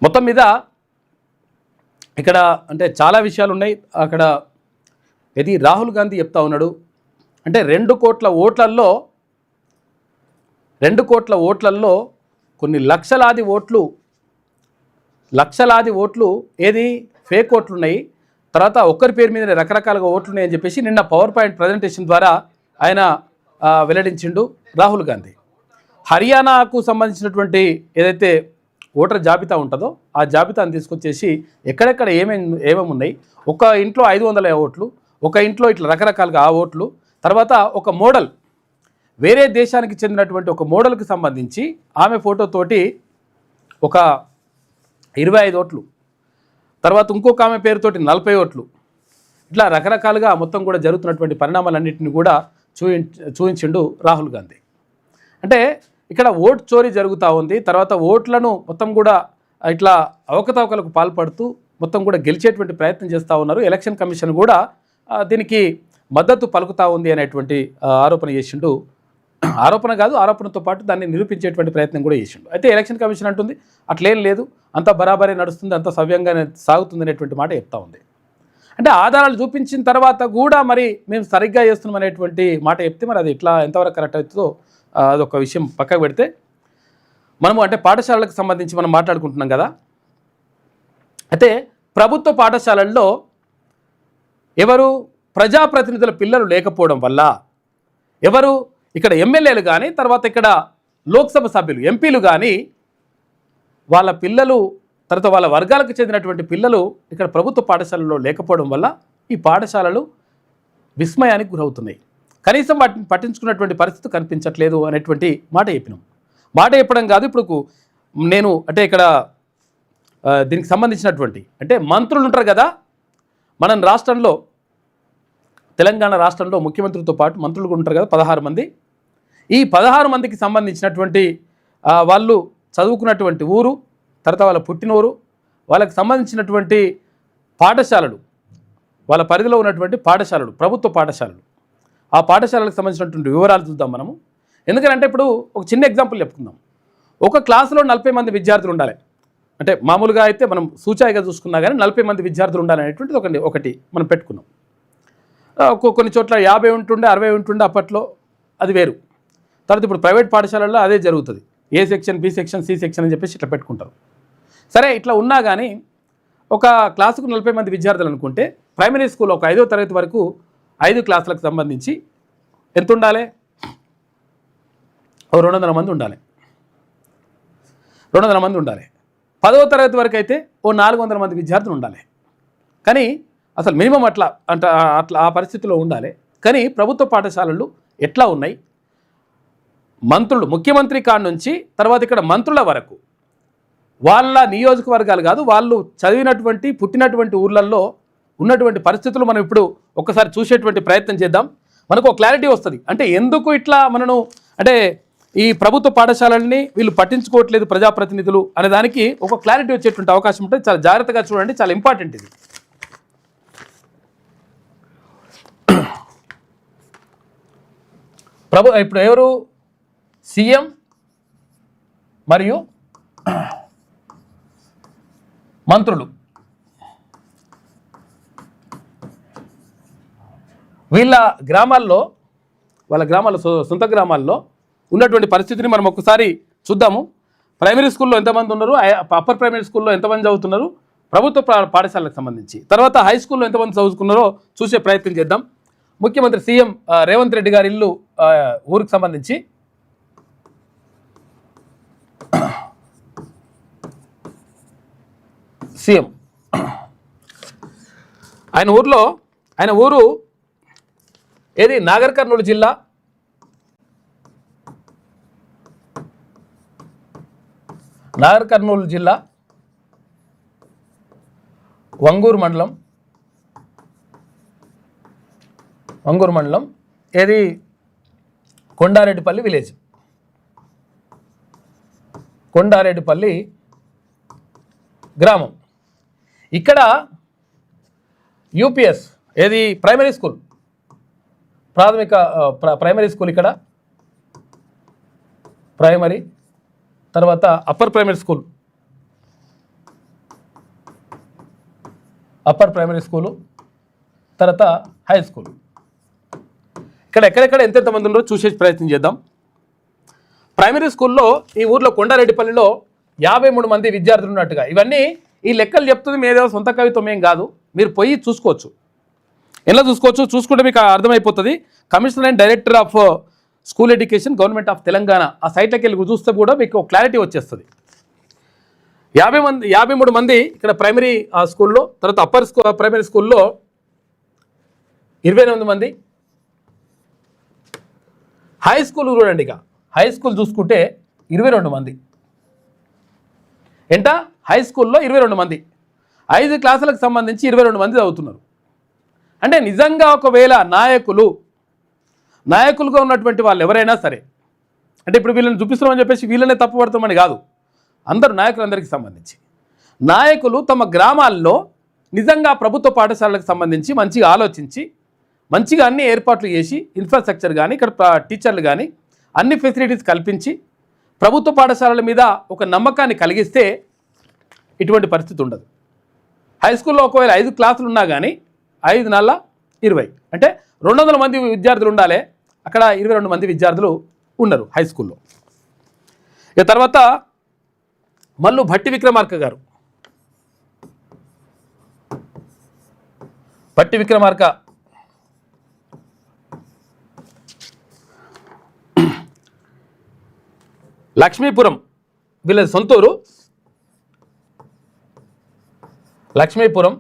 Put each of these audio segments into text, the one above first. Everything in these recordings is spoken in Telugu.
మొత్తం మీద ఇక్కడ అంటే చాలా విషయాలు ఉన్నాయి. అక్కడ ఇది రాహుల్ గాంధీ చెప్తా ఉన్నాడు అంటే 2 కోట్ల ఓట్లల్లో కొన్ని లక్షలాది ఓట్లు ఏది ఫేక్ ఓట్లు ఉన్నాయి, తర్వాత ఒక్కరి పేరు మీద రకరకాలుగా ఓట్లు ఉన్నాయని చెప్పేసి నిన్న పవర్ పాయింట్ ప్రజెంటేషన్ ద్వారా ఆయన వెల్లడించిండు రాహుల్ గాంధీ. హర్యానాకు సంబంధించినటువంటి ఏదైతే ఓటర్ జాబితా ఉంటుందో ఆ జాబితాను తీసుకొచ్చేసి ఎక్కడెక్కడ ఏమేమి ఉన్నాయి, ఒక ఇంట్లో 500 ఓట్లు, ఒక ఇంట్లో ఇట్లా రకరకాలుగా ఆ ఓట్లు, తర్వాత ఒక మోడల్ వేరే దేశానికి చెందినటువంటి ఒక మోడల్కి సంబంధించి ఆమె ఫోటోతోటి ఒక 25 ఓట్లు, తర్వాత ఇంకొక ఆమె పేరుతోటి 40 ఓట్లు, ఇట్లా రకరకాలుగా మొత్తం కూడా జరుగుతున్నటువంటి పరిణామాలన్నింటినీ కూడా చూపించిండు రాహుల్ గాంధీ. అంటే ఇక్కడ ఓట్ చోరీ జరుగుతూ ఉంది. తర్వాత ఓట్లను మొత్తం కూడా ఇట్లా అవకతవకలకు పాల్పడుతూ మొత్తం కూడా గెలిచేటువంటి ప్రయత్నం చేస్తూ ఉన్నారు. ఎలక్షన్ కమిషన్ కూడా దీనికి మద్దతు పలుకుతూ ఉంది అనేటువంటి ఆరోపణ చేసిండు. ఆరోపణ కాదు, ఆరోపణతో పాటు దాన్ని నిరూపించేటువంటి ప్రయత్నం కూడా చేసిండు. అయితే ఎలక్షన్ కమిషన్ అంటుంది అట్లేం లేదు, అంత బరాబరే నడుస్తుంది, అంత సవ్యంగానే సాగుతుంది అనేటువంటి మాట చెప్తా ఉంది. అంటే ఆధారాలు చూపించిన తర్వాత కూడా మరి మేము సరిగ్గా చేస్తున్నాం అనేటువంటి మాట చెప్తే మరి అది ఎట్లా ఎంతవరకు కరెక్ట్ అవుతుందో అదొక విషయం పక్కకు పెడితే, మనము అంటే పాఠశాలలకు సంబంధించి మనం మాట్లాడుకుంటున్నాం కదా. అయితే ప్రభుత్వ పాఠశాలల్లో ఎవరు ప్రజాప్రతినిధుల పిల్లలు లేకపోవడం వల్ల, ఎవరు ఇక్కడ ఎమ్మెల్యేలు కానీ తర్వాత ఇక్కడ లోక్సభ సభ్యులు ఎంపీలు కానీ వాళ్ళ పిల్లలు తర్వాత వాళ్ళ వర్గాలకు చెందినటువంటి పిల్లలు ఇక్కడ ప్రభుత్వ పాఠశాలలో లేకపోవడం వల్ల ఈ పాఠశాలలు విస్మయానికి గురవుతున్నాయి. కనీసం వాటిని పట్టించుకున్నటువంటి పరిస్థితి కనిపించట్లేదు అనేటువంటి మాట చెప్పినాం. మాట చెప్పడం కాదు, ఇప్పుడు నేను అంటే ఇక్కడ దీనికి సంబంధించినటువంటి అంటే మంత్రులు ఉంటారు కదా, మన రాష్ట్రంలో తెలంగాణ రాష్ట్రంలో ముఖ్యమంత్రితో పాటు మంత్రులు కూడా ఉంటారు కదా 16 మంది. ఈ 16 మందికి సంబంధించినటువంటి వాళ్ళు చదువుకున్నటువంటి ఊరు, తర్వాత వాళ్ళ పుట్టిన ఊరు, వాళ్ళకి సంబంధించినటువంటి పాఠశాలలు, వాళ్ళ పరిధిలో ఉన్నటువంటి పాఠశాలలు, ప్రభుత్వ పాఠశాలలు, ఆ పాఠశాలలకు సంబంధించినటువంటి వివరాలు చూద్దాం మనము. ఎందుకంటే ఇప్పుడు ఒక చిన్న ఎగ్జాంపుల్ చెప్పుకుందాం. ఒక క్లాసులో 40 మంది విద్యార్థులు ఉండాలి. అంటే మామూలుగా అయితే మనం సూచాయిగా చూసుకున్నా కానీ 40 మంది విద్యార్థులు ఉండాలనేటువంటిది ఒకటి మనం పెట్టుకున్నాం. కొన్ని చోట్ల 50 ఉంటుండే 60 ఉంటుండే అప్పట్లో, అది వేరు. తర్వాత ఇప్పుడు ప్రైవేట్ పాఠశాలల్లో అదే జరుగుతుంది. A section, B section, C section అని చెప్పేసి ఇట్లా పెట్టుకుంటారు. సరే, ఇట్లా ఉన్నా కానీ ఒక క్లాసుకు 40 మంది విద్యార్థులు అనుకుంటే ప్రైమరీ స్కూల్ ఒక 5వ తరగతి వరకు 5 క్లాసులకు సంబంధించి ఎంత ఉండాలి? 200 మంది ఉండాలి. 200 మంది ఉండాలి. 10వ తరగతి వరకు అయితే 400 మంది విద్యార్థులు ఉండాలి. కానీ అసలు మినిమం అట్లా ఆ పరిస్థితిలో ఉండాలి. కానీ ప్రభుత్వ పాఠశాలలు ఎట్లా ఉన్నాయి? మంత్రులు, ముఖ్యమంత్రి కాడ నుంచి తర్వాత ఇక్కడ మంత్రుల వరకు వాళ్ళ నియోజకవర్గాలు కాదు, వాళ్ళు చదివినటువంటి పుట్టినటువంటి ఊర్లలో ఉన్నటువంటి పరిస్థితులు మనం ఇప్పుడు ఒక్కసారి చూసేటువంటి ప్రయత్నం చేద్దాం. మనకు ఒక క్లారిటీ వస్తుంది. అంటే ఎందుకు ఇట్లా మనను అంటే ఈ ప్రభుత్వ పాఠశాలల్ని వీళ్ళు పట్టించుకోవట్లేదు ప్రజాప్రతినిధులు అనే దానికి ఒక క్లారిటీ వచ్చేటువంటి అవకాశం ఉంటుంది. చాలా జాగ్రత్తగా చూడండి, చాలా ఇంపార్టెంట్ ఇది. ఇప్పుడు ఎవరు? సీఎం మరియు మంత్రులు, వీళ్ళ గ్రామాల్లో, సొంత గ్రామాల్లో ఉన్నటువంటి పరిస్థితిని మనం ఒకసారి చూద్దాము. ప్రైమరీ స్కూల్లో ఎంతమంది ఉన్నారు, అప్పర్ ప్రైమరీ స్కూల్లో ఎంతమంది చదువుతున్నారు ప్రభుత్వ పాఠశాలకు సంబంధించి, తర్వాత హై స్కూల్లో ఎంతమంది చదువుకున్నారో చూసే ప్రయత్నం చేద్దాం. ముఖ్యమంత్రి సీఎం రేవంత్ రెడ్డి గారి ఇల్లు ఊరికి సంబంధించి సీఎం ఆయన ఊరు ఏది? నాగర్ కర్నూలు జిల్లా వంగూరు మండలం ఏది? కొండారెడ్డిపల్లి విలేజ్, కొండారెడ్డిపల్లి గ్రామం. ఇక్కడ యూపీఎస్ ఏది? ప్రైమరీ స్కూల్, ప్రైమరీ స్కూల్ ఇక్కడ ప్రైమరీ, తర్వాత upper primary school upper primary school, తర్వాత హై స్కూల్. ఇక్కడ ఎక్కడెక్కడ ఎంతెంతమంది ఉన్నారో చూసే ప్రయత్నం చేద్దాం. ప్రైమరీ స్కూల్లో ఈ ఊర్లో కొండారెడ్డిపల్లిలో 53 మంది విద్యార్థులు ఉన్నట్టుగా, ఇవన్నీ ఈ లెక్కలు చెప్తుంది మీదేదో సొంత కవిత్వం ఏం కాదు, మీరు పోయి చూసుకోవచ్చు. ఎలా చూసుకోవచ్చు, చూసుకుంటే మీకు అర్థమైపోతుంది. Commissioner and director of school education government of Telangana ఆ సైట్లోకి వెళ్ళి చూస్తే కూడా మీకు క్లారిటీ వచ్చేస్తుంది. 53 మంది ఇక్కడ ప్రైమరీ స్కూల్లో, తర్వాత అప్పర్ ప్రైమరీ స్కూల్లో 28 మంది, హై స్కూల్ చూడండి. ఇక హై స్కూల్ చూసుకుంటే 22 మంది. ఏంట హై స్కూల్లో 22 మంది, 5 క్లాసులకు సంబంధించి 22 మంది చదువుతున్నారు. అంటే నిజంగా ఒకవేళ నాయకులుగా ఉన్నటువంటి వాళ్ళు ఎవరైనా సరే, అంటే ఇప్పుడు వీళ్ళని చూపిస్తున్నామని చెప్పేసి వీళ్ళనే తప్పు పడతామని కాదు, అందరూ నాయకులందరికీ సంబంధించి నాయకులు తమ గ్రామాల్లో నిజంగా ప్రభుత్వ పాఠశాలలకు సంబంధించి మంచిగా ఆలోచించి మంచిగా అన్ని ఏర్పాట్లు చేసి ఇన్ఫ్రాస్ట్రక్చర్ కానీ ఇక్కడ టీచర్లు కానీ అన్ని ఫెసిలిటీస్ కల్పించి ప్రభుత్వ పాఠశాలల మీద ఒక నమ్మకాన్ని కలిగిస్తే ఇటువంటి పరిస్థితి ఉండదు. హై స్కూల్లో ఒకవేళ 5 క్లాసులు ఉన్నా కానీ 5 నాళ్ళ 20 అంటే 200 మంది విద్యార్థులు ఉండాలి, అక్కడ 22 మంది విద్యార్థులు ఉన్నారు హై స్కూల్లో. ఇక తర్వాత మల్లు భట్టి విక్రమార్క గారు, భట్టి విక్రమార్క లక్ష్మీపురం, వీళ్ళ సొంతూరు లక్ష్మీపురం,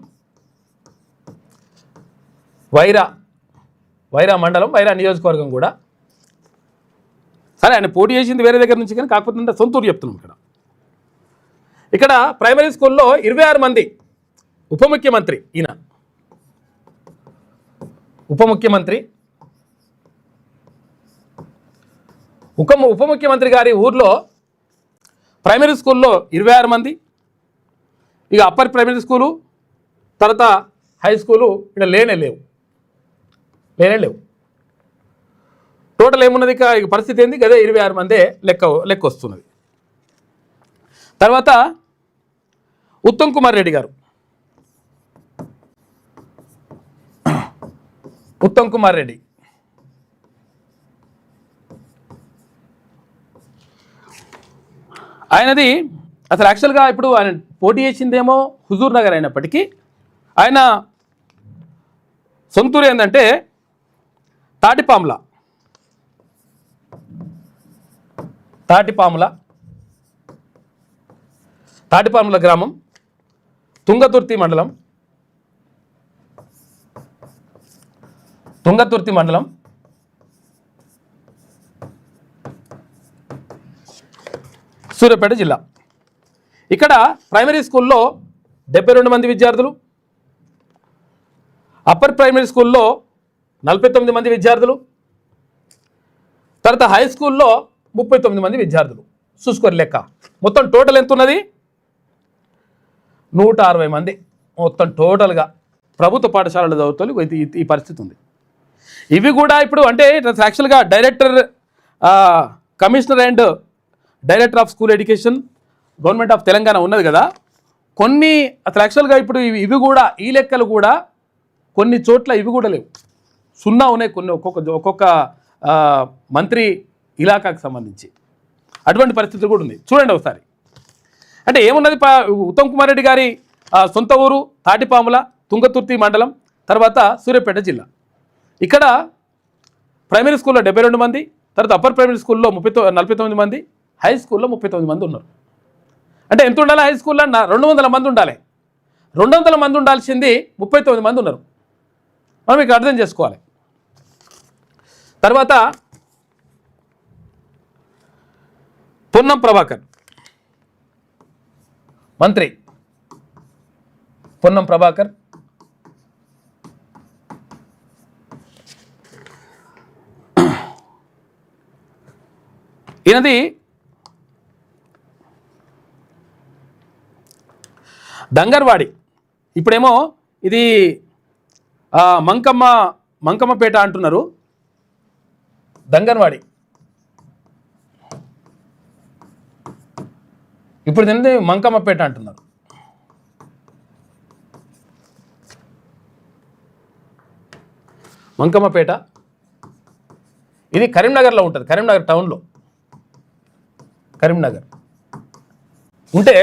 వైరా మండలం, వైరా నియోజకవర్గం కూడా. సరే ఆయన పోటీ చేసింది వేరే దగ్గర నుంచి, కానీ కాకపోతే సొంతూరు చెప్తున్నాం. ఇక్కడ ప్రైమరీ స్కూల్లో 26 మంది. ఉప ముఖ్యమంత్రి ఈయన, ఉప ముఖ్యమంత్రి గారి ఊర్లో ప్రైమరీ స్కూల్లో 26 మంది. ఇక అప్పర్ ప్రైమరీ స్కూలు, తర్వాత హై స్కూలు ఇక్కడ లేనే లేవు. టోటల్ ఏమున్నది ఇక పరిస్థితి ఏంది, అదే 26 మందే లెక్క వస్తున్నది. తర్వాత ఉత్తమ్ కుమార్ రెడ్డి గారు, ఉత్తమ్ కుమార్ రెడ్డి ఆయనది అసలు యాక్చువల్గా ఇప్పుడు ఆయన పోటీ చేసిందేమో హుజూర్ నగర్ అయినప్పటికీ ఆయన సొంతూరు ఏంటంటే తాటిపాముల గ్రామం, తుంగతుర్తి మండలం, సూర్యాపేట జిల్లా. ఇక్కడ ప్రైమరీ స్కూల్లో 72 మంది విద్యార్థులు, అప్పర్ ప్రైమరీ స్కూల్లో 49 మంది విద్యార్థులు, తర్వాత హై స్కూల్లో 39 మంది విద్యార్థులు. చూసుకోరు లెక్క. మొత్తం టోటల్ ఎంత ఉన్నది, 160 మంది మొత్తం టోటల్గా ప్రభుత్వ పాఠశాలలో చదువుతూ ఈ పరిస్థితి ఉంది. ఇవి కూడా ఇప్పుడు అంటే యాక్చువల్గా commissioner and director of school education government of Telangana ఉన్నది కదా, కొన్ని అసలు యాక్చువల్గా ఇప్పుడు ఇవి కూడా ఈ లెక్కలు కూడా కొన్ని చోట్ల ఇవి కూడా లేవు, సున్నా ఉన్నాయి కొన్ని ఒక్కొక్క మంత్రి ఇలాకాకు సంబంధించి. అటువంటి పరిస్థితి కూడా ఉంది. చూడండి ఒకసారి. అంటే ఏమున్నది, ఉత్తమ్ కుమార్ రెడ్డి గారి సొంత ఊరు తాటిపాముల, తుంగతుర్తి మండలం, తర్వాత సూర్యాపేట జిల్లా. ఇక్కడ ప్రైమరీ స్కూల్లో 72 మంది, తర్వాత అప్పర్ ప్రైమరీ స్కూల్లో 49 మంది, హై స్కూల్లో 39 మంది ఉన్నారు. అంటే ఎంత ఉండాలి, హై స్కూల్లో 200 మంది ఉండాలి. 200 మంది ఉండాల్సింది 39 మంది ఉన్నారు. మనం ఇక్కడ అర్థం చేసుకోవాలి. తర్వాత పొన్నం ప్రభాకర్ మంత్రి, పొన్నం ప్రభాకర్ ఈయనది దంగర్వాడి. ఇప్పుడేమో ఇది మంకమ్మపేట అంటున్నారు, దంగన్వాడి. ఇప్పుడు తిన్నది మంకమ్మపేట అంటున్నారు. మంకమ్మపేట, ఇది కరీంనగర్లో ఉంటుంది, కరీంనగర్ టౌన్లో. కరీంనగర్ ఉంటే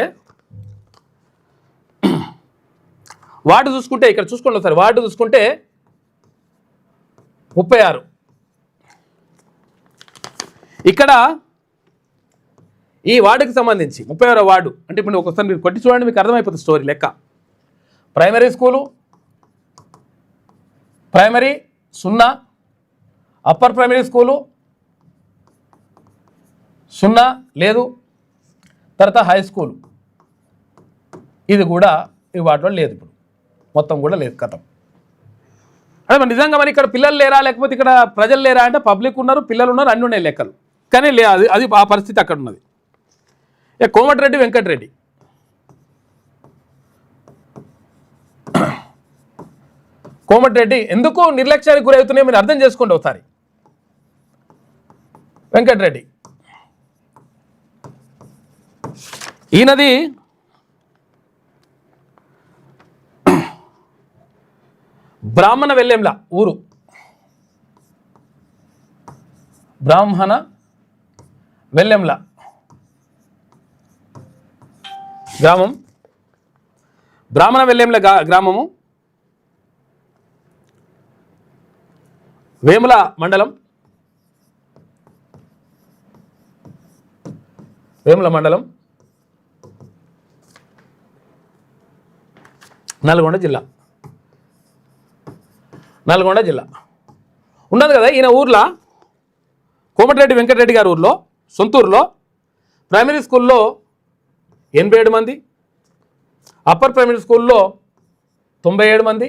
వార్డు చూసుకుంటే, ఇక్కడ చూసుకోండి ఒకసారి, వార్డు చూసుకుంటే 36. ఇక్కడ ఈ వార్డుకి సంబంధించి 36వ వార్డు అంటే ఇప్పుడు ఒకసారి మీరు కొట్టి చూడండి, మీకు అర్థమైపోతుంది స్టోరీ లెక్క. Primary school, primary 0, upper primary school 0 లేదు, తర్వాత హై స్కూలు ఇది కూడా ఈ వార్డులో లేదు, ఇప్పుడు మొత్తం కూడా లేదు, కథం. అంటే మరి నిజంగా మరి ఇక్కడ పిల్లలు లేరా, లేకపోతే ఇక్కడ ప్రజలు లేరా అంటే పబ్లిక్ ఉన్నారు, పిల్లలు ఉన్నారు, అన్నీ ఉన్నాయి లెక్కలు, కానీ అది ఆ పరిస్థితి అక్కడ ఉన్నది. కోమటిరెడ్డి వెంకటరెడ్డి, కోమటిరెడ్డి ఎందుకు నిర్లక్ష్యానికి గురవుతున్నాయో మీరు అర్థం చేసుకోండి ఒకసారి. వెంకటరెడ్డి ఈయనది బ్రాహ్మణ వెల్లెంల ఊరు, బ్రాహ్మణ వెల్లెంల గ్రామం, బ్రాహ్మణ వెల్లెంల గ్రామము, వేముల మండలం, వేముల మండలం, నల్గొండ జిల్లా, నల్గొండ జిల్లా ఉన్నది కదా. ఈయన ఊర్లో కోమటిరెడ్డి వెంకటరెడ్డి గారి ఊర్లో, సొంతూరులో ప్రైమరీ స్కూల్లో 87 మంది, అప్పర్ ప్రైమరీ స్కూల్లో 97 మంది,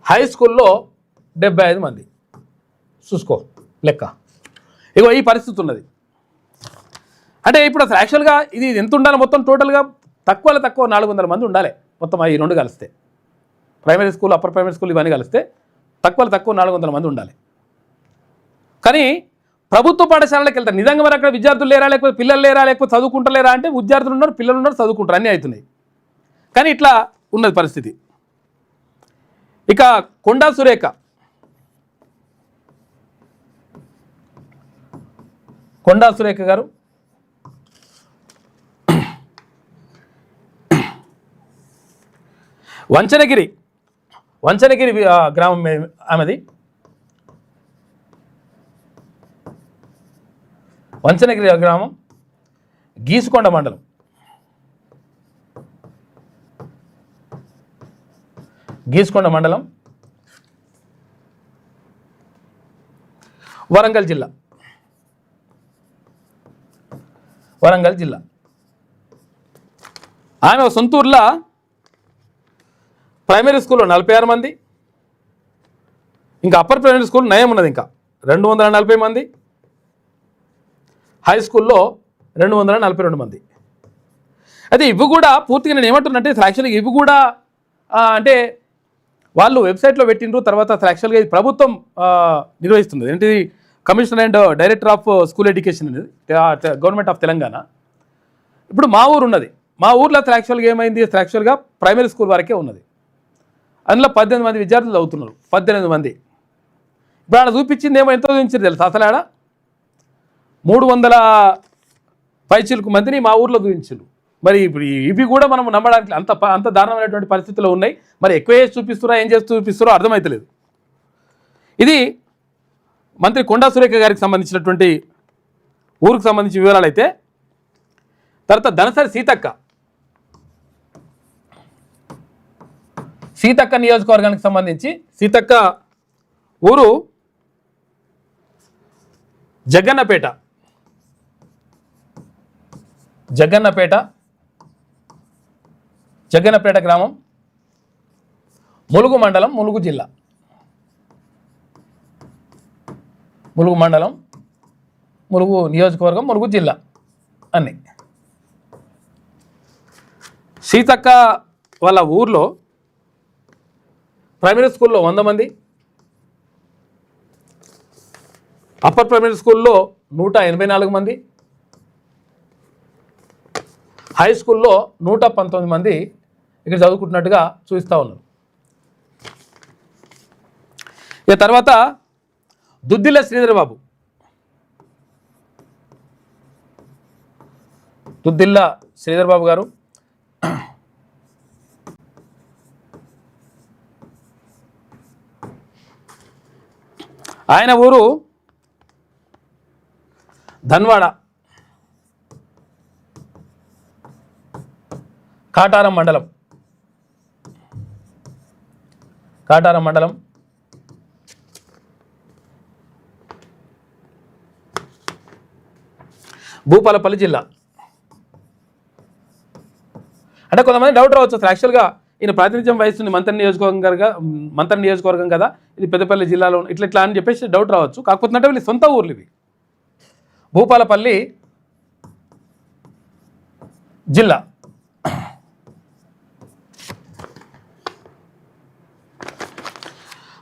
హై స్కూల్లో 75 మంది. చూసుకో లెక్క, ఇగో ఈ పరిస్థితి ఉన్నది. అంటే ఇప్పుడు అసలు యాక్చువల్గా ఇది ఎంత ఉండాలి, మొత్తం టోటల్గా తక్కువ 400 మంది ఉండాలి మొత్తం ఈ రెండు కలిస్తే, primary school upper primary school ఇవన్నీ కలిస్తే తక్కువ 400 మంది ఉండాలి. కానీ ప్రభుత్వ పాఠశాలలకు వెళ్తారు. నిజంగా మరి అక్కడ విద్యార్థులు లేరా, లేకపోతే పిల్లలు లేరా, లేకపోతే చదువుకుంటలేరా అంటే విద్యార్థులు ఉన్నారు, పిల్లలు ఉన్నారు, చదువుకుంటారు, అన్నీ అవుతున్నాయి. కానీ ఇట్లా ఉన్నది పరిస్థితి. ఇక కొండా సురేఖ, కొండా సురేఖ గారు వంచనగిరి గ్రామం ఆమెది, వంచనగిరి గ్రామం, గీసుకొండ మండలం, గీసుకొండ మండలం, వరంగల్ జిల్లా, వరంగల్ జిల్లా. ఆమె సొంతూరులో ప్రైమరీ స్కూల్లో 46 మంది, ఇంకా అప్పర్ ప్రైమరీ స్కూల్ నయం ఉన్నది, ఇంకా 240 మంది, హై స్కూల్లో 242 మంది. అయితే ఇవి కూడా పూర్తిగా నేను ఏమంటున్నంటే యాక్చువల్గా ఇవి కూడా అంటే వాళ్ళు వెబ్సైట్లో పెట్టిండ్రు, తర్వాత యాక్చువల్గా ఇది ప్రభుత్వం నిర్వహిస్తున్నది. ఏంటి commissioner and director of school education అనేది గవర్నమెంట్ ఆఫ్ తెలంగాణ. ఇప్పుడు మా ఊరు ఉన్నది, మా ఊర్లో యాక్చువల్గా ఏమైంది, యాక్చువల్గా ప్రైమరీ స్కూల్ వరకే ఉన్నది, అందులో 18 మంది విద్యార్థులు చదువుతున్నారు, 18 మంది. ఇప్పుడు ఆడ చూపించింది ఏమో ఎంతో చూపించారు తెలుసు, అసలు ఆడ 300 పైచిలకు మందిని మా ఊర్లో చూపించారు. మరి ఇప్పుడు ఇవి కూడా మనం నమ్మడానికి అంత దారుణమైనటువంటి పరిస్థితుల్లో ఉన్నాయి. మరి ఎక్కువ చేసి చూపిస్తారో ఏం చేసి చూపిస్తారో అర్థమవుతలేదు. ఇది మంత్రి కొండా సురేఖ గారికి సంబంధించినటువంటి ఊరికి సంబంధించిన వివరాలు. అయితే తర్వాత ధనసరి సీతక్క నియోజకవర్గానికి సంబంధించి సీతక్క ఊరు జగన్నపేట గ్రామం, ములుగు మండలం, ములుగు జిల్లా, ములుగు మండలం, ములుగు నియోజకవర్గం, ములుగు జిల్లా అన్నీ. సీతక్క వాళ్ళ ఊర్లో ప్రైమరీ స్కూల్లో 100 మంది, అప్పర్ ప్రైమరీ స్కూల్లో 184 మంది, హై స్కూల్లో 119 మంది ఇక్కడ చదువుకుంటున్నట్టుగా చూపిస్తూ ఉన్నారు. ఇక తర్వాత దుద్దిల్ల శ్రీధర్ బాబు, దుద్దిల్ల శ్రీధర్ బాబు గారు ఆయన ఊరు ధన్వాడ, కాటారం మండలం, కాటారం మండలం. భూపాలపల్లి జిల్లా. అంటే కొంతమంది డౌట్ రావచ్చు, అసలు యాక్చువల్గా ఈయన ప్రాతినిధ్యం వహిస్తుంది మంత్రి నియోజకవర్గం కదా, ఇది పెద్దపల్లి జిల్లాలో ఇట్లా అని చెప్పేసి డౌట్ రావచ్చు. కాకపోతే అంటే వీళ్ళు సొంత ఊర్లు ఇవి. భూపాలపల్లి జిల్లా.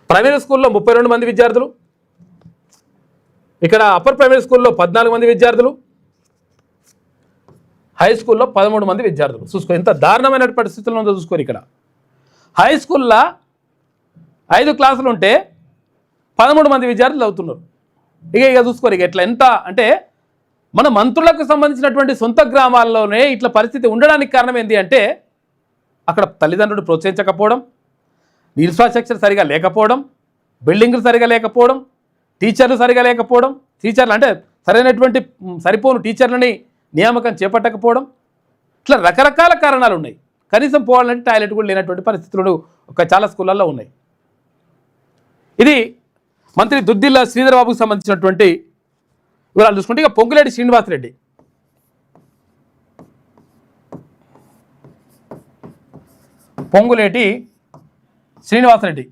ప్రైమరీ స్కూల్లో 32 మంది విద్యార్థులు, ఇక్కడ అప్పర్ ప్రైమరీ స్కూల్లో 14 మంది విద్యార్థులు, హై స్కూల్లో 13 మంది విద్యార్థులు. చూసుకో ఎంత దారుణమైన పరిస్థితుల్లో ఉందో చూసుకోరు. ఇక్కడ హై స్కూల్లో 5 క్లాసులు ఉంటే 13 మంది విద్యార్థులు చదువుతున్నారు. ఇక చూసుకోరు. ఇక ఎట్లా ఎంత అంటే మన మంత్రులకు సంబంధించినటువంటి సొంత గ్రామాల్లోనే ఇట్లా పరిస్థితి ఉండడానికి కారణం ఏంటి అంటే అక్కడ తల్లిదండ్రులు ప్రోత్సహించకపోవడం, ఇన్ఫ్రాస్ట్రక్చర్ సరిగా లేకపోవడం, బిల్డింగ్లు సరిగా లేకపోవడం, టీచర్లు సరిగా లేకపోవడం, టీచర్లు అంటే సరైనటువంటి సరిపోను టీచర్లని నియామకం చేపట్టకపోవడం, ఇట్లా రకరకాల కారణాలు ఉన్నాయి. కనీసం పోవాలంటే టాయిలెట్ కూడా లేనటువంటి పరిస్థితులు చాలా స్కూళ్ళల్లో ఉన్నాయి. ఇది మంత్రి దుద్దిల్ల శ్రీధర్ బాబుకు సంబంధించినటువంటి వివరాలు చూసుకుంటే ఇక పొంగులేటి శ్రీనివాసరెడ్డి. పొంగులేటి శ్రీనివాసరెడ్డి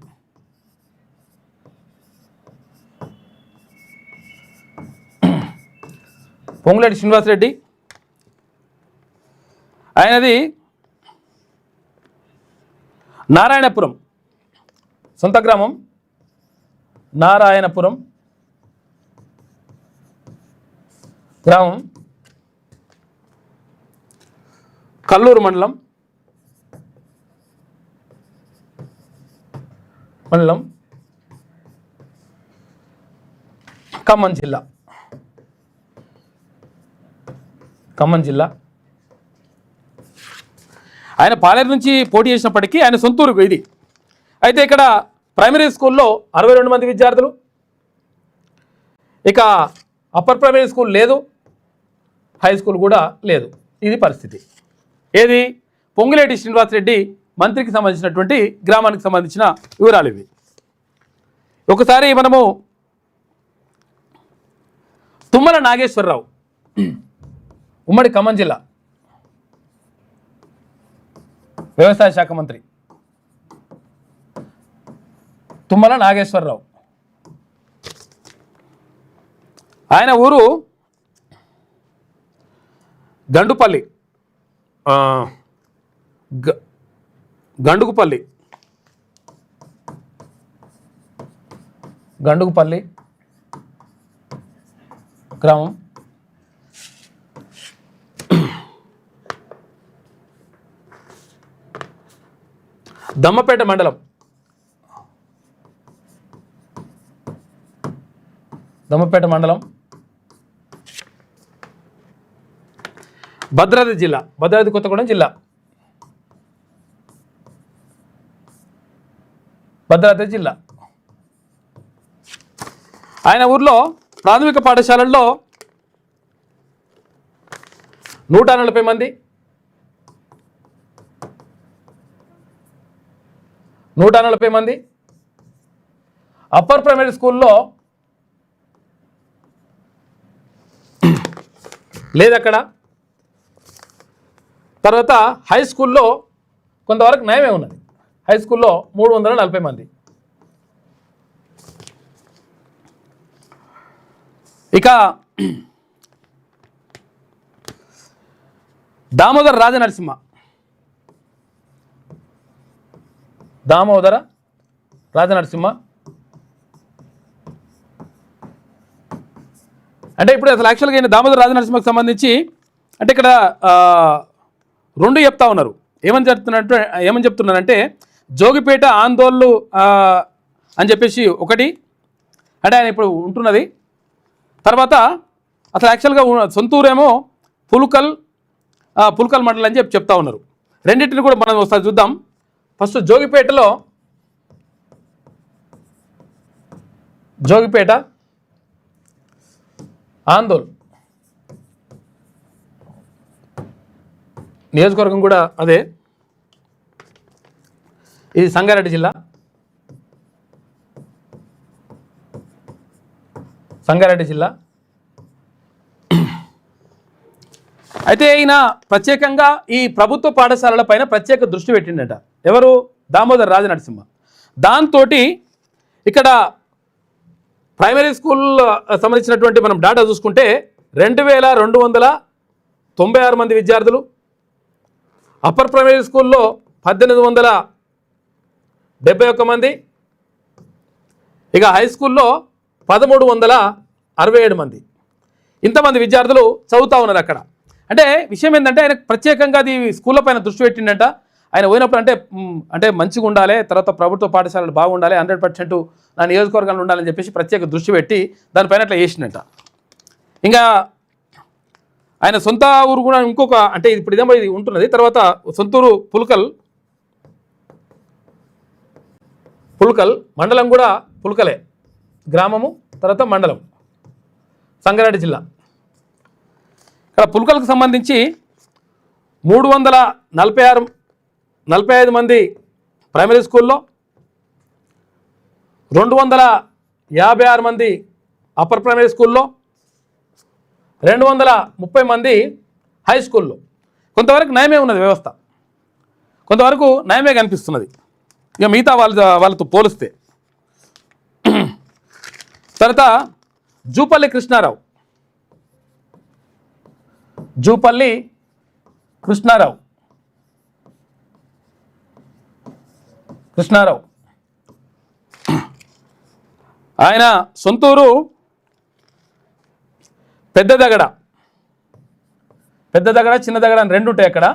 పొంగులేటి శ్రీనివాసరెడ్డి ఆయనది నారాయణపురం, సొంత గ్రామం నారాయణపురం గ్రామం, కల్లూరు మండలం ఖమ్మం జిల్లా. ఆయన పాలేరు నుంచి పోటీ చేసినప్పటికీ ఆయన సొంతూరు ఇది. అయితే ఇక్కడ ప్రైమరీ స్కూల్లో 62 మంది విద్యార్థులు, ఇక అప్పర్ ప్రైమరీ స్కూల్ లేదు, హై స్కూల్ కూడా లేదు. ఇది పరిస్థితి. ఏది పొంగులేటి శ్రీనివాసరెడ్డి మంత్రికి సంబంధించినటువంటి గ్రామానికి సంబంధించిన వివరాలు ఇవి. ఒకసారి మనము తుమ్మల నాగేశ్వరరావు, ఉమ్మడి ఖమ్మం జిల్లా వ్యవసాయ శాఖ మంత్రి తుమ్మల నాగేశ్వరరావు. ఆయన ఊరు గండుపల్లి, గండుగుపల్లి గ్రామం. దమ్మపేట మండలం, భద్రాద్రి జిల్లా, భద్రాద్రి కొత్తగూడెం జిల్లా, భద్రాద్రి జిల్లా. ఆయన ఊర్లో ప్రాథమిక పాఠశాలల్లో 140 మంది, 140 మంది, అప్పర్ ప్రైమరీ స్కూల్లో లేదక్కడ. తర్వాత హై స్కూల్లో కొంతవరకు నయమే ఉన్నది. హై స్కూల్లో 340 మంది. ఇక దామోదర రాజనరసింహ, అంటే ఇప్పుడు అసలు యాక్చువల్గా ఈయన దామోదర రాజనరసింహకు సంబంధించి అంటే ఇక్కడ 2 చెప్తా ఉన్నారు. ఏమని చెప్తున్నారంటే జోగిపేట అని చెప్పేసి ఒకటి, అంటే ఆయన ఇప్పుడు ఉంటున్నది. తర్వాత అసలు యాక్చువల్గా సొంతూరేమో పుల్కల్ మండలం అని చెప్తా ఉన్నారు. రెండింటిని కూడా మనం ఒకసారి చూద్దాం. ఫస్ట్ జోగిపేట ఆందోళ్ నియోజకవర్గం కూడా అదే. ఇది సంగారెడ్డి జిల్లా. అయితే ఈయన ప్రత్యేకంగా ఈ ప్రభుత్వ పాఠశాలల పైన ప్రత్యేక దృష్టి పెట్టిండట. ఎవరు? దామోదర్ రాజనరసింహ. దాంతో ఇక్కడ ప్రైమరీ స్కూల్ సంబంధించినటువంటి మనం డాటా చూసుకుంటే 2296 మంది విద్యార్థులు, అప్పర్ ప్రైమరీ స్కూల్లో 1871 మంది, ఇక హై స్కూల్లో 1367 మంది, ఇంతమంది విద్యార్థులు చదువుతూ ఉన్నారు అక్కడ. అంటే విషయం ఏంటంటే ఆయన ప్రత్యేకంగా అది స్కూళ్ళ పైన దృష్టి పెట్టిండట. ఆయన పోయినప్పుడు అంటే మంచిగా ఉండాలి, తర్వాత ప్రభుత్వ పాఠశాలలు బాగుండాలి, 100% నా నియోజకవర్గంలో ఉండాలని చెప్పేసి ప్రత్యేక దృష్టి పెట్టి దానిపైన అట్లా చేసిండట. ఇంకా ఆయన సొంత ఊరు కూడా ఇంకొక, అంటే ఇప్పుడు ఇదేమో ఇది ఉంటున్నది. తర్వాత సొంతూరు పుల్కల్ మండలం కూడా పుల్కలే, గ్రామము తర్వాత మండలం, సంగారెడ్డి జిల్లా. ఇక్కడ పుల్కల్కి సంబంధించి 345 మంది ప్రైమరీ స్కూల్లో, 256 మంది అప్పర్ ప్రైమరీ స్కూల్లో, 230 మంది హై స్కూల్లో. కొంతవరకు నయమే ఉన్నది వ్యవస్థ, కొంతవరకు నయమే కనిపిస్తున్నది ఇక మిగతా వాళ్ళతో పోలిస్తే. తర్వాత జూపల్లి కృష్ణారావు ఆయన సొంతూరు పెద్ద దగడ, చిన్న దగడ అని రెండు ఉంటాయి అక్కడ.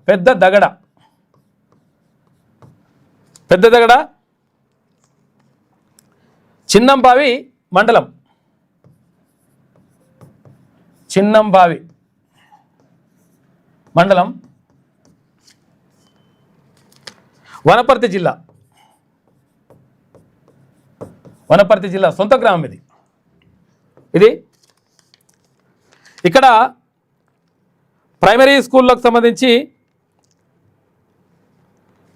పెద్ద దగడ చిన్నంబావి మండలం, వనపర్తి జిల్లా సొంత గ్రామం ఇది. ఇక్కడ ప్రైమరీ స్కూల్లోకి సంబంధించి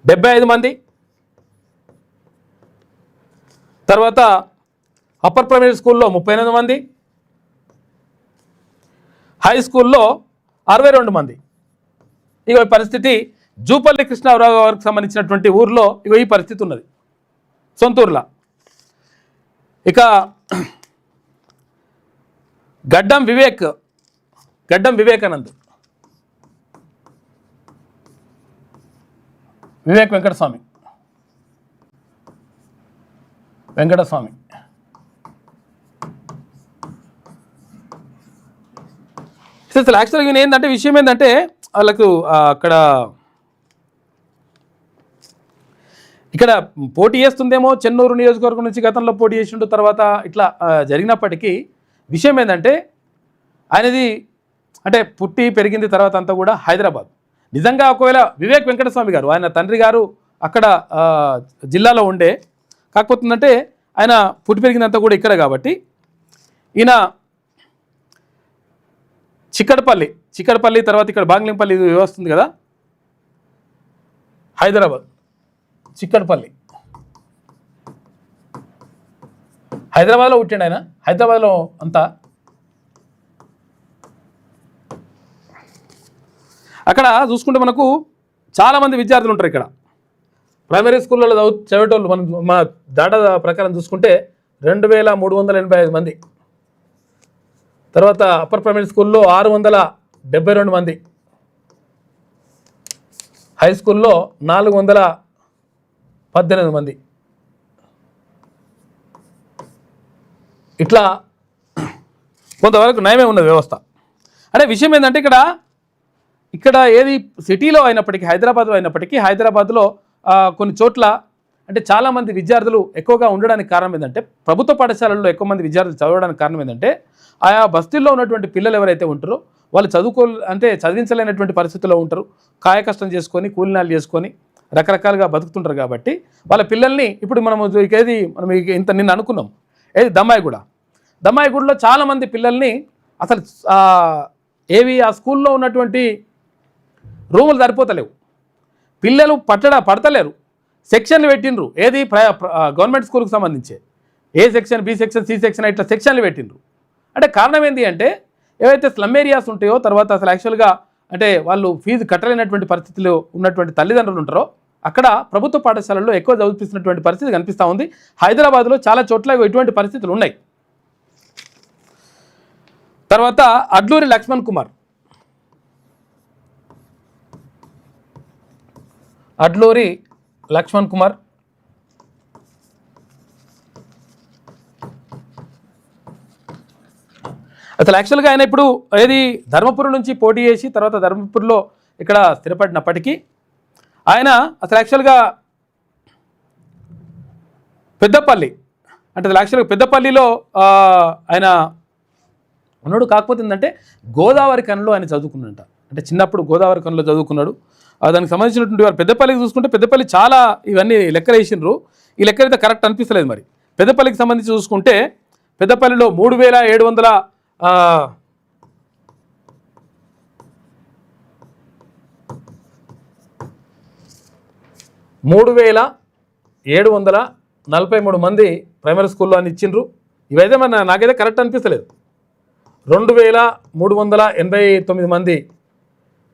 75 మంది, తర్వాత అప్పర్ ప్రైమరీ స్కూల్లో 38 మంది, హై స్కూల్లో 62 మంది. ఇక ఈ పరిస్థితి జూపల్లి కృష్ణారావు గారికి సంబంధించినటువంటి ఊర్లో ఇక ఈ పరిస్థితి ఉన్నది, సొంతూరులో. ఇక గడ్డం వివేకానంద్, వెంకటస్వామి అసలు యాక్చువల్గా ఏంటంటే విషయం ఏంటంటే వాళ్ళకు ఇక్కడ పోటీ చేస్తుందేమో చెన్నూరు నియోజకవర్గం నుంచి గతంలో పోటీ చేసిండు. తర్వాత ఇట్లా జరిగినప్పటికీ విషయం ఏంటంటే ఆయనది అంటే పుట్టి పెరిగింది తర్వాత అంతా కూడా హైదరాబాద్. నిజంగా ఒకవేళ వివేక్ వెంకటస్వామి గారు, ఆయన తండ్రి గారు అక్కడ జిల్లాలో ఉండే, కాకపోతుందంటే ఆయన పుట్టి పెరిగిందంతా కూడా ఇక్కడ కాబట్టి ఈయన చిక్కడపల్లి తర్వాత ఇక్కడ బాంగ్లింపల్లి వస్తుంది కదా, హైదరాబాద్ చిక్కడపల్లి, హైదరాబాద్లో పుట్టిండు ఆయన. హైదరాబాద్లో అంతా అక్కడ చూసుకుంటే మనకు చాలామంది విద్యార్థులు ఉంటారు ఇక్కడ. ప్రైమరీ స్కూళ్ళలో చదివేటోళ్ళు మన డాటా ప్రకారం చూసుకుంటే 2385 మంది, తర్వాత అప్పర్ ప్రైమరీ స్కూల్లో 672 మంది, హై స్కూల్లో 418 మంది. ఇట్లా కొంతవరకు నయమే ఉన్న వ్యవస్థ. అంటే విషయం ఏంటంటే ఇక్కడ ఏది సిటీలో అయినప్పటికీ, హైదరాబాద్లో అయినప్పటికీ, హైదరాబాద్లో కొన్ని చోట్ల అంటే చాలామంది విద్యార్థులు ఎక్కువగా ఉండడానికి కారణం ఏంటంటే, ప్రభుత్వ పాఠశాలల్లో ఎక్కువ మంది విద్యార్థులు చదవడానికి కారణం ఏంటంటే, ఆయా బస్తీల్లో ఉన్నటువంటి పిల్లలు ఎవరైతే ఉంటారో వాళ్ళు చదివించలేనటువంటి పరిస్థితుల్లో ఉంటారు. కాయకష్టం చేసుకొని, కూలినాలు చేసుకొని రకరకాలుగా బతుకుతుంటారు. కాబట్టి వాళ్ళ పిల్లల్ని ఇప్పుడు మనం ఇంత నిన్న అనుకున్నాం, ఏది దమ్మాయిగూడలో చాలామంది పిల్లల్ని అసలు ఆ స్కూల్లో ఉన్నటువంటి రూములు సరిపోతలేవు, పిల్లలు పడతలేరు, సెక్షన్లు పెట్టినరు. ఏది గవర్నమెంట్ స్కూల్కి సంబంధించి A section, B section, C section ఇట్లా సెక్షన్లు పెట్టినరు. అంటే కారణం ఏంటి అంటే, ఏవైతే స్లమ్ ఏరియాస్ ఉంటాయో, తర్వాత అసలు యాక్చువల్గా అంటే వాళ్ళు ఫీజు కట్టలేనటువంటి పరిస్థితులు ఉన్నటువంటి తల్లిదండ్రులు ఉంటారో అక్కడ ప్రభుత్వ పాఠశాలల్లో ఎక్కువ చదివిస్తున్నటువంటి పరిస్థితి కనిపిస్తూ ఉంది. హైదరాబాద్లో చాలా చోట్ల ఇటువంటి పరిస్థితులు ఉన్నాయి. తర్వాత అడ్లూరి లక్ష్మణ్ కుమార్, అసలు యాక్చువల్గా ఆయన ఇప్పుడు ఏది ధర్మపురం నుంచి పోటీ చేసి తర్వాత ధర్మపురంలో ఇక్కడ స్థిరపడినప్పటికీ ఆయన అసలు యాక్చువల్గా పెద్దపల్లిలో ఆయన ఉన్నాడు. కాకపోతే ఏంటంటే గోదావరి కనిలో ఆయన చదువుకున్నాడంట. అంటే చిన్నప్పుడు గోదావరి కనిలో చదువుకున్నాడు. దానికి సంబంధించినటువంటి వారు పెద్దపల్లికి చూసుకుంటే పెద్దపల్లి చాలా ఇవన్నీ లెక్కలు వేసినారు. ఈ లెక్క అయితే కరెక్ట్ అనిపిస్తలేదు. మరి పెద్దపల్లికి సంబంధించి చూసుకుంటే పెద్దపల్లిలో 3743 మంది ప్రైమరీ స్కూల్లో అని ఇచ్చిండ్రు. ఇవైతే మరి నాకైతే కరెక్ట్ అనిపిస్తలేదు. 2389 మంది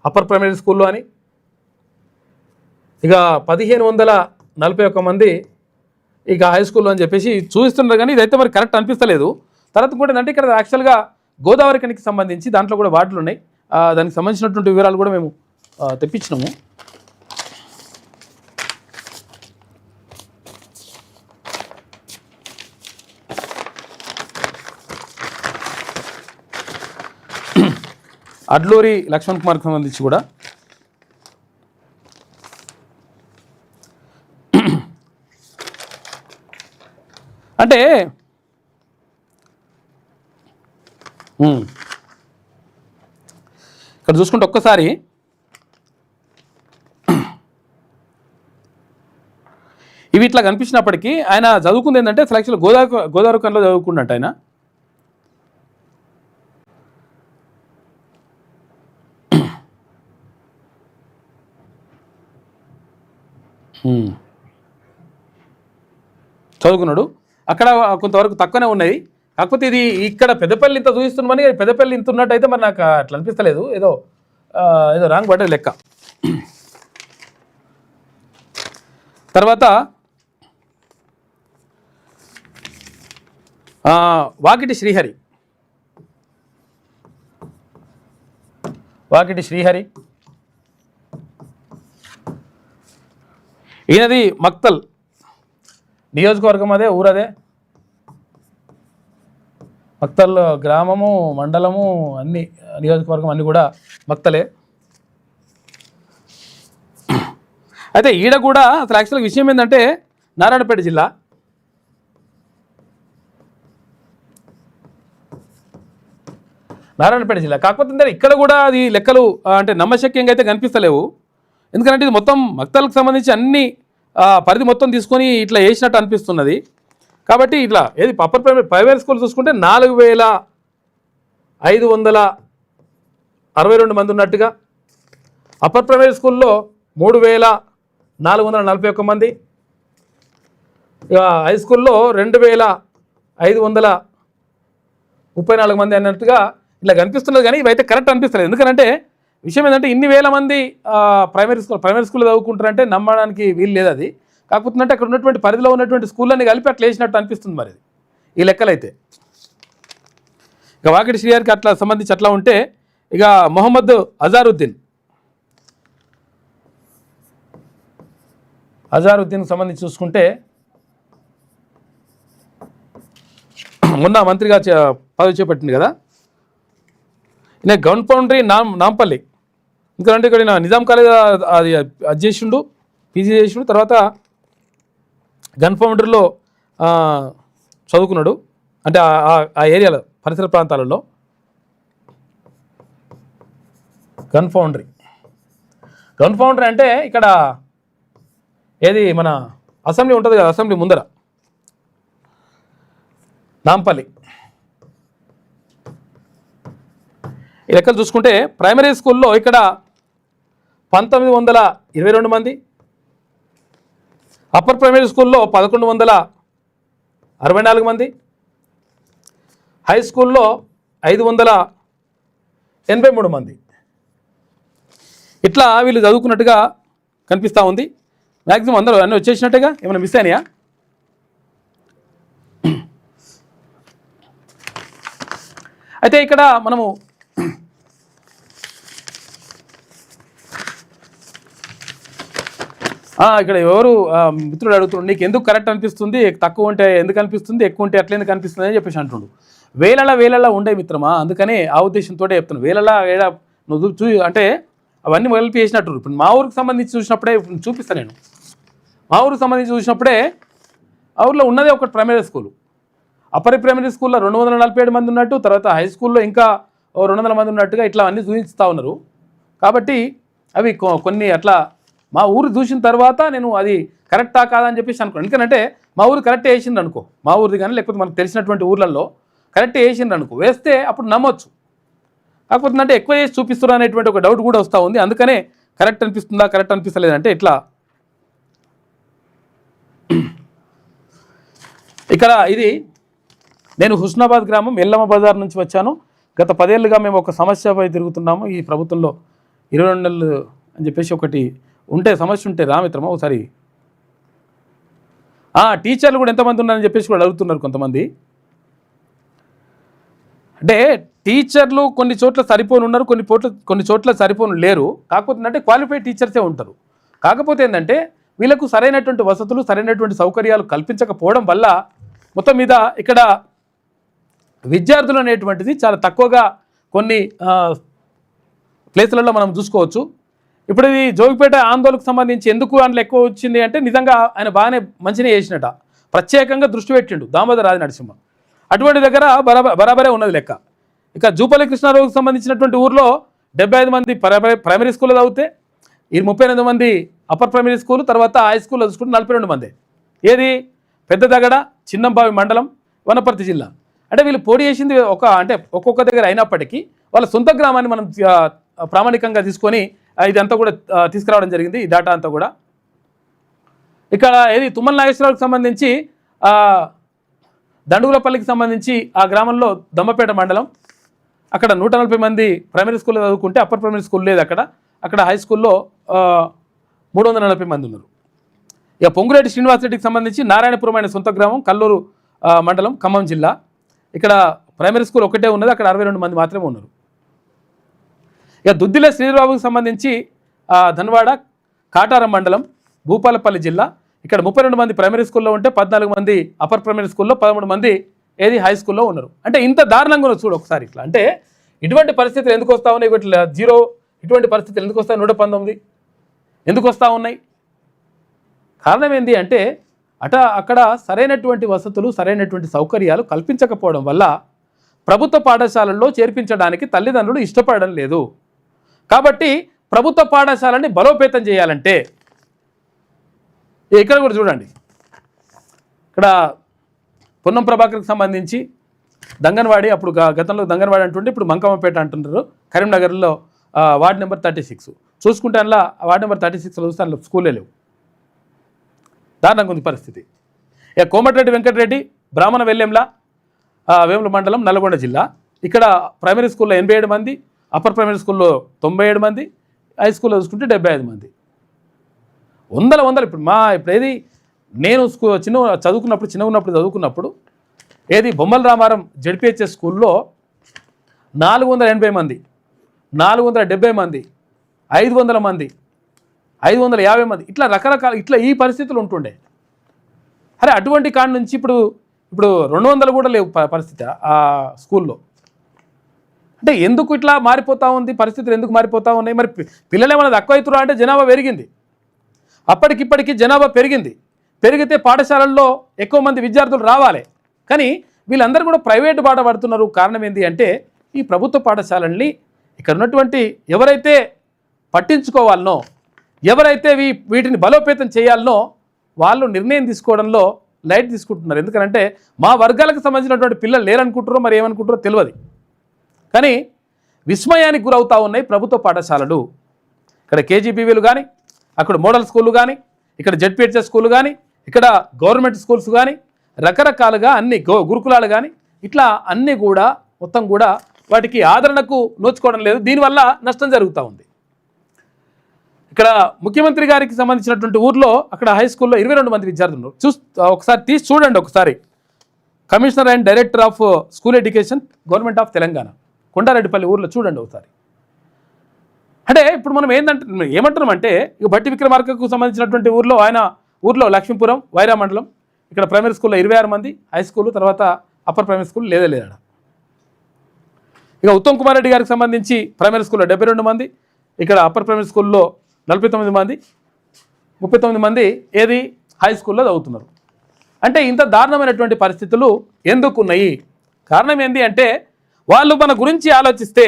అప్పర్ ప్రైమరీ స్కూల్లో అని, ఇక 1541 మంది ఇక హై స్కూల్లో అని చెప్పేసి చూపిస్తున్నారు. కానీ ఇదైతే మరి కరెక్ట్ అనిపిస్తలేదు. తర్వాత కూడా ఏంటంటే ఇక్కడ యాక్చువల్గా గోదావరి కనికి సంబంధించి దాంట్లో కూడా వార్డులు ఉన్నాయి. దానికి సంబంధించినటువంటి వివరాలు కూడా మేము తెప్పించినాము. అడ్లూరి లక్ష్మణ్ కుమార్కి సంబంధించి కూడా అంటే ఇక్కడ చూసుకుంటే ఒక్కసారి ఇవి ఇట్లా కనిపించినప్పటికీ ఆయన చదువుకుంది ఏంటంటే యాక్చువల్ గోదావరి కనిలో చదువుకున్నట్టు ఆయన. చదువుకున్నాడు. అక్కడ కొంతవరకు తక్కువనే ఉన్నాయి. కాకపోతే ఇది ఇక్కడ పెద్దపల్లి ఇంత చూపిస్తున్నామని పెద్దపల్లి ఇంత ఉన్నట్టయితే మరి నాకు అట్లా అనిపిస్తలేదు. ఏదో రాంగ్ పడ్డది లెక్క. తర్వాత వాకిటి శ్రీహరి ఈయనది మక్తల్ నియోజకవర్గం, అదే ఊరదే మక్తల్ గ్రామము, మండలము, అన్ని నియోజకవర్గం అన్నీ కూడా మక్తలే. అయితే ఈడ కూడా అసలు యాక్చువల్గా విషయం ఏంటంటే నారాయణపేట జిల్లా. కాకపోతే ఇక్కడ కూడా అది లెక్కలు అంటే నమ్మశక్యంగా అయితే కనిపిస్తలేవు. ఎందుకంటే ఇది మొత్తం మక్తల్కి సంబంధించి అన్ని పరిధి మొత్తం తీసుకొని ఇట్లా వేసినట్టు అనిపిస్తున్నది. కాబట్టి ఇట్లా ఏది అప్పర్ ప్రైమరీ స్కూల్ చూసుకుంటే 4562 మంది ఉన్నట్టుగా, అప్పర్ ప్రైమరీ స్కూల్లో 3441 మంది, ఇక హై స్కూల్లో 2534 మంది అన్నట్టుగా ఇట్లా కనిపిస్తున్నది. కానీ ఇవైతే కరెక్ట్ అనిపిస్తలేదు. ఎందుకంటే విషయం ఏంటంటే ఇన్ని వేల మంది ప్రైమరీ స్కూల్లో చదువుకుంటారంటే నమ్మడానికి వీలు లేదు అది. కాకపోతే అంటే అక్కడ ఉన్నటువంటి పరిధిలో ఉన్నటువంటి స్కూళ్ళని కలిపి అట్లా వేసినట్టు అనిపిస్తుంది మరి ఈ లెక్కలైతే. ఇక వాకిటి శ్రీహరికి అట్లా సంబంధించి అట్లా ఉంటే, ఇక మొహమ్మద్ అజారుద్దీన్కి సంబంధించి చూసుకుంటే మొన్న మంత్రిగా పదవి చేపట్టింది కదా. ఈయన గౌన్ ఫౌండరీ నాంపల్లి, ఎందుకంటే ఇక్కడ నిజాం కాలేజ్ అది చేసిండు, పీజీ చేసిండు. తర్వాత గన్ ఫౌండరీలో చదువుకున్నాడు, అంటే ఆ ఏరియాలో పరిసర ప్రాంతాలలో. గన్ ఫౌండరీ అంటే ఇక్కడ ఏది మన అసెంబ్లీ ఉంటుంది కదా, అసెంబ్లీ ముందర నాంపల్లి. ఈ లెక్కలు చూసుకుంటే ప్రైమరీ స్కూల్లో ఇక్కడ 1922 మంది, అప్పర్ ప్రైమరీ స్కూల్లో 1164 మంది, హై స్కూల్లో 583 మంది. ఇట్లా వీళ్ళు చదువుకున్నట్టుగా కనిపిస్తూ ఉంది. మ్యాక్సిమం అందరూ అన్నీ వచ్చేసినట్టుగా, ఏమైనా మిస్ అయినాయా? అయితే ఇక్కడ మనము ఇక్కడ ఎవరు మిత్రుడు అడుగుతున్నాడు, నీకు ఎందుకు కరెక్ట్ అనిపిస్తుంది, తక్కువ ఉంటే ఎందుకు అనిపిస్తుంది, ఎక్కువ ఉంటే ఎట్లా ఎందుకు అనిపిస్తుంది అని చెప్పేసి అంటుండు. వేలలా ఉండే మిత్రమా, అందుకని ఆ ఉద్దేశంతో చెప్తున్నాను. వేలలా ఏడా నువ్వు అంటే అవన్నీ మొదలు చేసినట్టు. ఇప్పుడు మా ఊరికి సంబంధించి చూసినప్పుడే చూపిస్తాను నేను. మా ఊరికి సంబంధించి చూసినప్పుడే ఆ ఊరిలో ఉన్నదే ఒకటి ప్రైమరీ స్కూల్. అప్పర్ ప్రైమరీ స్కూల్లో 247 మంది ఉన్నట్టు, తర్వాత హై స్కూల్లో ఇంకా 200 మంది ఉన్నట్టుగా ఇట్లా అన్నీ చూపిస్తూ ఉన్నారు. కాబట్టి అవి కొన్ని అట్లా మా ఊరు చూసిన తర్వాత నేను అది కరెక్టా కాదని చెప్పేసి అనుకున్నాను. ఎందుకంటే మా ఊరు కరెక్ట్ వేసిండ్రు అనుకో, మా ఊరిది కానీ లేకపోతే మనకు తెలిసినటువంటి ఊర్లలో కరెక్ట్ వేసిండ్రు అనుకో, వేస్తే అప్పుడు నమ్మొచ్చు. కాకపోతే అంటే ఎక్కువ చేసి చూపిస్తున్నారు అనేటువంటి ఒక డౌట్ కూడా వస్తూ ఉంది. అందుకనే కరెక్ట్ అనిపిస్తుందా, కరెక్ట్ అనిపిస్తలేదంటే ఇట్లా ఇక్కడ ఇది నేను హుస్నాబాద్ గ్రామం ఎల్లమ్మ బజార్ నుంచి వచ్చాను. గత 10 ఏళ్ళుగా మేము ఒక సమస్యపై తిరుగుతున్నాము. ఈ ప్రభుత్వంలో 22 నెలలు అని చెప్పేసి ఒకటి ఉంటే సమస్య ఉంటే రామిత్రమా ఒకసారి. టీచర్లు కూడా ఎంతమంది ఉన్నారని చెప్పేసి కూడా అడుగుతున్నారు కొంతమంది. అంటే టీచర్లు కొన్ని చోట్ల సరిపోను ఉన్నారు, కొన్ని చోట్ల సరిపోను లేరు. కాకపోతే అంటే క్వాలిఫైడ్ టీచర్సే ఉంటారు. కాకపోతే ఏంటంటే వీళ్ళకు సరైనటువంటి వసతులు, సరైనటువంటి సౌకర్యాలు కల్పించకపోవడం వల్ల మొత్తం మీద ఇక్కడ విద్యార్థులు అనేటువంటిది చాలా తక్కువగా కొన్ని ప్లేసులలో మనం చూసుకోవచ్చు. ఇప్పుడు ఇది జోగిపేట ఆందోళనకు సంబంధించి ఎందుకు అందులో ఎక్కువ వచ్చింది అంటే నిజంగా ఆయన బాగానే మంచిగా చేసినట, ప్రత్యేకంగా దృష్టి పెట్టిండు దామోదర రాజ నరసింహ. అటువంటి దగ్గర బరాబరే ఉన్నది లెక్క. ఇక జూపల్లి కృష్ణారావుకి సంబంధించినటువంటి ఊర్లో 75 మంది ప్రైమరీ స్కూల్లో చదివితే ఈ 38 మంది అప్పర్ ప్రైమరీ స్కూల్, తర్వాత హై స్కూల్లో చూసుకుంటే 42 మంది. ఏది పెద్దదగడ, చిన్నంబావి మండలం, వనపర్తి జిల్లా. అంటే వీళ్ళు పోటీ చేసింది అంటే ఒక్కొక్క దగ్గర అయినప్పటికీ వాళ్ళ సొంత గ్రామాన్ని మనం ప్రామాణికంగా తీసుకొని ఇదంతా కూడా తీసుకురావడం జరిగింది, ఈ డేటా అంతా కూడా. ఇక్కడ ఏది తుమ్మల నాగేశ్వరరావుకి సంబంధించి దండుగులపల్లికి సంబంధించి ఆ గ్రామంలో దమ్మపేట మండలం, అక్కడ 140 మంది ప్రైమరీ స్కూల్లో చదువుకుంటే అప్పర్ ప్రైమరీ స్కూల్ లేదు అక్కడ హై స్కూల్లో 340 మంది ఉన్నారు. ఇక పొంగులేటి శ్రీనివాసరెడ్డికి సంబంధించి నారాయణపురం అయిన సొంత గ్రామం కల్లూరు మండలం, ఖమ్మం జిల్లా. ఇక్కడ ప్రైమరీ స్కూల్ ఒకటే ఉన్నది, అక్కడ 62 మంది మాత్రమే ఉన్నారు. ఇక దుద్దిలే శ్రీబాబుకి సంబంధించి ధన్వాడ కాటారం మండలం, భూపాలపల్లి జిల్లా. ఇక్కడ 32 మంది ప్రైమరీ స్కూల్లో ఉంటే 14 మంది అప్పర్ ప్రైమరీ స్కూల్లో, 13 మంది ఏది హై స్కూల్లో ఉన్నారు. అంటే ఇంత దారుణంగా ఉన్నది చూడు ఒకసారి. ఇట్లా అంటే ఇటువంటి పరిస్థితులు ఎందుకు వస్తూ ఉన్నాయి, ఇట్లా 0 ఇటువంటి పరిస్థితులు ఎందుకు వస్తాయి, 119 ఎందుకు వస్తూ ఉన్నాయి? కారణం ఏంటి అంటే అక్కడ సరైనటువంటి వసతులు, సరైనటువంటి సౌకర్యాలు కల్పించకపోవడం వల్ల ప్రభుత్వ పాఠశాలల్లో చేర్పించడానికి తల్లిదండ్రులు ఇష్టపడడం లేదు. కాబట్టి ప్రభుత్వ పాఠశాలని బలోపేతం చేయాలంటే ఇక్కడ కూడా చూడండి, ఇక్కడ పొన్నం ప్రభాకర్కి సంబంధించి దంగన్వాడి, అప్పుడు గతంలో దంగన్వాడి అంటుంటే ఇప్పుడు మంకమ్మపేట అంటున్నారు. కరీంనగర్లో వార్డ్ నెంబర్ 36 చూసుకుంటే అందులో వార్డ్ నెంబర్ 36లో చూస్తే అందులో స్కూలే లేవు. దారుణంగా ఉంది పరిస్థితి. ఇక కోమటిరెడ్డి వెంకటరెడ్డి బ్రాహ్మణ వెల్లెంల వేముల మండలం, నల్గొండ జిల్లా. ఇక్కడ ప్రైమరీ స్కూల్లో 87 మంది, అప్పర్ ప్రైమరీ స్కూల్లో 97 మంది, హై స్కూల్లో చూసుకుంటే 75 మంది. వందల ఇప్పుడు ఏది నేను చదువుకున్నప్పుడు ఏది బొమ్మల రామారం జడ్పిహెచ్ఎస్ స్కూల్లో 480 మంది, 470 మంది, 500 మంది, 550 మంది, ఇట్లా రకరకాల ఇట్లా ఈ పరిస్థితులు ఉంటుండే. అరే అటువంటి కాడ నుంచి ఇప్పుడు 200 కూడా లేవు పరిస్థితి ఆ స్కూల్లో. అంటే ఎందుకు ఇట్లా మారిపోతూ ఉంది పరిస్థితులు, ఎందుకు మారిపోతూ ఉన్నాయి? మరి పిల్లలు ఏమైనా తక్కువ అవుతురా అంటే జనాభా పెరిగింది, అప్పటికిప్పటికీ జనాభా పెరిగితే పాఠశాలల్లో ఎక్కువ మంది విద్యార్థులు రావాలి. కానీ వీళ్ళందరూ కూడా ప్రైవేటు బాట పడుతున్నారు. కారణం ఏంటి అంటే ఈ ప్రభుత్వ పాఠశాలల్ని ఇక్కడ ఉన్నటువంటి ఎవరైతే పట్టించుకోవాలనో, ఎవరైతే వీటిని బలోపేతం చేయాలనో వాళ్ళు నిర్ణయం తీసుకోవడంలో లైట్ తీసుకుంటున్నారు. ఎందుకంటే మా వర్గాలకు సంబంధించినటువంటి పిల్లలు లేరనుకుంటారో మరి ఏమనుకుంటారో తెలియదు. కానీ విస్మయానికి గురవుతూ ఉన్నాయి ప్రభుత్వ పాఠశాలలు. ఇక్కడ కేజీబీవీలు కానీ, అక్కడ మోడల్ స్కూళ్ళు కానీ, ఇక్కడ జెడ్పీహెచ్ఎస్ స్కూళ్ళు కానీ, ఇక్కడ గవర్నమెంట్ స్కూల్స్ కానీ, రకరకాలుగా అన్ని గురుకులాలు కానీ, ఇట్లా అన్నీ కూడా మొత్తం కూడా వాటికి ఆదరణకు నోచుకోవడం లేదు. దీనివల్ల నష్టం జరుగుతూ ఉంది. ఇక్కడ ముఖ్యమంత్రి గారికి సంబంధించినటువంటి ఊర్లో అక్కడ హై స్కూల్లో 22 మంది విద్యార్థులు ఒకసారి తీసి చూడండి. ఒకసారి commissioner and director of school education government of Telangana Kondareddipalli ఊర్లో చూడండి ఒకసారి. అంటే ఇప్పుడు మనం ఏమంటున్నామంటే ఇక భట్టి విక్రమార్కకు సంబంధించినటువంటి ఊర్లో లక్ష్మీపురం వైరా మండలం ఇక్కడ ప్రైమరీ స్కూల్లో 26 మంది, హై స్కూల్ తర్వాత అప్పర్ ప్రైమరీ స్కూల్ లేదాడ. ఇక ఉత్తమ్ కుమార్ రెడ్డి గారికి సంబంధించి ప్రైమరీ స్కూల్లో 72 మంది, ఇక్కడ అప్పర్ ప్రైమరీ స్కూల్లో 49 మంది, 39 మంది ఏది హై స్కూల్లో చదువుతున్నారు. అంటే ఇంత దారుణమైనటువంటి పరిస్థితులు ఎందుకున్నాయి? కారణం ఏంటి అంటే వాళ్ళు మన గురించి ఆలోచిస్తే,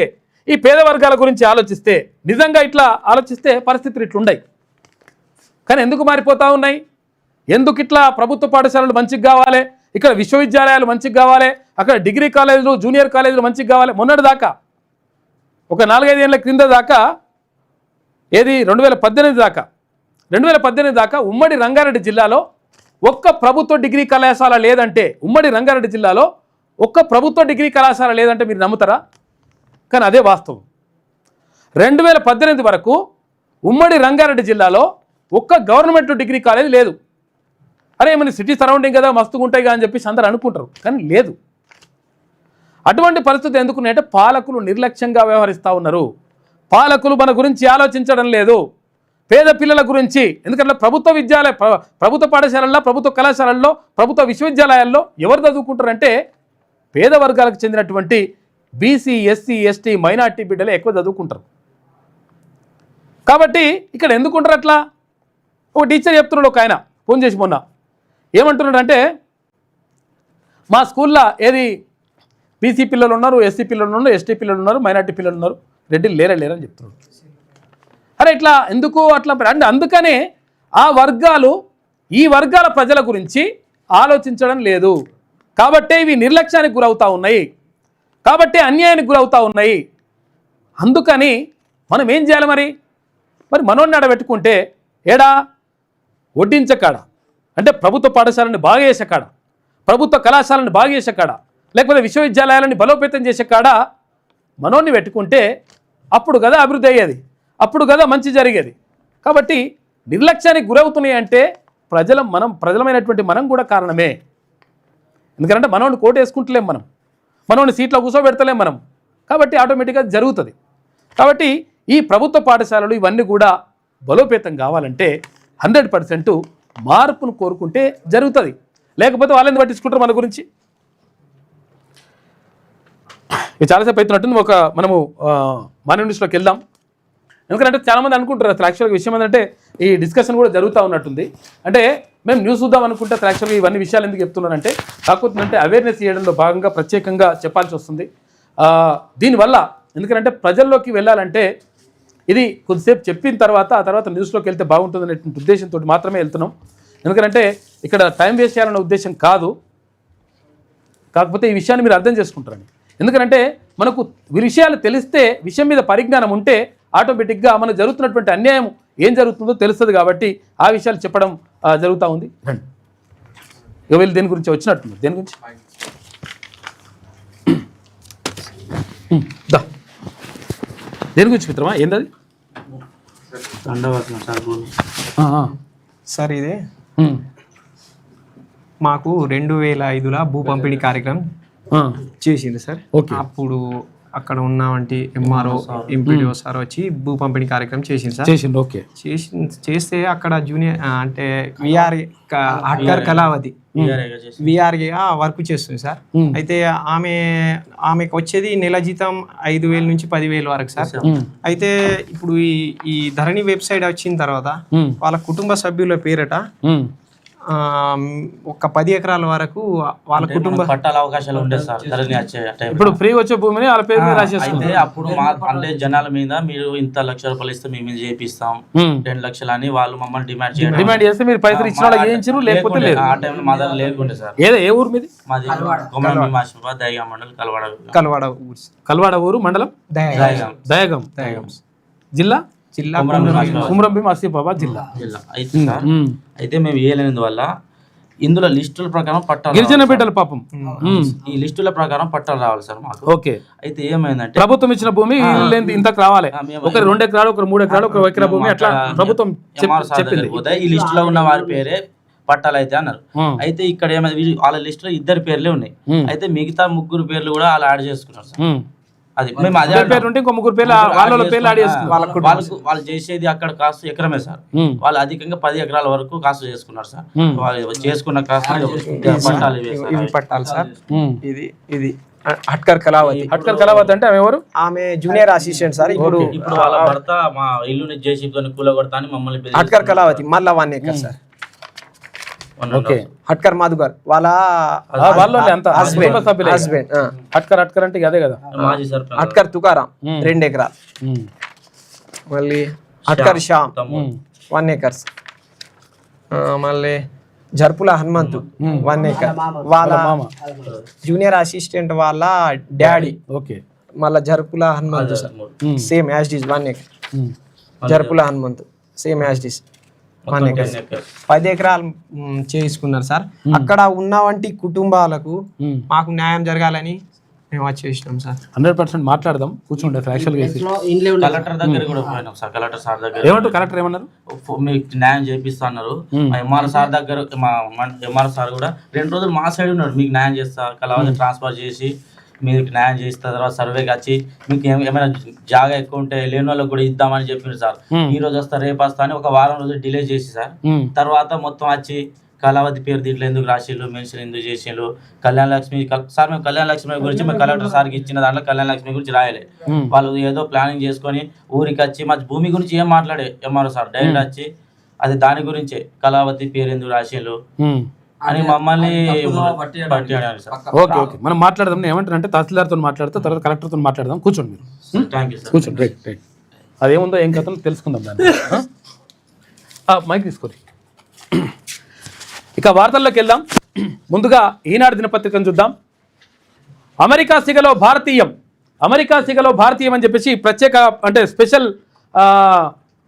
ఈ పేద వర్గాల గురించి ఆలోచిస్తే, నిజంగా ఇట్లా ఆలోచిస్తే పరిస్థితులు ఇట్లుండయి. కానీ ఎందుకు మారిపోతూ ఉన్నాయి? ఎందుకు ఇట్లా ప్రభుత్వ పాఠశాలలు మంచిగా కావాలి, ఇక్కడ విశ్వవిద్యాలయాలు మంచిగా కావాలి, అక్కడ డిగ్రీ కాలేజీలు జూనియర్ కాలేజీలు మంచిగా కావాలి? మొన్నటి దాకా ఒక 4-5 ఏళ్ళ క్రింద దాకా ఏది 2018 దాకా ఉమ్మడి రంగారెడ్డి జిల్లాలో ఒక్క ప్రభుత్వ డిగ్రీ కళాశాల లేదంటే, ఉమ్మడి రంగారెడ్డి జిల్లాలో ఒక్క ప్రభుత్వ డిగ్రీ కళాశాల లేదంటే మీరు నమ్ముతారా? కానీ అదే వాస్తవం. 2018 వరకు ఉమ్మడి రంగారెడ్డి జిల్లాలో ఒక్క గవర్నమెంట్ డిగ్రీ కాలేజ్ లేదు. అరే మన సిటీ సరౌండింగ్ కదా మస్తుగా ఉంటాయి అని చెప్పేసి అందరూ అనుకుంటారు, కానీ లేదు. అటువంటి పరిస్థితి ఎందుకున్నాయంటే పాలకులు నిర్లక్ష్యంగా వ్యవహరిస్తూ ఉన్నారు. పాలకులు మన గురించి ఆలోచించడం లేదు, పేద పిల్లల గురించి. ఎందుకంటే ప్రభుత్వ పాఠశాలల్లో, ప్రభుత్వ కళాశాలల్లో, ప్రభుత్వ విశ్వవిద్యాలయాల్లో ఎవరు చదువుకుంటారంటే పేద వర్గాలకు చెందినటువంటి బీసీ, ఎస్సీ, ఎస్టీ, మైనార్టీ బిడ్డలే ఎక్కువ చదువుకుంటారు. కాబట్టి ఇక్కడ ఎందుకుంటారు అట్లా? ఒక టీచర్ చెప్తున్నాడు, ఒక ఆయన ఫోన్ చేసి మొన్న ఏమంటున్నాడు అంటే మా స్కూల్లో ఏది బీసీ పిల్లలు ఉన్నారు, ఎస్సీ పిల్లలు ఉన్నారు, ఎస్టీ పిల్లలు ఉన్నారు, మైనార్టీ పిల్లలు ఉన్నారు, రెడ్డిలు లేరని చెప్తున్నాడు. అరే ఇట్లా ఎందుకు అట్లా అంటే అందుకనే ఆ వర్గాలు ఈ వర్గాల ప్రజల గురించి ఆలోచించడం లేదు. కాబట్టే ఇవి నిర్లక్ష్యానికి గురవుతూ ఉన్నాయి, కాబట్టి అన్యాయానికి గురవుతూ ఉన్నాయి. అందుకని మనం ఏం చేయాలి మరి మనోడిని ఆడబెట్టుకుంటే ఏడా వడ్డించకాడ అంటే ప్రభుత్వ పాఠశాలని బాగా చేసే కాడ, ప్రభుత్వ కళాశాలని బాగా చేసే కాడ, లేకపోతే విశ్వవిద్యాలయాలని బలోపేతం చేసే కాడ మనోడిని పెట్టుకుంటే అప్పుడు కదా అభివృద్ధి అయ్యేది, అప్పుడు కదా మంచి జరిగేది. కాబట్టి నిర్లక్ష్యానికి గురవుతున్నాయి అంటే ప్రజలమైనటువంటి మనం కూడా కారణమే. ఎందుకంటే మనోడిని కోటు వేసుకుంటలేం, మనోడిని సీట్లో కూర్చోబెడతలేం మనం. కాబట్టి ఆటోమేటిక్గా జరుగుతుంది. కాబట్టి ఈ ప్రభుత్వ పాఠశాలలు ఇవన్నీ కూడా బలోపేతం కావాలంటే 100% మార్పును కోరుకుంటే జరుగుతుంది. లేకపోతే వాళ్ళని పట్టించుకుంటారు మన గురించి. ఇది చాలాసేపు అవుతున్నట్టుంది. మనము మన న్యూస్లోకి వెళ్దాం. ఎందుకంటే చాలామంది అనుకుంటారు అసలు యాక్చువల్గా విషయం ఏంటంటే ఈ డిస్కషన్ కూడా జరుగుతూ ఉన్నట్టుంది. అంటే మేము న్యూస్ చూద్దాం అనుకుంటే అసలు యాక్చువల్గా ఇవన్నీ విషయాలు ఎందుకు చెప్తున్నానంటే కాకపోతే అవేర్నెస్ చేయడంలో భాగంగా ప్రత్యేకంగా చెప్పాల్సి వస్తుంది. దీనివల్ల ఎందుకంటే ప్రజల్లోకి వెళ్ళాలంటే ఇది కొద్దిసేపు చెప్పిన తర్వాత ఆ తర్వాత న్యూస్లోకి వెళ్తే బాగుంటుంది అనేటువంటి ఉద్దేశంతో మాత్రమే వెళ్తున్నాం. ఎందుకంటే ఇక్కడ టైం వేస్ట్ చేయాలన్న ఉద్దేశం కాదు, కాకపోతే ఈ విషయాన్ని మీరు అర్థం చేసుకుంటారని. ఎందుకంటే మనకు విషయాలు తెలిస్తే, విషయం మీద పరిజ్ఞానం ఉంటే ఆటోమేటిక్గా మనకు జరుగుతున్నటువంటి అన్యాయం ఏం జరుగుతుందో తెలుస్తుంది. కాబట్టి ఆ విషయాలు చెప్పడం జరుగుతూ ఉంది. రండి, ఇక వీళ్ళు దేని గురించి వచ్చినట్టుంది. దేని గురించి దేని గురించి మిత్రమా? ఏంటది సార్? ఇది మాకు 2005లో భూ పంపిణీ కార్యక్రమం చేసింది సార్. అప్పుడు అక్కడ ఉన్నవంటి ఎంఆర్ఓ, ఎంపీడీఓ సార్ వచ్చి భూ పంపిణీ కార్యక్రమం చేసింది సార్. చేస్తే అక్కడ జూనియర్ అంటే అట్కర్ కళావతి విఆర్ఏగా వర్క్ చేస్తుంది సార్. అయితే ఆమెకు వచ్చేది నెల జీతం 5,000 నుంచి 10,000 వరకు సార్. అయితే ఇప్పుడు ఈ ధరణి వెబ్సైట్ వచ్చిన తర్వాత వాళ్ళ కుటుంబ సభ్యుల పేరట ఒక 10 ఎకరాల వరకు వాళ్ళ కుటుంబ పట్టాల అవకాశాలు ఉండే సార్ ధరణి వచ్చే టైం. ఇప్పుడు ఫ్రీ వచ్చే భూమిని వాళ్ళ పేరు మీద రాసేస్తుంది. అయితే అప్పుడు మా అంటే జనాల మీద మీరు ఇంత లక్ష రూపాయలు ఇస్తే మేము ఇది చేపిస్తాం 2 లక్షలు అని వాళ్ళు మమ్మల్ని డిమాండ్ చేస్తే మీరు పైసలు ఇచ్చిన వాళ్ళకి ఏయించారు, లేకపోతే లేదు. ఆ టైంలో మా దగ్గర లేకుండే సార్. ఏ ఊరు మీది? మాది కొమరం మాసిఫాబాద్ దయగా మండలం కల్వాడ ఊరు మండలం దయగం జిల్లా కుమ్రం భీం ఆసిఫాబాద్ జిల్లా. అయితే మేము వేయలేనందువల్ల ఇందులో లిస్టుల ప్రకారం పట్టాలు గిరిజన బిడ్డల పాపం ఈ లిస్టుల ప్రకారం పట్టాలు రావాలి సార్ మాకు. ఓకే. అయితే ఏమైందంటే ప్రభుత్వం ఇచ్చిన భూమి ఇంతకు రావాలి, ఒకరు 2 ఎకరాలు, ఒకరు 3 ఎకరాలు, ఒక ఎకరా భూమి అట్లా ప్రభుత్వం చెప్పింది. ఈ లిస్ట్ లో ఉన్న వారి పేరే పట్టాలు అయితే అన్నారు. అయితే ఇక్కడ ఏమైంది, వాళ్ళ లిస్ట్ లో 2 పేర్లే ఉన్నాయి. అయితే మిగతా 3 పేర్లు కూడా వాళ్ళు యాడ్ చేసుకున్నారు సార్. అది మేము అదే పేరు ఉంటే ఇంకో 3 పేర్లు వాళ్ళ పేర్లు యాడ్ చేసుకున్నారు. వాళ్ళు చేసేది అక్కడ కాస్ట్ ఎకరమే సార్. వాళ్ళు అధికంగా 10 ఎకరాల వరకు కాస్ట్ చేసుకున్నారు సార్. వాళ్ళు చేసుకున్న కాస్ట్ పట్టాలి సార్. ఇది హట్కర్ కళావతి అంటే ఆమె ఎవరు? ఆమె జూనియర్ అసిస్టెంట్ సార్. ఇప్పుడు వాళ్ళ భర్త మా ఇల్లుని జేసీబీ తోని కూలగొడతా అని మమ్మల్ని హట్కర్ కళావతి మళ్ళా 1 ఎకర్ సార్. ఓకే. హట్కర్ మధుకర్ వాళ్ళ హస్బెండ్. హట్కర్ అంటే అదే కదా. హట్కర్ తుకారాం 2 ఎకరాలు. మళ్ళీ హట్కర్ శ్యామ్ 1 ఎకర్స్. మళ్ళీ జర్పుల హనుమంతు 1 ఎకర్. వాళ్ళ జూనియర్ అసిస్టెంట్ వాళ్ళ డాడీ. ఓకే. మళ్ళీ Jarpula Hanumanthu sir same as this 1 acre. Jarpula Hanumanthu same as this 1 acre. 10 ఎకరాలు చేసుకున్నారు సార్. అక్కడ ఉన్న వంటి కుటుంబాలకు మాకు న్యాయం జరగాలని మేము వచ్చేసినాం సార్. 100% మాట్లాడదాం, కూర్చుంటే కలెక్టర్ దగ్గర కూడా పోయినాం సార్. కలెక్టర్ సార్ దగ్గర ఏమంటారు? కలెక్టర్ ఏమన్నారు? మీకు న్యాయం చేపిస్తా అన్నారు. ఎంఆర్ సార్ దగ్గర మా ఎంఆర్ సార్ కూడా 2 రోజులు మా సైడ్ ఉన్నాడు. మీకు న్యాయం చేస్తా, కలవతి ట్రాన్స్ఫర్ చేసి మీకు న్యాయం చేస్తా, తర్వాత సర్వేకి వచ్చి మీకు ఏమైనా జాగా ఎక్కువ ఉంటే లేని వాళ్ళకి కూడా ఇద్దామని చెప్పింది సార్. ఈ రోజు వస్తా రేపు వస్తా అని ఒక వారం రోజులు డిలే చేసి సార్. తర్వాత మొత్తం వచ్చి కళావతి పేరు దీంట్లో ఎందుకు రాసిళ్ళు, మెన్షన్ ఎందుకు చేసిండ్రు, కళ్యాణ లక్ష్మి సార్ మేము కళ్యాణ లక్ష్మి గురించి మేము కలెక్టర్ సార్కి ఇచ్చిన దాంట్లో కళ్యాణ లక్ష్మి గురించి రాయలే. వాళ్ళు ఏదో ప్లానింగ్ చేసుకొని ఊరికి వచ్చి మా భూమి గురించి ఏం మాట్లాడే ఎంఆర్ఓ సార్ డైరెక్ట్ వచ్చి అది దాని గురించే కళావతి పేరు ఎందుకు రాసిళ్ళు అని మమ్మల్ని ఓకే. ఓకే, మనం మాట్లాడదాం. ఏమంటారంటే తహసీల్దార్తో మాట్లాడతా, తర్వాత కలెక్టర్తో మాట్లాడదాం. కూర్చోండి మీరు. Thank you sir. కూర్చోండి. రైట్. అదేముందో ఏం కథలు తెలుసుకుందాం దాన్ని. మైక్ తీసుకోండి. ఇక వార్తల్లోకి వెళ్దాం. ముందుగా ఈనాడు దినపత్రికను చూద్దాం. అమెరికా సిగలో భారతీయం అని చెప్పేసి ప్రత్యేక అంటే స్పెషల్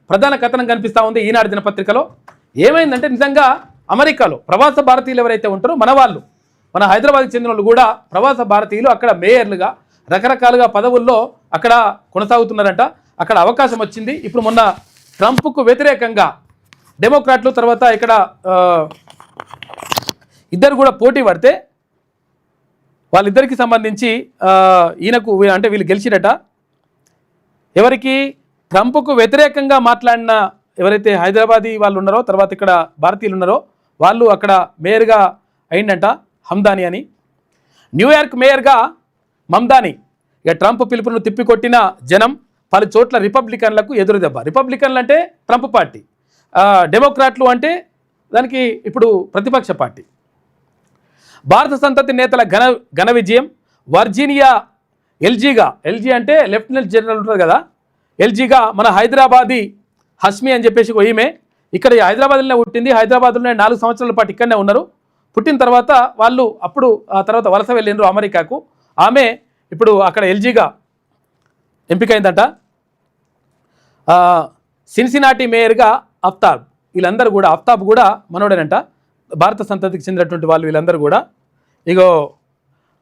ప్రధాన కథనం కనిపిస్తూ ఉంది ఈనాడు దినపత్రికలో. ఏమైందంటే నిజంగా అమెరికాలో ప్రవాస భారతీయులు ఎవరైతే ఉంటారో మన హైదరాబాద్కి చెందిన వాళ్ళు కూడా ప్రవాస భారతీయులు అక్కడ మేయర్లుగా రకరకాలుగా పదవుల్లో అక్కడ కొనసాగుతున్నారంట. అక్కడ అవకాశం వచ్చింది. ఇప్పుడు మొన్న ట్రంప్కు వ్యతిరేకంగా డెమోక్రాట్లు తర్వాత ఇక్కడ ఇద్దరు కూడా పోటీ పడితే వాళ్ళిద్దరికి సంబంధించి ఈయనకు అంటే వీళ్ళు గెలిచిరట. ఎవరికి? ట్రంప్కు వ్యతిరేకంగా మాట్లాడిన ఎవరైతే హైదరాబాదీ వాళ్ళు ఉన్నారో, తర్వాత ఇక్కడ భారతీయులు ఉన్నారో వాళ్ళు అక్కడ మేయర్గా అయిందంట హమ్దాని అని. న్యూయార్క్ మేయర్గా మమ్దాని. ఇక ట్రంప్ పిలుపును తిప్పికొట్టిన జనం, పలు చోట్ల రిపబ్లికన్లకు ఎదురు దెబ్బ. రిపబ్లికన్లు అంటే ట్రంప్ పార్టీ, డెమోక్రాట్లు అంటే దానికి ఇప్పుడు ప్రతిపక్ష పార్టీ. భారత సంతతి నేతల ఘన విజయం. వర్జీనియా ఎల్జీ అంటే లెఫ్టినెంట్ జనరల్ ఉంటుంది కదా, ఎల్జీగా మన హైదరాబాదీ హస్మి అని చెప్పేసి ఈమె ఇక్కడ హైదరాబాద్లోనే పుట్టింది. హైదరాబాద్లోనే 4 సంవత్సరాల పాటు ఇక్కడనే ఉన్నారు. పుట్టిన తర్వాత వాళ్ళు అప్పుడు ఆ తర్వాత వలస వెళ్ళిండ్రు అమెరికాకు. ఆమె ఇప్పుడు అక్కడ ఎల్జీగా ఎంపికైందట. సిన్సినాటి మేయర్గా అఫ్తాబ్. వీళ్ళందరూ కూడా అఫ్తాబ్ కూడా మనోడేనంట. భారత సంతతికి చెందినటువంటి వాళ్ళు వీళ్ళందరూ కూడా. ఇగో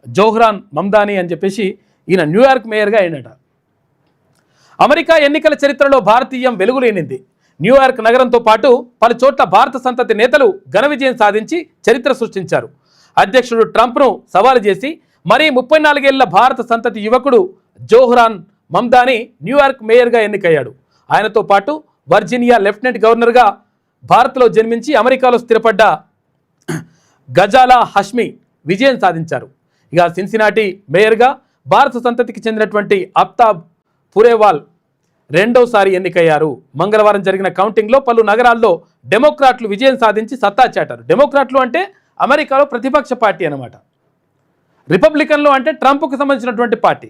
జోహ్రాన్ మమ్దాని అని చెప్పేసి ఈయన న్యూయార్క్ మేయర్గా అయినట. అమెరికా ఎన్నికల చరిత్రలో భారతీయం వెలుగులేనింది. న్యూయార్క్ నగరంతో పాటు పలు చోట్ల భారత సంతతి నేతలు ఘన విజయం సాధించి చరిత్ర సృష్టించారు. అధ్యక్షుడు ట్రంప్ను సవాలు చేసి మరీ 34 ఏళ్ల భారత సంతతి యువకుడు జోహ్రాన్ మమ్దాని న్యూయార్క్ మేయర్గా ఎన్నికయ్యాడు. ఆయనతో పాటు వర్జీనియా లెఫ్టినెంట్ గవర్నర్గా భారత్లో జన్మించి అమెరికాలో స్థిరపడ్డ గజాలా హష్మి విజయం సాధించారు. ఇక సిన్సినాటి మేయర్గా భారత సంతతికి చెందినటువంటి అఫ్తాబ్ పురేవాల్ రెండోసారి ఎన్నికయ్యారు. మంగళవారం జరిగిన కౌంటింగ్లో పలు నగరాల్లో డెమోక్రాట్లు విజయం సాధించి సత్తా చాటారు. డెమోక్రాట్లు అంటే అమెరికాలో ప్రతిపక్ష పార్టీ అన్నమాట. రిపబ్లికన్లు అంటే ట్రంప్కు సంబంధించినటువంటి పార్టీ.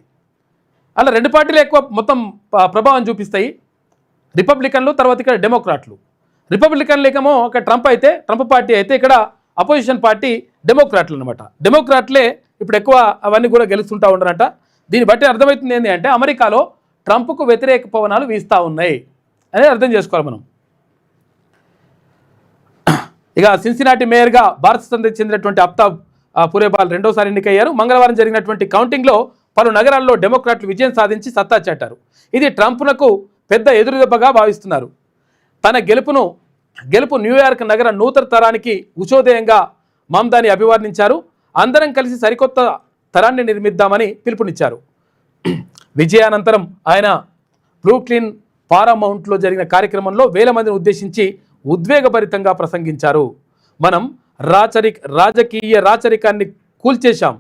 అలా రెండు పార్టీలు ఎక్కువ మొత్తం ప్రభావం చూపిస్తాయి, రిపబ్లికన్లు, తర్వాత ఇక్కడ డెమోక్రాట్లు. రిపబ్లికన్లేకేమో ఒక ట్రంప్ అయితే, ట్రంప్ పార్టీ అయితే ఇక్కడ అపోజిషన్ పార్టీ డెమోక్రాట్లు అనమాట. డెమోక్రాట్లే ఇప్పుడు ఎక్కువ అవన్నీ కూడా గెలుస్తుంటూ ఉండరట. దీన్ని బట్టి అర్థమవుతుంది ఏంటి అంటే అమెరికాలో ట్రంప్కు వ్యతిరేక పవనాలు వీస్తూ ఉన్నాయి అనేది అర్థం చేసుకోవాలి మనం. ఇక సిన్సినాటి మేయర్గా భారత సంతతికి చెందినటువంటి అఫ్తాబ్ పురేబాల్ రెండోసారి ఎన్నికయ్యారు. మంగళవారం జరిగినటువంటి కౌంటింగ్లో పలు నగరాల్లో డెమోక్రాట్లు విజయం సాధించి సత్తా చాటారు. ఇది ట్రంప్నకు పెద్ద ఎదురుదెబ్బగా భావిస్తున్నారు. తన గెలుపు న్యూయార్క్ నగర నూతన తరానికి ఉచోదయంగా మమ్దాని అభివర్ణించారు. అందరం కలిసి సరికొత్త తరాన్ని నిర్మిద్దామని పిలుపునిచ్చారు. విజయానంతరం ఆయన బ్రూక్లిన్ పారామౌంట్లో జరిగిన కార్యక్రమంలో వేల మందిని ఉద్దేశించి ఉద్వేగభరితంగా ప్రసంగించారు. మనం రాజకీయ రాచరికాన్ని కూల్చేశాం.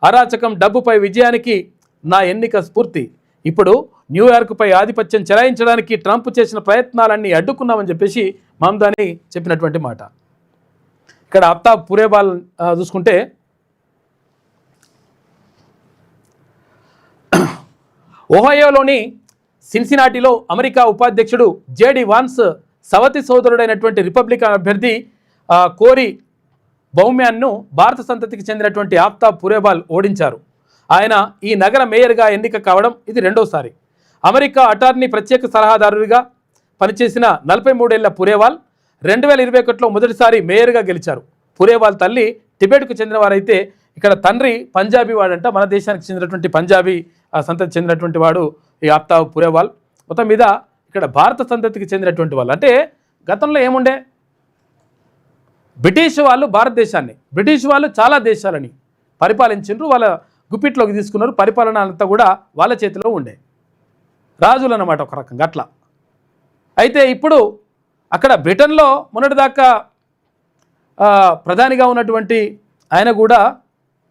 అరాచకం, డబ్బుపై విజయానికి నా ఎన్నిక స్ఫూర్తి. ఇప్పుడు న్యూయార్క్పై ఆధిపత్యం చెలాయించడానికి ట్రంప్ చేసిన ప్రయత్నాలన్నీ అడ్డుకున్నామని చెప్పేసి మమ్దాని చెప్పినటువంటి మాట. ఇక్కడ అఫ్తాబ్ పురేబాల్ చూసుకుంటే ఒహాయోలోని సిన్సినాటిలో అమెరికా ఉపాధ్యక్షుడు జేడి వాన్స్ సవతి సోదరుడైనటువంటి రిపబ్లికన్ అభ్యర్థి కోరీ బౌమ్యాన్ను భారత సంతతికి చెందినటువంటి అఫ్తాబ్ పురేబాల్ ఓడించారు. ఆయన ఈ నగర మేయర్గా ఎన్నిక కావడం ఇది రెండోసారి. అమెరికా అటార్నీ ప్రత్యేక సలహాదారుడిగా పనిచేసిన 43 ఏళ్ల పురేవాల్ 2021లో మొదటిసారి మేయర్గా గెలిచారు. పురేవాల్ తల్లి టిబెట్కు చెందినవారైతే ఇక్కడ తండ్రి పంజాబీ వాడంట. మన దేశానికి చెందినటువంటి పంజాబీ సంతతికి చెందినటువంటి వాడు ఈ అఫ్తాబ్ పురేవాల్. మొత్తం మీద ఇక్కడ భారత సంతతికి చెందినటువంటి వాళ్ళు. అంటే గతంలో ఏముండే, బ్రిటిష్ వాళ్ళు భారతదేశాన్ని, బ్రిటిష్ వాళ్ళు చాలా దేశాలని పరిపాలించారు, వాళ్ళ గుప్పిట్లోకి తీసుకున్నారు. పరిపాలన అంతా కూడా వాళ్ళ చేతిలో ఉండే, రాజులు అన్నమాట ఒక రకంగా అట్లా. అయితే ఇప్పుడు అక్కడ బ్రిటన్లో మొన్నటిదాకా ప్రధానిగా ఉన్నటువంటి ఆయన కూడా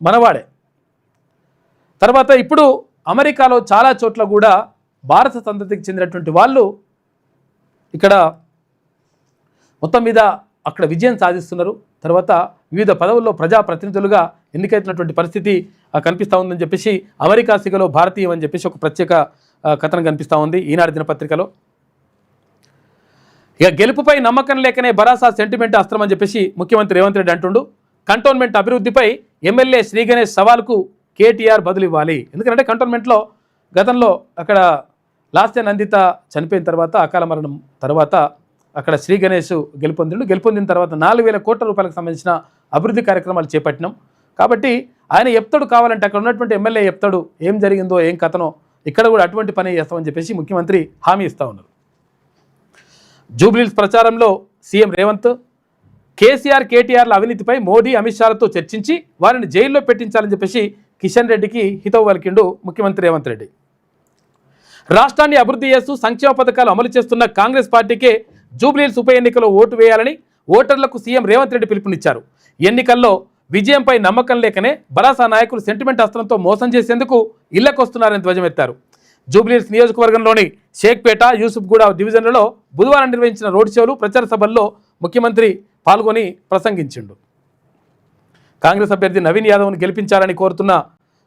మనవాడే. తర్వాత ఇప్పుడు అమెరికాలో చాలా చోట్ల కూడా భారత సంతతికి చెందినటువంటి వాళ్ళు ఇక్కడ మొత్తం మీద అక్కడ విజయం సాధిస్తున్నారు. తర్వాత వివిధ పదవుల్లో ప్రజాప్రతినిధులుగా ఎన్నికైతున్నటువంటి పరిస్థితి కనిపిస్తూ ఉందని చెప్పేసి అమెరికా సిగలో భారతీయం అని చెప్పేసి ఒక ప్రత్యేక కథనం కనిపిస్తూ ఉంది ఈనాడు దినపత్రికలో. ఇక గెలుపుపై నమ్మకం లేకనే భరాసా సెంటిమెంట్ అస్త్రం అని చెప్పేసి ముఖ్యమంత్రి రేవంత్ రెడ్డి అంటుండు. కంటోన్మెంట్ అభివృద్ధిపై ఎమ్మెల్యే శ్రీ గణేష్ సవాల్కు కేటీఆర్ బదులు ఇవ్వాలి. ఎందుకంటే కంటోన్మెంట్లో గతంలో అక్కడ లాస్య నందిత చనిపోయిన తర్వాత, అకాల మరణం తర్వాత అక్కడ శ్రీ గణేష్ గెలుపొందిన తర్వాత 4,000 కోట్ల రూపాయలకు సంబంధించిన అభివృద్ధి కార్యక్రమాలు చేపట్టినాం. కాబట్టి ఆయన చెప్తాడు, కావాలంటే అక్కడ ఉన్నటువంటి ఎమ్మెల్యే చెప్తాడు ఏం జరిగిందో ఏం కథనో, ఇక్కడ కూడా అటువంటి పని చేస్తామని చెప్పేసి ముఖ్యమంత్రి హామీ ఇస్తూ ఉన్నారు. జూబ్లీహిల్స్ ప్రచారంలో సీఎం రేవంత్ కేసీఆర్ కేటీఆర్ల అవినీతిపై మోడీ అమిత్ షాలతో చర్చించి వారిని జైల్లో పెట్టించాలని చెప్పేసి కిషన్ రెడ్డికి హితవు పలికిండు ముఖ్యమంత్రి రేవంత్ రెడ్డి. రాష్ట్రాన్ని అభివృద్ధి చేస్తూ సంక్షేమ పథకాలు అమలు చేస్తున్న కాంగ్రెస్ పార్టీకే జూబ్లీహిల్స్ ఉప ఎన్నికలో ఓటు వేయాలని ఓటర్లకు సీఎం రేవంత్ రెడ్డి పిలుపునిచ్చారు. ఎన్నికల్లో విజయంపై నమ్మకం లేకనే బరాసా నాయకులు సెంటిమెంట్ అస్త్రంతో మోసం చేసేందుకు ఇళ్లకొస్తున్నారని ధ్వజమెత్తారు. జూబ్లీహిల్స్ నియోజకవర్గంలోని షేక్పేట, యూసుఫ్గూడ డివిజన్లలో బుధవారం నిర్వహించిన రోడ్ షోలు, ప్రచార సభల్లో ముఖ్యమంత్రి పాల్గొని ప్రసంగించిండు. కాంగ్రెస్ అభ్యర్థి నవీన్ యాదవ్ను గెలిపించాలని కోరుతున్న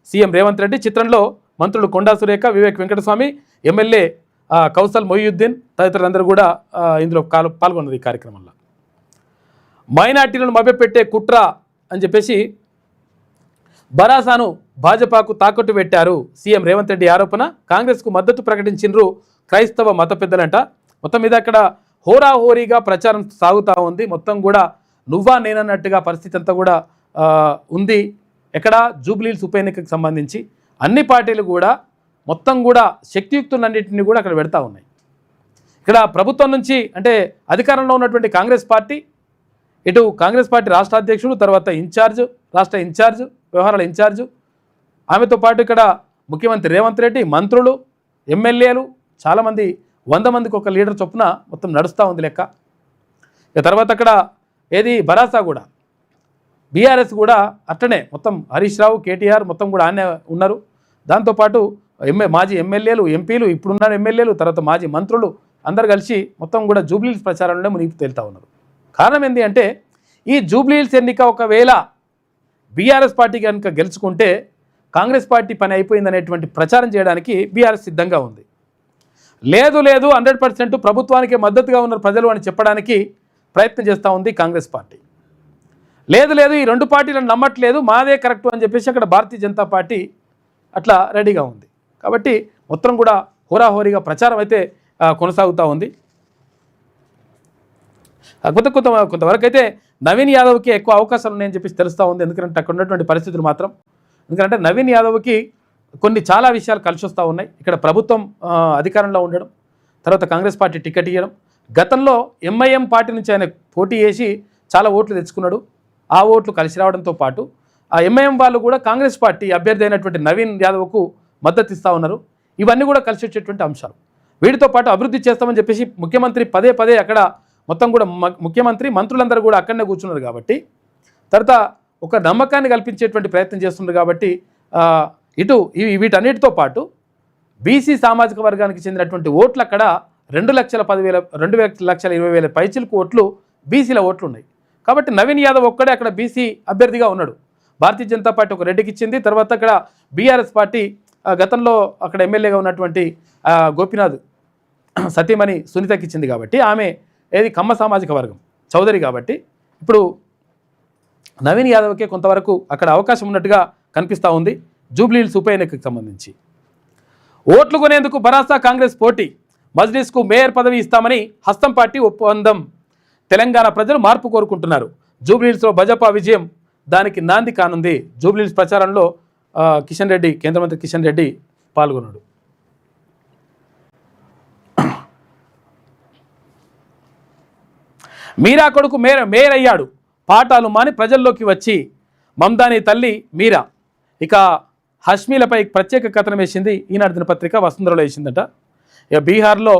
సీఎం రేవంత్ రెడ్డి చిత్రంలో మంత్రులు కొండా సురేఖ, వివేక్ వెంకటస్వామి, ఎమ్మెల్యే కౌసల్ మొయ్యుద్దీన్ తదితరులందరూ కూడా ఇందులో పాల్గొన్నారు ఈ కార్యక్రమంలో. మైనార్టీలను మభ్యపెట్టే కుట్ర అని చెప్పేసి బరాసాను భాజపాకు తాకట్టు పెట్టారు సీఎం రేవంత్ రెడ్డి ఆరోపణ. కాంగ్రెస్కు మద్దతు ప్రకటించినరు క్రైస్తవ మత పెద్దలంట. మొత్తం మీద అక్కడ హోరాహోరీగా ప్రచారం సాగుతూ ఉంది. మొత్తం కూడా నువ్వా నేనన్నట్టుగా పరిస్థితి అంతా కూడా ఉంది. ఎక్కడ జూబ్లీహిల్స్ ఉప ఎన్నికకు సంబంధించి అన్ని పార్టీలు కూడా మొత్తం కూడా శక్తియుక్తులన్నింటినీ కూడా అక్కడ పెడతా ఉన్నాయి. ఇక్కడ ప్రభుత్వం నుంచి అంటే అధికారంలో ఉన్నటువంటి కాంగ్రెస్ పార్టీ, ఇటు కాంగ్రెస్ పార్టీ రాష్ట్ర అధ్యక్షుడు, తర్వాత రాష్ట్ర ఇన్ఛార్జ్, వ్యవహారాల ఇన్ఛార్జు, ఆమెతో పాటు ఇక్కడ ముఖ్యమంత్రి రేవంత్ రెడ్డి, మంత్రులు, ఎమ్మెల్యేలు చాలామంది 100 మందికి ఒక లీడర్ చొప్పున మొత్తం నడుస్తూ ఉంది లెక్క. ఇక తర్వాత అక్కడ భరాసా కూడా బీఆర్ఎస్ కూడా అట్టనే మొత్తం హరీష్ రావు, కేటీఆర్ మొత్తం కూడా ఆనే ఉన్నారు. దాంతోపాటు మాజీ ఎమ్మెల్యేలు, ఎంపీలు, ఇప్పుడున్న ఎమ్మెల్యేలు, తర్వాత మాజీ మంత్రులు అందరు కలిసి మొత్తం కూడా జూబ్లీహిల్స్ ప్రచారంలో మునిగి తేలుతూ ఉన్నారు. కారణం ఏంటి అంటే ఈ జూబ్లీహిల్స్ ఎన్నిక ఒకవేళ బీఆర్ఎస్ పార్టీ కనుక గెలుచుకుంటే కాంగ్రెస్ పార్టీ పని అయిపోయిందనేటువంటి ప్రచారం చేయడానికి బీఆర్ఎస్ సిద్ధంగా ఉంది. లేదు 100% ప్రభుత్వానికి మద్దతుగా ఉన్న ప్రజలు అని చెప్పడానికి ప్రయత్నం చేస్తూ ఉంది కాంగ్రెస్ పార్టీ. లేదు ఈ రెండు పార్టీలను నమ్మట్లేదు, మాదే కరెక్ట్ అని చెప్పేసి అక్కడ భారతీయ జనతా పార్టీ అట్లా రెడీగా ఉంది. కాబట్టి మొత్తం కూడా హోరాహోరీగా ప్రచారం అయితే కొనసాగుతూ ఉంది. కొంతవరకు అయితే నవీన్ యాదవ్కి ఎక్కువ అవకాశాలు ఉన్నాయని చెప్పేసి తెలుస్తూ ఉంది. ఎందుకంటే అక్కడ ఉన్నటువంటి పరిస్థితులు మాత్రం, ఎందుకంటే నవీన్ యాదవ్కి చాలా విషయాలు కలిసి వస్తూ ఉన్నాయి. ఇక్కడ ప్రభుత్వం అధికారంలో ఉండడం, తర్వాత కాంగ్రెస్ పార్టీ టికెట్ ఇవ్వడం, గతంలో ఎంఐఎం పార్టీ నుంచి ఆయన పోటీ చేసి చాలా ఓట్లు తెచ్చుకున్నాడు. ఆ ఓట్లు కలిసి రావడంతో పాటు ఆ ఎంఐఎం వాళ్ళు కూడా కాంగ్రెస్ పార్టీ అభ్యర్థి అయినటువంటి నవీన్ యాదవ్కు మద్దతు ఇస్తూ ఉన్నారు. ఇవన్నీ కూడా కలిసి వచ్చేటువంటి అంశాలు. వీటితో పాటు అభివృద్ధి చేస్తామని చెప్పేసి ముఖ్యమంత్రి పదే అక్కడ మొత్తం కూడా ముఖ్యమంత్రి మంత్రులందరూ కూడా అక్కడనే కూర్చున్నారు. కాబట్టి తర్వాత ఒక నమ్మకాన్ని కల్పించేటువంటి ప్రయత్నం చేస్తున్నారు. కాబట్టి వీటన్నిటితో పాటు బీసీ సామాజిక వర్గానికి చెందినటువంటి ఓట్లు అక్కడ 2,20,000 పైచిలకు ఓట్లు బీసీల ఓట్లు ఉన్నాయి. కాబట్టి నవీన్ యాదవ్ ఒక్కడే అక్కడ బీసీ అభ్యర్థిగా ఉన్నాడు. భారతీయ జనతా పార్టీ ఒక రెడ్డికి ఇచ్చింది. తర్వాత అక్కడ బీఆర్ఎస్ పార్టీ గతంలో అక్కడ ఎమ్మెల్యేగా ఉన్నటువంటి గోపీనాథ్ సతీమణి సునీతకి ఇచ్చింది. కాబట్టి ఆమె కమ్మ సామాజిక వర్గం చౌదరి. కాబట్టి ఇప్పుడు నవీన్ యాదవ్కే కొంతవరకు అక్కడ అవకాశం ఉన్నట్టుగా కనిపిస్తూ ఉంది. జూబ్లీహిల్స్ ఉప ఎన్నికకు సంబంధించి ఓట్లు కొనేందుకు భరాసా కాంగ్రెస్ పోటీ, మజ్లిస్కు మేయర్ పదవి ఇస్తామని హస్తం పార్టీ ఒప్పందం. తెలంగాణ ప్రజలు మార్పు కోరుకుంటున్నారు. జూబ్లీహిల్స్లో భాజపా విజయం దానికి నాంది కానుంది. జూబ్లీహిల్స్ ప్రచారంలో కిషన్ రెడ్డి, కేంద్ర మంత్రి కిషన్ రెడ్డి పాల్గొన్నాడు. మీరా కొడుకు మేయర్ అయ్యాడు, పాఠాలు మాని ప్రజల్లోకి వచ్చి. మమ్దాని తల్లి మీరా ఇక హష్మీలపై ప్రత్యేక కథనం వేసింది ఈనాడు దినపత్రిక, వసుంధరలో వేసిందట. ఇక బీహార్లో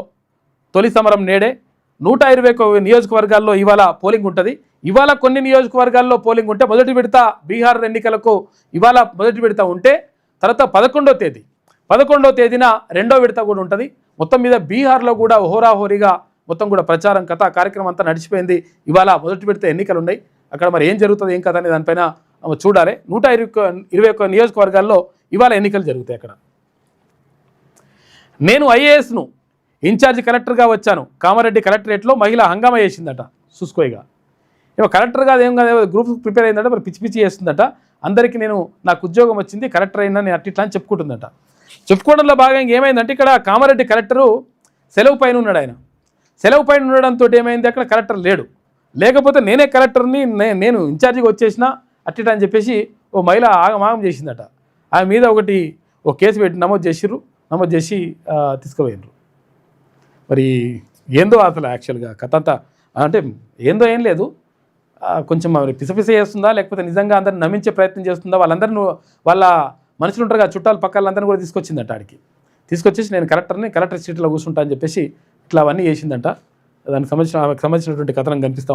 తొలి సమరం నేడే. 121 నియోజకవర్గాల్లో ఇవాళ పోలింగ్ ఉంటుంది. ఇవాళ కొన్ని నియోజకవర్గాల్లో పోలింగ్ ఉంటే మొదటి విడత బీహార్ ఎన్నికలకు ఇవాళ మొదటి విడత ఉంటే తర్వాత 11వ తేదీన రెండో విడత కూడా ఉంటుంది. మొత్తం మీద బీహార్లో కూడా హోరాహోరీగా మొత్తం కూడా ప్రచారం కథ కార్యక్రమం అంతా నడిచిపోయింది. ఇవాళ మొదటి విడత ఎన్నికలు ఉన్నాయి. అక్కడ మరి ఏం జరుగుతుంది ఏం కథ అనే దానిపైన చూడాలి. 121 నియోజకవర్గాల్లో ఇవాళ ఎన్నికలు జరుగుతాయి. అక్కడ నేను ఐఏఎస్ను ఇన్ఛార్జి కలెక్టర్గా వచ్చాను. కామారెడ్డి కలెక్టరేట్లో మహిళ హంగామా చేసిందట. చూసుకోయిగా ఏమో కలెక్టర్గా ఏం కాదు, గ్రూప్ ప్రిపేర్ అయిందట, మరి పిచ్చి చేస్తుందట. అందరికీ నాకు ఉద్యోగం వచ్చింది, కలెక్టర్ అయినా నేను అట్లా అని చెప్పుకుంటుందట. చెప్పుకోవడంలో భాగంగా ఏమైందంటే ఇక్కడ కామారెడ్డి కలెక్టరు సెలవు పైన ఉన్నాడు. ఆయన సెలవు పైన ఉండడంతో ఏమైంది, అక్కడ కలెక్టర్ లేకపోతే నేనే కలెక్టర్ని, నేను ఇన్ఛార్జిగా వచ్చేసిన అట్టిట అని చెప్పేసి ఓ మహిళ ఆగమాగం చేసిందట. ఆమె మీద ఒక కేసు పెట్టి నమోదు చేసి తీసుకుపోయినారు. మరి ఏందో అసలు యాక్చువల్గా కథ అంతా అంటే ఏందో ఏం లేదు, కొంచెం మరి పిసపిస చేస్తుందా లేకపోతే నిజంగా అందరిని నమ్మించే ప్రయత్నం చేస్తుందా, వాళ్ళందరినీ వాళ్ళ మనుషులు ఉంటారు కదా చుట్టాలు పక్కలందరినీ కూడా తీసుకొచ్చిందట. ఆడికి తీసుకొచ్చేసి నేను కలెక్టర్ సీట్లో కూర్చుంటా అని చెప్పేసి ఇట్లా అవన్నీ చేసిందంట. దానికి సంబంధించినటువంటి కథనం కనిపిస్తా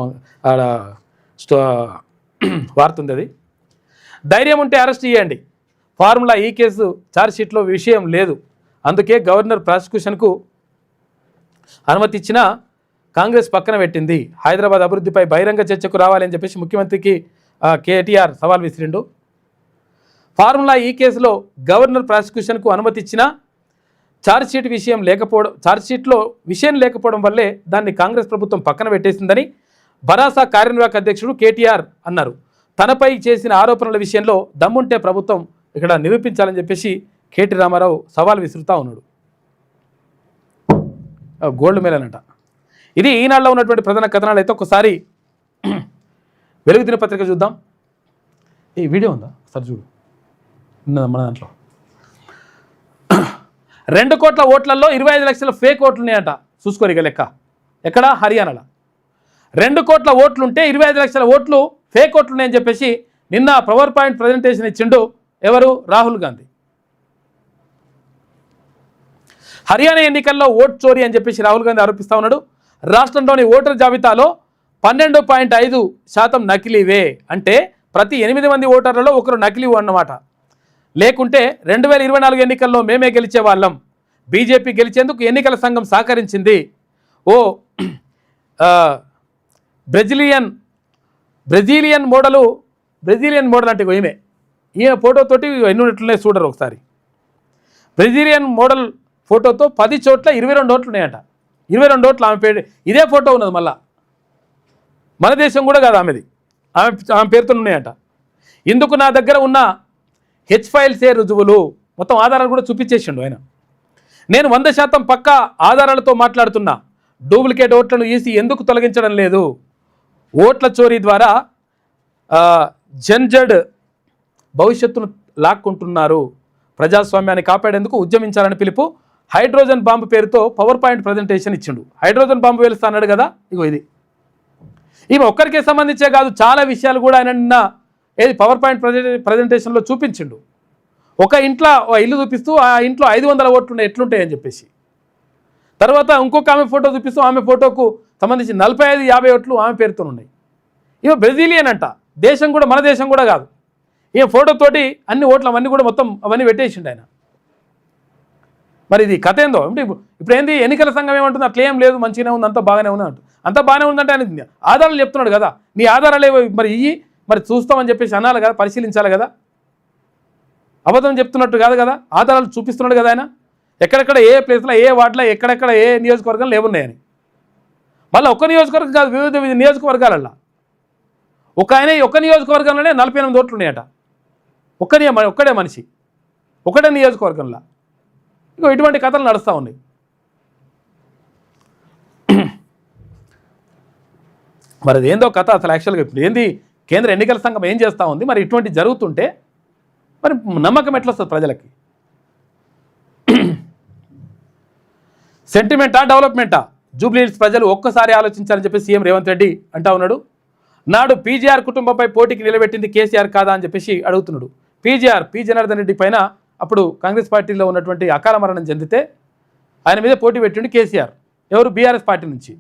ఆడ వార్త ఉంది. అది ధైర్యం ఉంటే అరెస్ట్ చేయండి, ఫార్ములా ఈ కేసు ఛార్జ్షీట్లో విషయం లేదు, అందుకే గవర్నర్ ప్రాసిక్యూషన్కు అనుమతి ఇచ్చినా కాంగ్రెస్ పక్కన పెట్టింది. హైదరాబాద్ అభివృద్ధిపై బహిరంగ చర్చకు రావాలని చెప్పేసి ముఖ్యమంత్రికి కేటీఆర్ సవాల్ విసిరిండు. ఫార్ములా ఈ కేసులో గవర్నర్ ప్రాసిక్యూషన్కు అనుమతి ఇచ్చినా ఛార్జ్షీట్లో విషయం లేకపోవడం వల్లే దాన్ని కాంగ్రెస్ ప్రభుత్వం పక్కన పెట్టేసిందని భరాసా కార్యనిర్వాహక అధ్యక్షుడు కేటీఆర్ అన్నారు. తనపై చేసిన ఆరోపణల విషయంలో దమ్ముంటే ప్రభుత్వం ఇక్కడ నిరూపించాలని చెప్పేసి కేటీ రామారావు సవాల్ విసురుతూ ఉన్నాడు. గోల్డ్ మెడల్ అంట. ఇది ఈనాడులో ఉన్నటువంటి ప్రధాన కథనాలు. అయితే ఒకసారి వెలుగు దినపత్రిక చూద్దాం. ఈ వీడియో ఉందా సార్, చూడు మన దాంట్లో 2 కోట్ల ఓట్లలో 25 లక్షల ఫేక్ ఓట్లు ఉన్నాయంట. చూసుకోరిక లెక్క. ఎక్కడ? హర్యానాలో 2 కోట్ల ఓట్లుంటే 25 లక్షల ఓట్లు ఫేక్ ఓట్లు ఉన్నాయని చెప్పేసి నిన్న పవర్ పాయింట్ ప్రజెంటేషన్ ఇచ్చిండు ఎవరు? రాహుల్ గాంధీ. హర్యానా ఎన్నికల్లో ఓట్ చోరీ అని చెప్పేసి రాహుల్ గాంధీ ఆరోపిస్తూ ఉన్నాడు. రాష్ట్రంలోని ఓటర్ జాబితాలో 12.5% నకిలీవే. అంటే ప్రతి 8 మంది ఓటర్లలో ఒకరు నకిలీ అన్నమాట. లేకుంటే 2024 ఎన్నికల్లో మేమే గెలిచే వాళ్ళం. బీజేపీ గెలిచేందుకు ఎన్నికల సంఘం సహకరించింది. ఓ బ్రెజిలియన్ మోడల్ అంటే ఈమె ఫోటోతోటి ఎన్ని ఉన్నట్లున్నాయి చూడరు ఒకసారి. బ్రెజిలియన్ మోడల్ ఫోటోతో 10 చోట్ల 22 ఓట్లు ఉన్నాయట. 22 ఓట్లు ఆమె పేరు, ఇదే ఫోటో ఉన్నది. మళ్ళా మన దేశం కూడా కాదు ఆమెది, ఆమె పేరుతో ఉన్నాయట. ఇందుకు నా దగ్గర ఉన్న ఫైల్సే రుజువులు, మొత్తం ఆధారాలు కూడా చూపించేసిండు ఆయన. నేను 100% పక్కా ఆధారాలతో మాట్లాడుతున్నా. డూప్లికేట్ ఓట్లను ఈసీ ఎందుకు తొలగించడం లేదు? ఓట్ల చోరీ ద్వారా జన్జడ్ భవిష్యత్తును లాక్కుంటున్నారు. ప్రజాస్వామ్యాన్ని కాపాడేందుకు ఉద్యమించాలని పిలుపు. హైడ్రోజన్ బాంబు పేరుతో పవర్ పాయింట్ ప్రజెంటేషన్ ఇచ్చిండు. హైడ్రోజన్ బాంబు వేలుస్తా అన్నాడు కదా, ఇది ఈమె ఒక్కరికే సంబంధించే కాదు, చాలా విషయాలు కూడా ఆయన నిన్న పవర్ పాయింట్ ప్రజెంటేషన్లో చూపించిండు. ఒక ఇల్లు చూపిస్తూ ఆ ఇంట్లో 500 ఓట్లు ఎట్లుంటాయని చెప్పేసి, తర్వాత ఇంకొక ఆమె ఫోటో చూపిస్తూ ఆమె ఫోటోకు సంబంధించి 45-50 ఓట్లు ఆమె పేరుతో ఉన్నాయి. ఈమె బ్రెజిలియన్ అంట, దేశం కూడా మన దేశం కూడా కాదు. ఈమె ఫోటోతోటి అన్ని ఓట్లు అవన్నీ కూడా మొత్తం అవన్నీ పెట్టేసిండు ఆయన. మరి ఇది కథ ఏందో అంటే ఇప్పుడు ఏంది, ఎన్నికల సంఘం ఏమంటుంది, అట్లా ఏం లేదు, మంచిగానే ఉంది, అంతా బాగానే ఉంది అంటు. అంతా బాగానే ఉందంటే ఆయన ఆధారాలు చెప్తున్నాడు కదా, నీ ఆధారాలు మరి మరి చూస్తామని చెప్పేసి అనాలి కదా, పరిశీలించాలి కదా. అబద్ధం చెప్తున్నట్టు కాదు కదా, ఆధారాలు చూపిస్తున్నాడు కదా ఆయన. ఎక్కడెక్కడ ఏ ప్లేస్లో ఏ వార్డులో ఎక్కడెక్కడ ఏ నియోజకవర్గంలో ఏమున్నాయని. మళ్ళీ ఒక్క నియోజకవర్గం కాదు, వివిధ నియోజకవర్గాలల్లో ఒక్క నియోజకవర్గంలోనే 48 ఓట్లు ఉన్నాయట. ఒక్కడే మనిషి, ఒకటే నియోజకవర్గంలో. ఇంకో ఇటువంటి కథలు నడుస్తూ ఉన్నాయి. మరి అది ఏందో కథ అసలు. యాక్చువల్గా ఇప్పుడు ఏంది, కేంద్ర ఎన్నికల సంఘం ఏం చేస్తూ ఉంది, మరి ఇటువంటి జరుగుతుంటే మరి నమ్మకం ఎట్లా వస్తుంది ప్రజలకి? సెంటిమెంటా డెవలప్మెంటా? జూబ్లీహిల్స్ ప్రజలు ఒక్కసారి ఆలోచించాలని చెప్పి సీఎం రేవంత్ రెడ్డి అంటా ఉన్నాడు. నాడు పీజీఆర్ కుటుంబంపై పోటీకి నిలబెట్టింది కేసీఆర్ కాదా అని చెప్పేసి అడుగుతున్నాడు. పి జనార్దన్ రెడ్డి పైన అప్పుడు కాంగ్రెస్ పార్టీలో ఉన్నటువంటి అకాల మరణం చెందితే ఆయన మీద పోటీ పెట్టిండు కేసీఆర్. ఎవరు? బీఆర్ఎస్ పార్టీ నుంచి.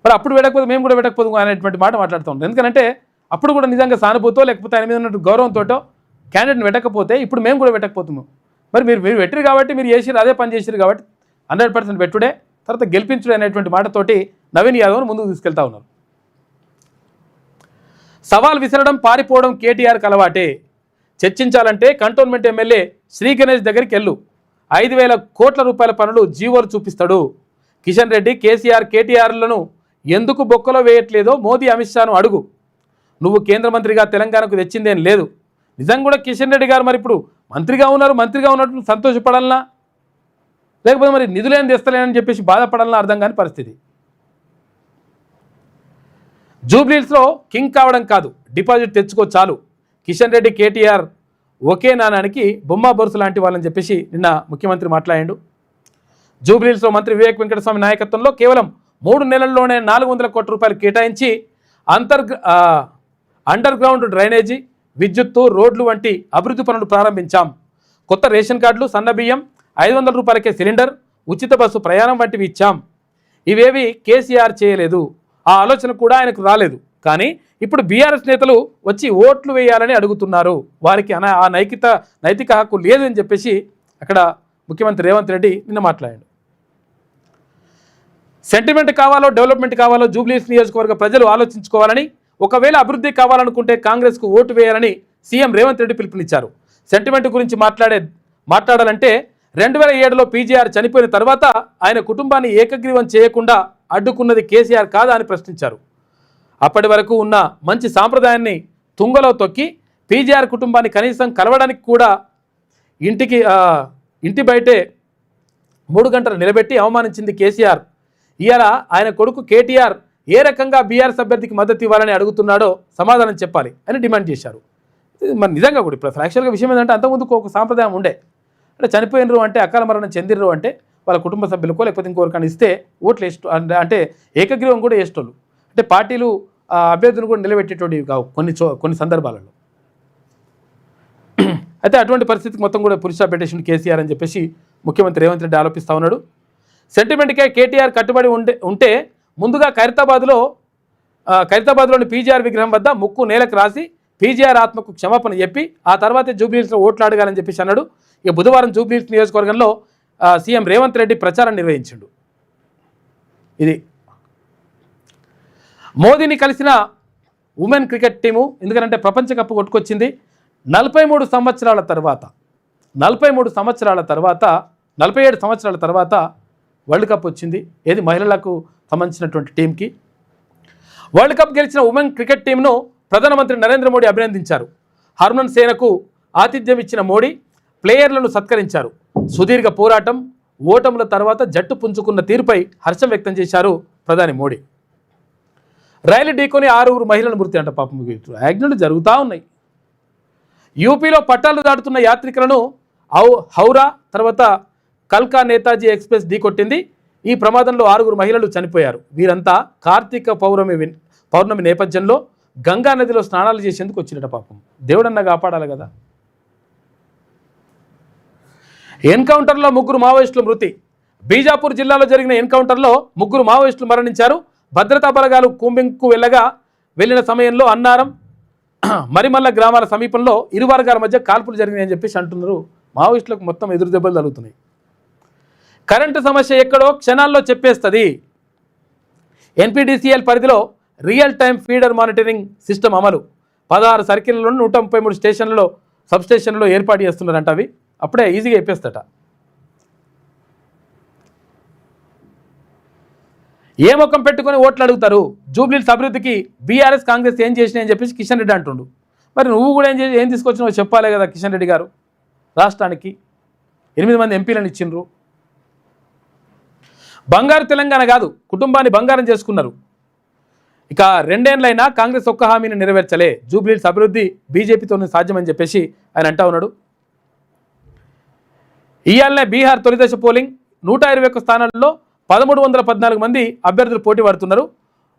మరి అప్పుడు పెట్టకపోతే మేము కూడా పెట్టకపోదు అనేటువంటి మాట మాట్లాడుతూ ఉంటాం. ఎందుకంటే అప్పుడు కూడా నిజంగా సానుభూతో లేకపోతే ఆయన మీద ఉన్నట్టు గౌరవంతో క్యాండిడేట్ని పెట్టకపోతే ఇప్పుడు మేము కూడా పెట్టకపోతున్నాం. మరి మీరు పెట్టరు కాబట్టి, మీరు చేసిరు అదే పని చేసిరు కాబట్టి 100% పెట్టుడే, తర్వాత గెలిపించుడే అనేటువంటి మాటతోటి నవీన్ యాదవ్ను ముందుకు తీసుకెళ్తా ఉన్నారు. సవాల్ విసరడం, పారిపోవడం కేటీఆర్కి అలవాటే. చర్చించాలంటే కంటోన్మెంట్ ఎమ్మెల్యే శ్రీ గణేష్ దగ్గరికి వెళ్ళు. 5,000 కోట్ల రూపాయల పనులు జీవోలు చూపిస్తాడు. కిషన్ రెడ్డి కేటీఆర్లను ఎందుకు బొక్కలో వేయట్లేదో మోదీ అమిత్ షాను అడుగు. నువ్వు కేంద్ర మంత్రిగా తెలంగాణకు తెచ్చిందేం లేదు. నిజంగా కూడా కిషన్ రెడ్డి గారు మరి ఇప్పుడు మంత్రిగా ఉన్నట్టు సంతోషపడాలనా, లేకపోతే మరి నిధులేం తెస్తలేనని చెప్పేసి బాధపడాలన్నా అర్థం కాని పరిస్థితి. జూబ్లీహిల్స్లో కింగ్ కావడం కాదు, డిపాజిట్ తెచ్చుకో చాలు. కిషన్ రెడ్డి కేటీఆర్ ఒకే నాణానికి బొమ్మ బొరుసు లాంటి వాళ్ళని చెప్పేసి నిన్న ముఖ్యమంత్రి మాట్లాడాడు. జూబ్లీహిల్స్లో మంత్రి వివేక్ వెంకటస్వామి నాయకత్వంలో కేవలం 3 నెలల్లోనే 400 కోట్ల రూపాయలు కేటాయించి అండర్ గ్రౌండ్ డ్రైనేజీ, విద్యుత్తు, రోడ్లు వంటి అభివృద్ధి పనులు ప్రారంభించాం. కొత్త రేషన్ కార్డులు, సన్నబియ్యం, 500 రూపాయలకే సిలిండర్, ఉచిత బస్సు ప్రయాణం వంటివి ఇచ్చాం. ఇవేవి కేసీఆర్ చేయలేదు, ఆ ఆలోచన కూడా ఆయనకు రాలేదు. కానీ ఇప్పుడు బీఆర్ఎస్ నేతలు వచ్చి ఓట్లు వేయాలని అడుగుతున్నారు. వారికి ఆ నైతిక హక్కు లేదు అని చెప్పేసి అక్కడ ముఖ్యమంత్రి రేవంత్ రెడ్డి నిన్న మాట్లాడాడు. సెంటిమెంట్ కావాలో డెవలప్మెంట్ కావాలో జూబ్లీహిల్స్ నియోజకవర్గ ప్రజలు ఆలోచించుకోవాలని, ఒకవేళ అభివృద్ధి కావాలనుకుంటే కాంగ్రెస్కు ఓటు వేయాలని సీఎం రేవంత్ రెడ్డి పిలుపునిచ్చారు. సెంటిమెంట్ గురించి మాట్లాడాలంటే 2007లో పీజీఆర్ చనిపోయిన తర్వాత ఆయన కుటుంబాన్ని ఏకగ్రీవం చేయకుండా అడ్డుకున్నది కేసీఆర్ కాదా అని ప్రశ్నించారు. అప్పటి వరకు ఉన్న మంచి సాంప్రదాయాన్ని తుంగలో తొక్కి పీజీఆర్ కుటుంబాన్ని కనీసం కలవడానికి కూడా ఇంటి బయటే 3 గంటలు నిలబెట్టి అవమానించింది కేసీఆర్. ఇవాళ ఆయన కొడుకు కేటీఆర్ ఏ రకంగా బీఆర్ఎస్ అభ్యర్థికి మద్దతు ఇవ్వాలని అడుగుతున్నాడో సమాధానం చెప్పాలి అని డిమాండ్ చేశారు. మరి నిజంగా కూడా ఇప్పుడు యాక్చువల్గా విషయం ఏంటంటే అంతకుముందు ఒక సాంప్రదాయం ఉండే, అంటే చనిపోయినరు అంటే అకాల మరణం చెందినరు అంటే వాళ్ళ కుటుంబ సభ్యులకో లేకపోతే ఇంకొకరికైనా ఇస్తే ఓట్లు అంటే ఏకగ్రీవం కూడా వేసేటోళ్ళు, అంటే పార్టీలు అభ్యర్థులు కూడా నిలబెట్టేటోడు కావు కొన్ని సందర్భాలలో. అయితే అటువంటి పరిస్థితికి మొత్తం కూడా పురుష పెట్టేసిండు కేసీఆర్ అని చెప్పేసి ముఖ్యమంత్రి రేవంత్ రెడ్డి ఆరోపిస్తూ ఉన్నాడు. సెంటిమెంట్కే కేటీఆర్ కట్టుబడి ఉంటే ముందుగా ఖైరతాబాద్లోని పీజీఆర్ విగ్రహం వద్ద ముక్కు నేలకు రాసి పీజీఆర్ ఆత్మకు క్షమాపణ చెప్పి ఆ తర్వాతే జూబ్లీహిల్స్లో ఓట్లు అడగాలని చెప్పేసి అన్నాడు. ఇక బుధవారం జూబ్లీహిల్స్ నియోజకవర్గంలో సీఎం రేవంత్ రెడ్డి ప్రచారం నిర్వహించిండు. ఇది మోదీని కలిసిన ఉమెన్ క్రికెట్ టీము, ఎందుకంటే ప్రపంచ కప్ కొట్టుకొచ్చింది. 47 సంవత్సరాల తర్వాత 47 సంవత్సరాల తర్వాత వరల్డ్ కప్ వచ్చింది. ఏది మహిళలకు సంబంధించినటువంటి టీంకి. వరల్డ్ కప్ గెలిచిన ఉమెన్ క్రికెట్ టీంను ప్రధానమంత్రి నరేంద్ర మోడీ అభినందించారు. హర్మన్ సేనకు ఆతిథ్యం ఇచ్చిన మోడీ ప్లేయర్లను సత్కరించారు. సుదీర్ఘ పోరాటం, ఓటముల తర్వాత జట్టు పుంజుకున్న తీరుపై హర్షం వ్యక్తం చేశారు ప్రధాని మోడీ. రైలు ఢీకొని 6 మహిళల మృతి అంట. పాపం యాక్సిడెంట్లు జరుగుతూ ఉన్నాయి. యూపీలో పట్టాలు దాటుతున్న యాత్రికులను హౌరా తర్వాత కల్కా నేతాజీ ఎక్స్ప్రెస్ ఢీకొట్టింది. ఈ ప్రమాదంలో 6 మహిళలు చనిపోయారు. వీరంతా కార్తీక పౌర్ణమి నేపథ్యంలో గంగా నదిలో స్నానాలు చేసేందుకు వచ్చినట. పాపం దేవుడన్నా కాపాడాలి కదా. ఎన్కౌంటర్లో 3 మావోయిస్టుల మృతి. బీజాపూర్ జిల్లాలో జరిగిన ఎన్కౌంటర్లో 3 మావోయిస్టులు మరణించారు. భద్రతా బలగాలు కూంబింగ్కు వెళ్ళిన సమయంలో అన్నారం మరిమల్ల గ్రామాల సమీపంలో ఇరు వర్గాల మధ్య కాల్పులు జరిగినాయని చెప్పేసి అంటున్నారు. మావోయిస్టులకు మొత్తం ఎదురు దెబ్బలు తగులుతున్నాయి. కరెంటు సమస్య ఎక్కడో క్షణాల్లో చెప్పేస్తుంది. ఎన్పీడీసీఎల్ పరిధిలో real time feeder monitoring system అమలు. 16 సర్కిళ్లలో 133 స్టేషన్లలో సబ్స్టేషన్లో ఏర్పాటు చేస్తున్నారంట. అవి అప్పుడే ఈజీగా చెప్పేస్తట. ఏ ముఖం పెట్టుకొని ఓట్లు అడుగుతారు? జూబ్లీహిల్స్ అభివృద్ధికి బీఆర్ఎస్ కాంగ్రెస్ ఏం చేసినాయని చెప్పేసి కిషన్ రెడ్డి అంటుండు. మరి నువ్వు కూడా ఏం తీసుకొచ్చినావో చెప్పాలి కదా కిషన్ రెడ్డి గారు. రాష్ట్రానికి 8 మంది ఎంపీలను ఇచ్చిండ్రు. బంగారు తెలంగాణ కాదు, కుటుంబాన్ని బంగారం చేసుకున్నారు. ఇక 2 ఏళ్లైనా కాంగ్రెస్ ఒక్క హామీని నెరవేర్చలే. జూబ్లీహిల్స్ అభివృద్ధి బీజేపీతోనే సాధ్యమని చెప్పేసి ఆయన అంటా ఉన్నాడు. ఇయాలనే బీహార్ తొలిదశ పోలింగ్. 121 స్థానాల్లో 1314 మంది అభ్యర్థులు పోటీ పడుతున్నారు.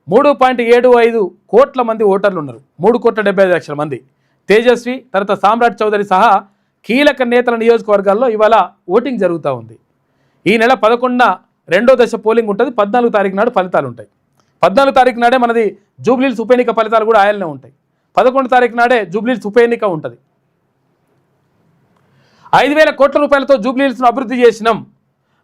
3.75 కోట్ల మంది ఓటర్లు ఉన్నారు. 3,75,00,000 మంది. తేజస్వి తర్వాత సామ్రాట్ చౌదరి సహా కీలక నేతల నియోజకవర్గాల్లో ఇవాళ ఓటింగ్ జరుగుతూ ఉంది. ఈ నెల 11న 2వ దశ పోలింగ్ ఉంటుంది. 14వ తారీఖు నాడు ఫలితాలు ఉంటాయి. 14వ తారీఖు నాడే మనది జూబ్లీహిల్స్ ఉప ఎన్నిక ఫలితాలు కూడా ఆయననే ఉంటాయి. 11వ తారీఖు నాడే జూబ్లీహిల్స్ ఉప ఎన్నిక ఉంటుంది. 5,000 కోట్ల రూపాయలతో జూబ్లీహిల్స్ను అభివృద్ధి చేసినాం.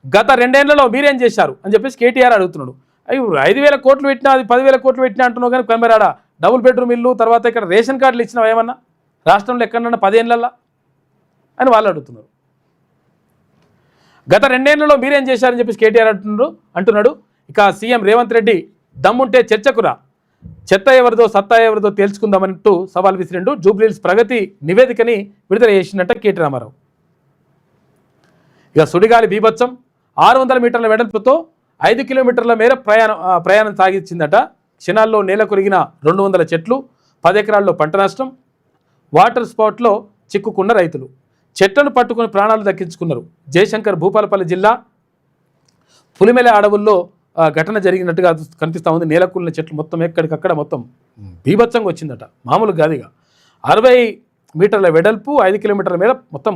గత 2 ఏళ్లలో మీరేం చేశారు అని చెప్పేసి కేటీఆర్ అడుగుతున్నాడు. 5,000 కోట్లు పెట్టినా, అది 10,000 కోట్లు పెట్టినా అంటున్నావు కానీ కెమెరాడ డబుల్ బెడ్రూమ్ ఇల్లు తర్వాత ఇక్కడ రేషన్ కార్డులు ఇచ్చినావు ఏమన్నా రాష్ట్రంలో ఎక్కడన్నా 10 ఏళ్లలో అని వాళ్ళు అడుగుతున్నారు. గత 2 ఏళ్లలో మీరేం చేశారని చెప్పేసి కేటీఆర్ అంటున్నాడు. ఇక సీఎం రేవంత్ రెడ్డి దమ్ముంటే చర్చకురా, చెత్త ఎవరిదో సత్తా ఎవరిదో తేల్చుకుందామంటూ సవాల్ విసిరిండు. జూబ్లీహిల్స్ ప్రగతి నివేదికని విడుదల చేసిందట కేటీ రామారావు. ఇక సుడిగాలి బీభత్సం 600 మీటర్ల వెడల్పుతో 5 కిలోమీటర్ల మేర ప్రయాణం సాగించిందట. క్షణాల్లో నేల కొరిగిన 200 చెట్లు, 10 ఎకరాల్లో పంట నష్టం. వాటర్ స్పాట్లో చిక్కుకున్న రైతులు చెట్లను పట్టుకుని ప్రాణాలు దక్కించుకున్నారు. జయశంకర్ భూపాలపల్లి జిల్లా పులిమెల అడవుల్లో ఘటన జరిగినట్టుగా కనిపిస్తూ ఉంది. నేల కూలిన చెట్లు మొత్తం ఎక్కడికక్కడ మొత్తం బీభత్సంగా వచ్చిందట. మామూలు గాదిగా 60 మీటర్ల వెడల్పు 5 కిలోమీటర్ల మేర మొత్తం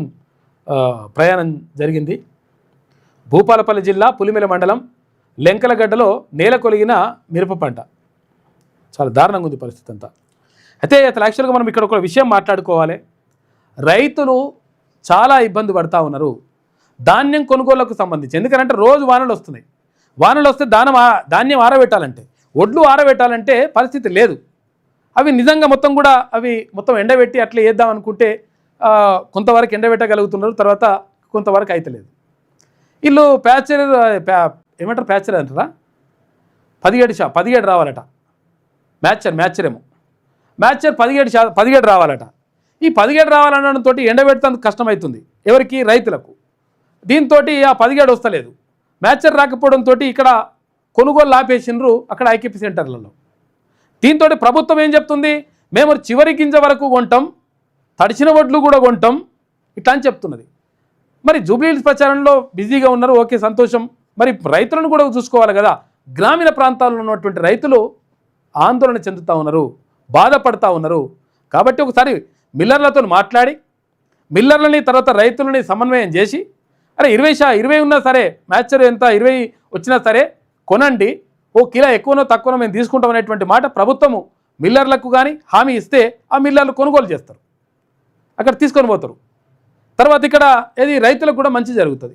ప్రయాణం జరిగింది. భూపాలపల్లి జిల్లా పులిమెల మండలం లెంకలగడ్డలో నేల కొలిగిన మిరప పంట. చాలా దారుణంగా ఉంది పరిస్థితి అంతా. అయితే అసలు యాక్చువల్గా మనం ఇక్కడ ఒక విషయం మాట్లాడుకోవాలి. రైతులు చాలా ఇబ్బంది పడుతూ ఉన్నారు ధాన్యం కొనుగోళ్లకు సంబంధించి. ఎందుకంటే రోజు వానలు వస్తున్నాయి. వానలు వస్తే ధాన్యం ఆరబెట్టాలంటే, ఒడ్లు ఆరబెట్టాలంటే పరిస్థితి లేదు. అవి నిజంగా మొత్తం కూడా అవి మొత్తం ఎండబెట్టి అట్లా వేద్దాం అనుకుంటే కొంతవరకు ఎండబెట్టగలుగుతున్నారు, తర్వాత కొంతవరకు అయితలేదు. వీళ్ళు ఏమంటారు ప్యాచర్ అంటారా, 17 రావాలట. మ్యాచర్ ఏమో మ్యాచర్ 17 రావాలట. ఈ 17 రావాలనడంతో ఎండబెట్టడానికి కష్టమవుతుంది ఎవరికి, రైతులకు. దీంతో ఆ 17 వస్తలేదు. మ్యాచర్ రాకపోవడంతో ఇక్కడ కొనుగోలు ఆపేసిండ్రు అక్కడ ఐకేపీ సెంటర్లలో. దీంతో ప్రభుత్వం ఏం చెప్తుంది, మేము చివరి గింజ వరకు కొంటాం, తడిచిన వడ్లు కూడా కొంటాం ఇట్లా అని చెప్తున్నది. మరి జూబ్లీహిల్స్ ప్రచారంలో బిజీగా ఉన్నారు, ఓకే సంతోషం. మరి రైతులను కూడా చూసుకోవాలి కదా. గ్రామీణ ప్రాంతాల్లో ఉన్నటువంటి రైతులు ఆందోళన చెందుతూ ఉన్నారు, బాధపడతా ఉన్నారు. కాబట్టి ఒకసారి మిల్లర్లతో మాట్లాడి మిల్లర్లని తర్వాత రైతులని సమన్వయం చేసి, అరే 20 ఉన్నా సరే మ్యాచర్ ఎంత 20 వచ్చినా సరే కొనండి, ఓ కిలో ఎక్కువనో తక్కువనో మేము తీసుకుంటాం అనేటువంటి మాట ప్రభుత్వము మిల్లర్లకు కానీ హామీ ఇస్తే ఆ మిల్లర్లు కొనుగోలు చేస్తారు, అక్కడ తీసుకొని పోతారు. తర్వాత ఇక్కడ ఏది రైతులకు కూడా మంచి జరుగుతుంది.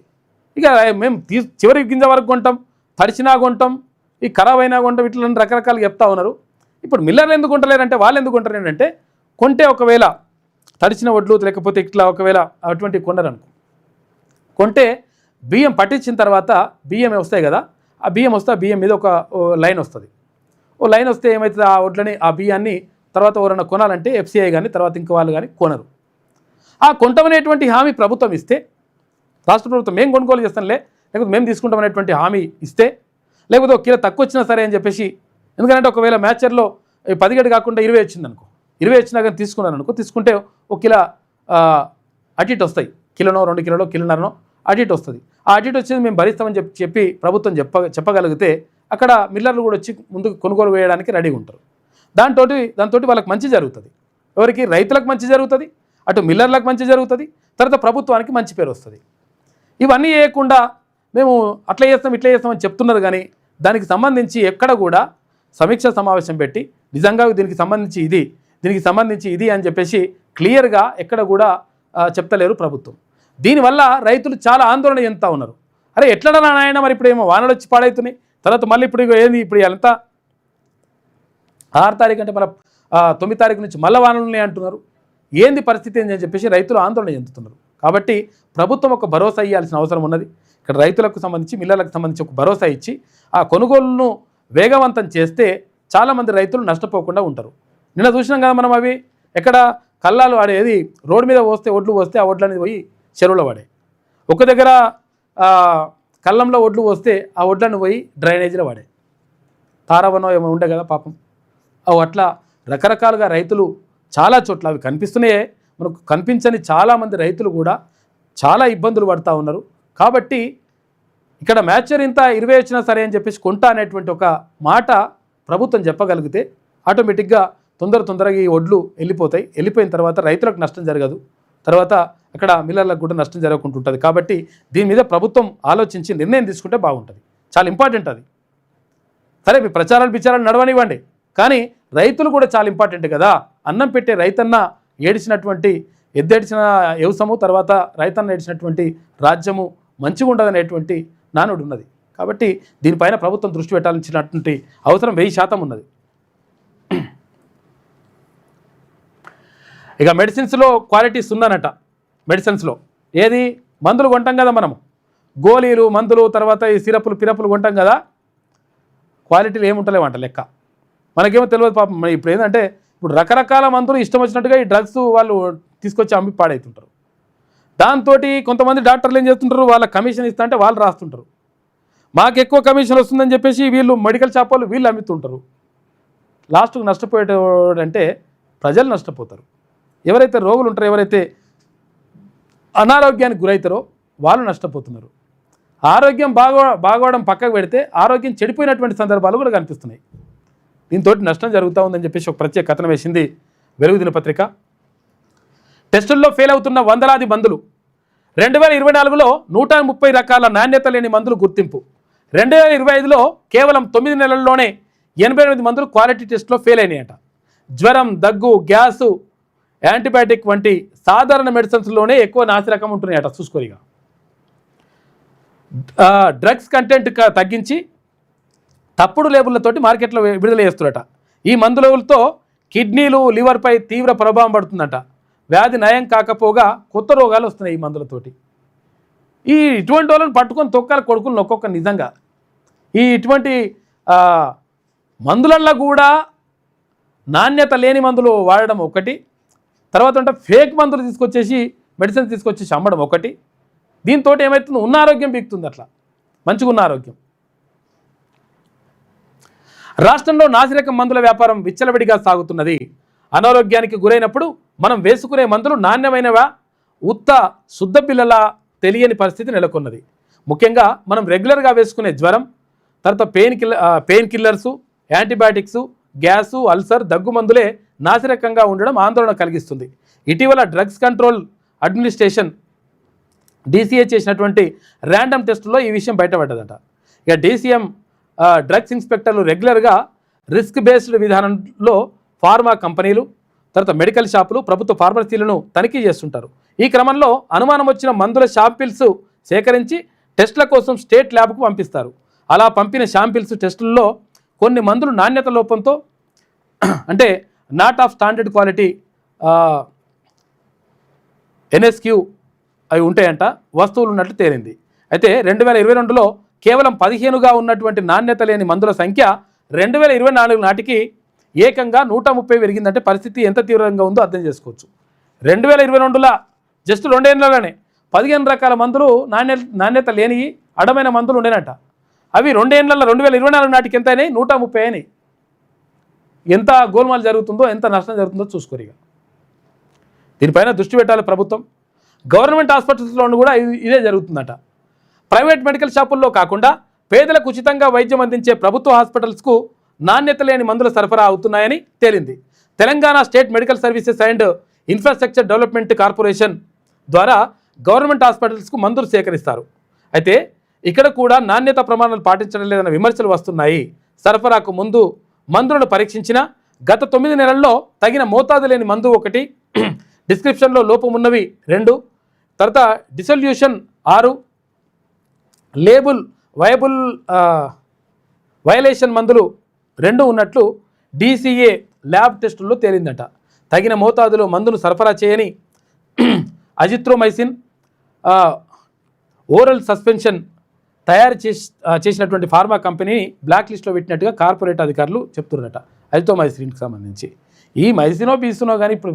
ఇక మేము చివరి గింజ వరకు కొంటాం, తడిచినా కొంటాం, ఈ ఖరాబ్ అయినా కొంటాం, ఇట్లా రకరకాలు చెప్తా ఉన్నారు. ఇప్పుడు మిల్లర్లు ఎందుకు కొంటలేరంటే వాళ్ళు ఎందుకు కొంటారు ఏంటంటే కొంటే ఒకవేళ తడిచిన వడ్లు లేకపోతే ఇట్లా ఒకవేళ అటువంటివి కొనరనుకో, కొంటే బియ్యం పట్టించిన తర్వాత బియ్యం వస్తాయి కదా, ఆ బియ్యం వస్తే ఆ బియ్యం మీద ఒక లైన్ వస్తుంది. ఓ లైన్ వస్తే ఏమవుతుంది, ఆ వడ్లని ఆ బియ్యాన్ని తర్వాత ఎవరైనా కొనాలంటే ఎఫ్సిఐ కానీ తర్వాత ఇంకో వాళ్ళు కానీ కొనరు. ఆ కొంటామనేటువంటి హామీ ప్రభుత్వం ఇస్తే, రాష్ట్ర ప్రభుత్వం మేము కొనుగోలు చేస్తాంలే లేకపోతే మేము తీసుకుంటామనేటువంటి హామీ ఇస్తే, లేకపోతే ఒక కిలో తక్కువ వచ్చినా సరే అని చెప్పేసి, ఎందుకంటే ఒకవేళ మ్యాచర్లో 10 గడి కాకుండా 20 వచ్చింది అనుకో, 20 వచ్చినా కానీ తీసుకున్నాను అనుకో, తీసుకుంటే ఒక కిలో అటు ఇటు వస్తాయి, కిలోనో 2 కిలోలో కిలోన్నరనో అటు ఇటు వస్తుంది. ఆ అటు ఇటు వచ్చేది మేము భరిస్తామని చెప్పి ప్రభుత్వం చెప్పగలిగితే అక్కడ మిల్లర్లు కూడా వచ్చి ముందుకు కొనుగోలు వేయడానికి రెడీగా ఉంటారు. దాంతో వాళ్ళకి మంచి జరుగుతుంది. ఎవరికి? రైతులకు మంచి జరుగుతుంది, అటు మిల్లర్లకు మంచి జరుగుతుంది, తర్వాత ప్రభుత్వానికి మంచి పేరు వస్తుంది. ఇవన్నీ చేయకుండా మేము అట్లా చేస్తాం ఇట్లా చేస్తామని చెప్తున్నారు, కానీ దానికి సంబంధించి ఎక్కడ కూడా సమీక్ష సమావేశం పెట్టి నిజంగా దీనికి సంబంధించి ఇది అని చెప్పేసి క్లియర్గా ఎక్కడ కూడా చెప్తలేరు ప్రభుత్వం. దీనివల్ల రైతులు చాలా ఆందోళన చెందుతూ ఉన్నారు. అరే ఎట్లా నాయన, మరి ఇప్పుడు ఏమో వానలు వచ్చి పాడవుతున్నాయి, తర్వాత మళ్ళీ ఇప్పుడు ఏంది, ఇప్పుడు ఎంత 6 తారీఖు అంటే మన 9 తారీఖు నుంచి మళ్ళీ వానలు ఉన్నాయి అంటున్నారు. ఏంది పరిస్థితి ఏంది అని చెప్పేసి రైతులు ఆందోళన చెందుతున్నారు. కాబట్టి ప్రభుత్వం ఒక భరోసా ఇవ్వాల్సిన అవసరం ఉన్నది. ఇక్కడ రైతులకు సంబంధించి మిల్లర్లకు సంబంధించి ఒక భరోసా ఇచ్చి ఆ కొనుగోలును వేగవంతం చేస్తే చాలామంది రైతులు నష్టపోకుండా ఉంటారు. నిన్న చూసినాం కదా మనం, అవి ఎక్కడ కల్లాలు ఆడేది రోడ్డు మీద ఒడ్లు పోస్తే ఆ ఒడ్లు అనేది పోయి చెరువులో పడే, ఒక దగ్గర కళ్ళంలో ఒడ్లు పోస్తే ఆ ఒడ్లను పోయి డ్రైనేజీలో పడే, తారవనో ఏమో ఉండే కదా పాపం. అవి అట్లా రకరకాలుగా రైతులు చాలా చోట్ల అవి కనిపిస్తున్నాయే, మనకు కనిపించని చాలామంది రైతులు కూడా చాలా ఇబ్బందులు పడుతూ ఉన్నారు. కాబట్టి ఇక్కడ మ్యాచర్ ఇంత 20 వచ్చినా సరే అని చెప్పేసి కొంటా అనేటువంటి ఒక మాట ప్రభుత్వం చెప్పగలిగితే ఆటోమేటిక్గా తొందరగా ఈ ఒడ్లు వెళ్ళిపోయిన తర్వాత రైతులకు నష్టం జరగదు, తర్వాత అక్కడ మిల్లర్లకు కూడా నష్టం జరగకుంటుంటుంది. కాబట్టి దీని మీద ప్రభుత్వం ఆలోచించి నిర్ణయం తీసుకుంటే బాగుంటుంది. చాలా ఇంపార్టెంట్ అది. సరే మీ ప్రచారాలు నడవనివ్వండి, కానీ రైతులు కూడా చాలా ఇంపార్టెంట్ కదా. అన్నం పెట్టే రైతన్న ఏడిచినటువంటి ఎద్దేడిచిన వ్యవసము, తర్వాత రైతన్న ఏడిచినటువంటి రాజ్యము మంచిగా ఉండదనేటువంటి నానుడు ఉన్నది. కాబట్టి దీనిపైన ప్రభుత్వం దృష్టి పెట్టాల్సినటువంటి అవసరం 1000% ఉన్నది. ఇక మెడిసిన్స్లో క్వాలిటీస్ ఉందనట. మెడిసిన్స్లో ఏది, మందులు కొంటాం కదా మనము, గోళీలు మందులు తర్వాత ఈ పిరపులు కొంటాం కదా, క్వాలిటీలు ఏముంటలేవంట లెక్క. మనకేమో తెలియదు పాపం. ఇప్పుడు ఏంటంటే ఇప్పుడు రకరకాల మందులు ఇష్టం వచ్చినట్టుగా ఈ డ్రగ్స్ వాళ్ళు తీసుకొచ్చి అమ్మి పాడవుతుంటారు. దాంతో కొంతమంది డాక్టర్లు ఏం చేస్తుంటారు, వాళ్ళ కమిషన్ ఇస్తా అంటే వాళ్ళు రాస్తుంటారు. మాకు ఎక్కువ కమిషన్ వస్తుందని చెప్పేసి వీళ్ళు మెడికల్ షాప్ వాళ్ళు వీళ్ళు అమ్ముతుంటారు. లాస్ట్కు నష్టపోయేటంటే ప్రజలు నష్టపోతారు. ఎవరైతే రోగులు ఉంటారో, ఎవరైతే అనారోగ్యానికి గురవుతారో వాళ్ళు నష్టపోతున్నారు. ఆరోగ్యం బాగోవడం పక్కకు పెడితే ఆరోగ్యం చెడిపోయినటువంటి సందర్భాలు కూడా కనిపిస్తున్నాయి. దీంతో నష్టం జరుగుతూ ఉందని చెప్పేసి ఒక ప్రత్యేక కథనం వేసింది వెలుగు దినపత్రిక. టెస్టుల్లో ఫెయిల్ అవుతున్న వందలాది మందులు. 2024లో 130 రకాల నాణ్యత లేని మందులు గుర్తింపు. 2025లో కేవలం 9 నెలల్లోనే 88 మందులు క్వాలిటీ టెస్ట్లో ఫెయిల్ అయినాయట. జ్వరం, దగ్గు, గ్యాసు, యాంటీబయాటిక్ వంటి సాధారణ మెడిసిన్స్లోనే ఎక్కువ నాసిరకం ఉంటున్నాయట. చూసుకోరిగా డ్రగ్స్ కంటెంట్ తగ్గించి తప్పుడు లేబుళ్లతోటి మార్కెట్లో విడుదల చేస్తున్నట. ఈ మందులతో కిడ్నీలు, లివర్పై తీవ్ర ప్రభావం పడుతుందట. వ్యాధి నయం కాకపోగా కొత్త రోగాలు వస్తున్నాయి ఈ మందులతోటి. ఇటువంటి వాళ్ళని పట్టుకొని తొక్కాలి కొడుకులు ఒక్కొక్క. నిజంగా ఇటువంటి మందులల్లో కూడా నాణ్యత లేని మందులు వాడడం ఒకటి, తర్వాత అంటే ఫేక్ మందులు తీసుకొచ్చేసి మెడిసిన్స్ తీసుకొచ్చేసి అమ్మడం ఒకటి. దీంతో ఏమవుతుంది, ఉన్న ఆరోగ్యం పీకుతుంది. అట్లా మంచిగా ఉన్న ఆరోగ్యం. రాష్ట్రంలో నాసిరకం మందుల వ్యాపారం విచ్చలవిడిగా సాగుతున్నది. అనారోగ్యానికి గురైనప్పుడు మనం వేసుకునే మందులు నాణ్యమైనవా, ఉత్త శుద్ధ పిల్లల తెలియని పరిస్థితి నెలకొన్నది. ముఖ్యంగా మనం రెగ్యులర్గా వేసుకునే జ్వరం, తర్వాత పెయిన్ కిల్లర్సు, యాంటీబయాటిక్సు, గ్యాసు, అల్సర్, దగ్గు మందులే నాసిరకంగా ఉండడం ఆందోళన కలిగిస్తుంది. ఇటీవల డ్రగ్స్ కంట్రోల్ అడ్మినిస్ట్రేషన్ DCA చేసినటువంటి ర్యాండమ్ టెస్టులో ఈ విషయం బయటపడ్డదట. ఇక DCM డ్రగ్స్ ఇన్స్పెక్టర్లు రెగ్యులర్గా రిస్క్ బేస్డ్ విధానంలో ఫార్మా కంపెనీలు, తర్వాత మెడికల్ షాపులు, ప్రభుత్వ ఫార్మసీలను తనిఖీ చేస్తుంటారు. ఈ క్రమంలో అనుమానం వచ్చిన మందుల శాంపిల్స్ సేకరించి టెస్టుల కోసం స్టేట్ ల్యాబ్కు పంపిస్తారు. అలా పంపిన శాంపిల్స్ టెస్టుల్లో కొన్ని మందులు నాణ్యత లోపంతో అంటే not of standard quality NSQ అవి ఉంటాయంట, వస్తువులు ఉన్నట్లు తేలింది. అయితే 2022లో కేవలం 15గా ఉన్నటువంటి నాణ్యత లేని మందుల సంఖ్య 2024 నాటికి ఏకంగా 130 పెరిగిందంటే పరిస్థితి ఎంత తీవ్రంగా ఉందో అర్థం చేసుకోవచ్చు. 2022లో జస్ట్ 2 ఏళ్లలోనే 15 రకాల మందులు నాణ్యత లేని అడమైన మందులు ఉండేనట. అవి 2 ఏళ్లలో 2024 నాటికి ఎంత అయినాయి? 130 అయినాయి. ఎంత గోల్మాల్ జరుగుతుందో, ఎంత నష్టం జరుగుతుందో చూసుకోరు. ఇక దీనిపైన దృష్టి పెట్టాలి ప్రభుత్వం. గవర్నమెంట్ హాస్పిటల్స్లో కూడా ఇదే జరుగుతుందట. ప్రైవేట్ మెడికల్ షాపుల్లో కాకుండా పేదలకు ఉచితంగా వైద్యం అందించే ప్రభుత్వ హాస్పిటల్స్కు నాణ్యత లేని మందులు సరఫరా అవుతున్నాయని తేలింది. Telangana state medical services and infrastructure development corporation ద్వారా గవర్నమెంట్ హాస్పిటల్స్కు మందులు సేకరిస్తారు. అయితే ఇక్కడ కూడా నాణ్యత ప్రమాణాలు పాటించడం లేదన్న విమర్శలు వస్తున్నాయి. సరఫరాకు ముందు మందులను పరీక్షించిన గత 9 నెలల్లో తగిన మోతాదు లేని మందు 1, డిస్క్రిప్షన్లో లోపం ఉన్నవి 2, తర్వాత డిసొల్యూషన్ 6, లేబుల్ వయలేషన్ మందులు 2 ఉన్నట్లు DCA ల్యాబ్ టెస్టుల్లో తేలిందట. తగిన మోతాదులో మందును సరఫరా చేయని అజిత్రోమైసిన్ ఓరల్ సస్పెన్షన్ తయారు చేసినటువంటి ఫార్మా కంపెనీని బ్లాక్ లిస్ట్లో పెట్టినట్టుగా కార్పొరేట్ అధికారులు చెప్తున్నారట. అజిత్రోమైసిన్కి సంబంధించి ఈ మైసినో పీస్తునో కానీ ఇప్పుడు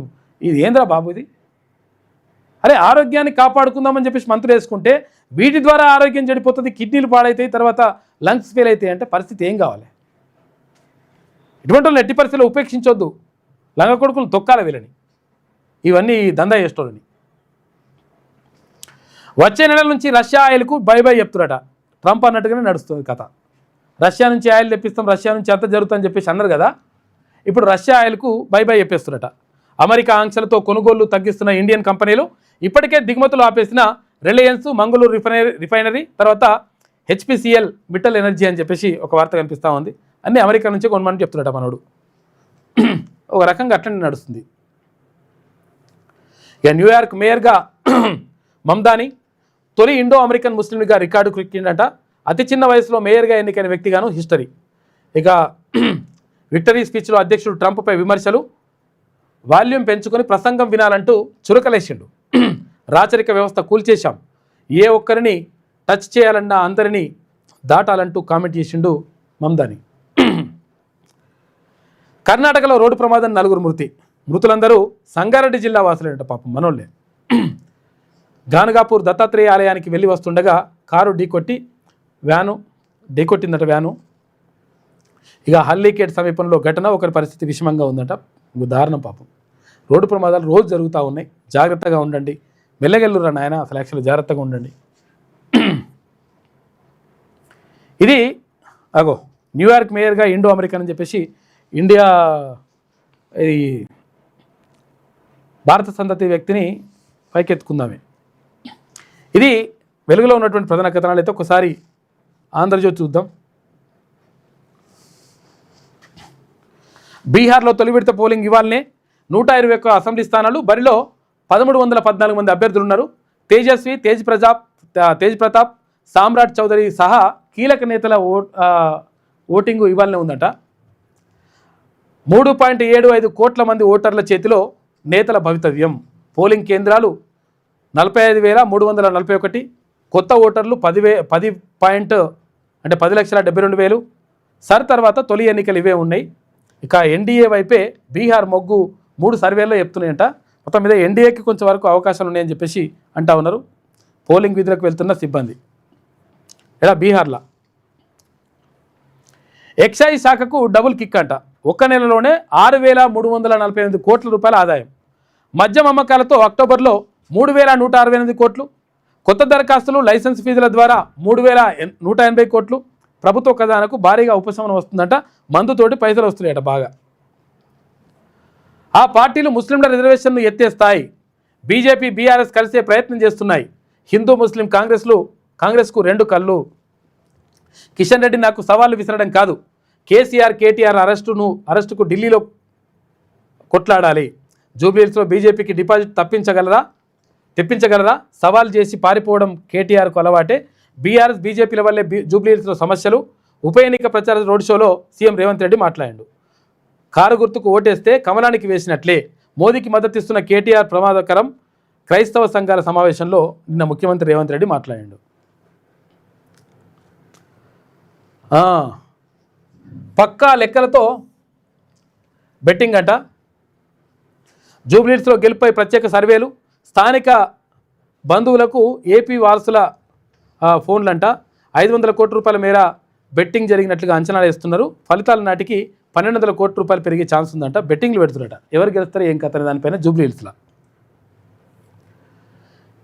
ఇది ఏంద్రా బాబు ఇది? అరే ఆరోగ్యాన్ని కాపాడుకుందామని చెప్పేసి మంత్రులు వేసుకుంటే వీటి ద్వారా ఆరోగ్యం చెడిపోతుంది, కిడ్నీలు పాడైతాయి, తర్వాత లంగ్స్ ఫెయిల్ అవుతాయి అంటే పరిస్థితి ఏం కావాలి? ఇటువంటి వాళ్ళు ఎట్టి పరిస్థితుల్లో ఉపేక్షించొద్దు. లంగ కొడుకులు తొక్కాలి వీళ్ళని, ఇవన్నీ దందా చేస్తోళ్ళని. వచ్చే నెల నుంచి రష్యా ఆయిల్కు బై చెప్తున్నట. ట్రంప్ అన్నట్టుగానే నడుస్తుంది కథ. రష్యా నుంచి ఆయిల్ తెప్పిస్తాం, రష్యా నుంచి అంత జరుగుతుందని చెప్పేసి అన్నారు కదా. ఇప్పుడు రష్యా ఆయిల్కు బై చెప్పేస్తున్నట. అమెరికా ఆంక్షలతో కొనుగోళ్లు తగ్గిస్తున్న ఇండియన్ కంపెనీలు ఇప్పటికే దిగుమతులు ఆపేసిన రిలయన్స్, మంగళూరు రిఫైనరీ, తర్వాత HPCL, మిట్టల్ ఎనర్జీ అని చెప్పేసి ఒక వార్త కనిపిస్తూ ఉంది. అన్నీ అమెరికా నుంచే కొనమని చెప్తున్నట మనోడు. ఒక రకంగా అట్లనే నడుస్తుంది. ఇక న్యూయార్క్ మేయర్గా మమ్దాని తొలి ఇండో అమెరికన్ ముస్లింగా రికార్డు క్రిక్కిందట. అతి చిన్న వయసులో మేయర్గా ఎన్నికైన వ్యక్తిగాను హిస్టరీ. ఇక విక్టరీ స్పీచ్లో అధ్యక్షుడు ట్రంప్పై విమర్శలు, వాల్యూమ్ పెంచుకొని ప్రసంగం వినాలంటూ చురకలేసిండు. రాచరిక వ్యవస్థ కూల్చేశాం, ఏ ఒక్కరిని టచ్ చేయాలన్నా అందరినీ దాటాలంటూ కామెంట్ చేసిండు మమ్దాని. కర్ణాటకలో రోడ్డు ప్రమాదం 4 మృతి. మృతులందరూ సంగారెడ్డి జిల్లా వాసులేంట. పాపం మనోళ్ళే. గానగాపూర్ దత్తాత్రేయ ఆలయానికి వెళ్ళి వస్తుండగా కారు ఢీకొట్టిందట వ్యాను. ఇక హల్లీకేట్ సమీపంలో ఘటన. ఒకరి పరిస్థితి విషమంగా ఉందట. దారుణం పాపం. రోడ్డు ప్రమాదాలు రోజు జరుగుతూ ఉన్నాయి. జాగ్రత్తగా ఉండండి. మెల్లగెళ్ళురా నాయన, అసలు యాక్చువల్గా జాగ్రత్తగా ఉండండి. ఇది న్యూయార్క్ మేయర్గా ఇండో అమెరికన్ అని చెప్పేసి ఇండియా ఇది భారత సంతతి వ్యక్తిని పైకెత్తుకుందామే. ఇది వెలుగులో ఉన్నటువంటి ప్రధాన కథనాలు. అయితే ఒకసారి ఆంధ్రజ్యోతి చూద్దాం. బీహార్లో తొలి విడత పోలింగ్ ఇవాళనే. 121 అసెంబ్లీ స్థానాలు. బరిలో 1314 మంది అభ్యర్థులు ఉన్నారు. తేజస్వి, తేజ్ ప్రతాప్, సామ్రాట్ చౌదరి సహా కీలక నేతల ఓటింగు ఇవాళనే ఉందట. 3.75 కోట్ల మంది ఓటర్ల చేతిలో నేతల భవితవ్యం. పోలింగ్ కేంద్రాలు 45,341. కొత్త ఓటర్లు 10,72,000. సర్ తర్వాత తొలి ఎన్నికలు ఇవే ఉన్నాయి. ఇక ఎన్డీఏ వైపే బీహార్ మొగ్గు 3 సర్వేల్లో చెప్తున్నాయంట. మొత్తం మీద ఎన్డీఏకి కొంచెం వరకు అవకాశాలు ఉన్నాయని చెప్పేసి అంటా ఉన్నారు పోలింగ్ విధులకు వెళ్తున్న సిబ్బంది. ఇలా బీహార్లో ఎక్సైజ్ శాఖకు డబుల్ కిక్ అంట. ఒక్క నెలలోనే 6,348 కోట్ల రూపాయల ఆదాయం. మద్యం అమ్మకాలతో అక్టోబర్లో 3,168 కోట్లు. కొత్త దరఖాస్తులు, లైసెన్స్ ఫీజుల ద్వారా 3,180 కోట్లు. ప్రభుత్వ ఖజానాకు భారీగా ఉపశమనం వస్తుందంట. మందుతోటి పైసలు వస్తున్నాయట బాగా. ఆ పార్టీలు ముస్లింల రిజర్వేషన్ను ఎత్తేస్తాయి. బీజేపీ, బీఆర్ఎస్ కలిసే ప్రయత్నం చేస్తున్నాయి. హిందూ ముస్లిం కాంగ్రెస్కు 2 కళ్ళు. కిషన్ రెడ్డి నాకు సవాళ్లు విసరడం కాదు. కేసీఆర్, కేటీఆర్ అరెస్టుకు ఢిల్లీలో కొట్లాడాలి. జూబ్లీహిల్స్లో బీజేపీకి డిపాజిట్ తెప్పించగలరా? సవాల్ చేసి పారిపోవడం కేటీఆర్కు అలవాటే. బీఆర్ఎస్ బీజేపీల వల్లే జూబ్లీహిల్స్లో సమస్యలు. ఉప ఎన్నిక ప్రచార రోడ్ షోలో సీఎం రేవంత్ రెడ్డి మాట్లాడాడు. కారు గుర్తుకు ఓటేస్తే కమలానికి వేసినట్లే. మోదీకి మద్దతు ఇస్తున్న కేటీఆర్ ప్రమాదకరం. క్రైస్తవ సంఘాల సమావేశంలో నిన్న ముఖ్యమంత్రి రేవంత్ రెడ్డి మాట్లాడాడు. పక్కా లెక్కలతో బెట్టింగ్ అంట. జూబ్లీహిల్స్లో గెలుపై ప్రత్యేక సర్వేలు. స్థానిక బంధువులకు ఏపీ వారసుల ఫోన్లంట. 500 కోట్ల రూపాయల మేర బెట్టింగ్ జరిగినట్లుగా అంచనాలు వేస్తున్నారు. ఫలితాల నాటికి 1200 కోట్ల రూపాయలు పెరిగే ఛాన్స్ ఉందంట. బెట్టింగ్లు పెడుతున్నారట. ఎవరు గెలుస్తారో ఏం కథ దానిపైన జూబ్లీహిల్స్లో.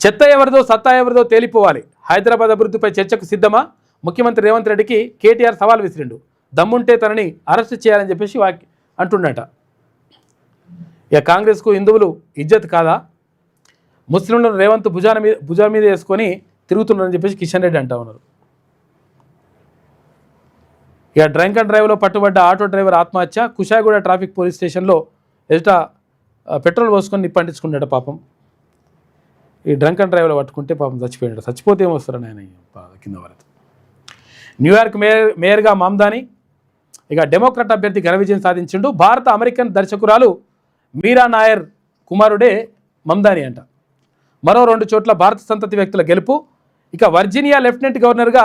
చెత్త ఎవరిదో సత్తా ఎవరిదో తేలిపోవాలి. హైదరాబాద్ అభివృద్ధిపై చర్చకు సిద్ధమా? ముఖ్యమంత్రి రేవంత్ రెడ్డికి కేటీఆర్ సవాల్ విసిరిండు. దమ్ముంటే తనని అరెస్ట్ చేయాలని చెప్పేసి అంటున్నట. ఇక కాంగ్రెస్కు హిందువులు ఇజ్జత్ కాదా? ముస్లింలను రేవంత్ భుజాల మీద వేసుకొని తిరుగుతున్నారని చెప్పేసి కిషన్ రెడ్డి అంటా ఉన్నారు. ఇక డ్రంక్ అండ్ డ్రైవ్లో పట్టుబడ్డ ఆటో డ్రైవర్ ఆత్మహత్య. కుషాయిగూడ ట్రాఫిక్ పోలీస్ స్టేషన్లో ఎదుట పెట్రోల్ పోసుకొని నిప్పంటించుకున్నాడు పాపం. ఈ డ్రంక్ అండ్ డ్రైవ్లో పట్టుకుంటే పాపం చచ్చిపోయాడు. చచ్చిపోతే ఏమొస్తారని ఆయన కింద వరకు. న్యూయార్క్ మేయర్గా మమ్దాని. ఇక డెమోక్రాట్ అభ్యర్థి ఘన విజయం సాధించిండు. భారత అమెరికన్ దర్శకురాలు మీరా నాయర్ కుమారుడే మమ్దాని అంట. మరో 2 చోట్ల భారత సంతతి వ్యక్తుల గెలుపు. ఇక వర్జీనియా లెఫ్టినెంట్ గవర్నర్గా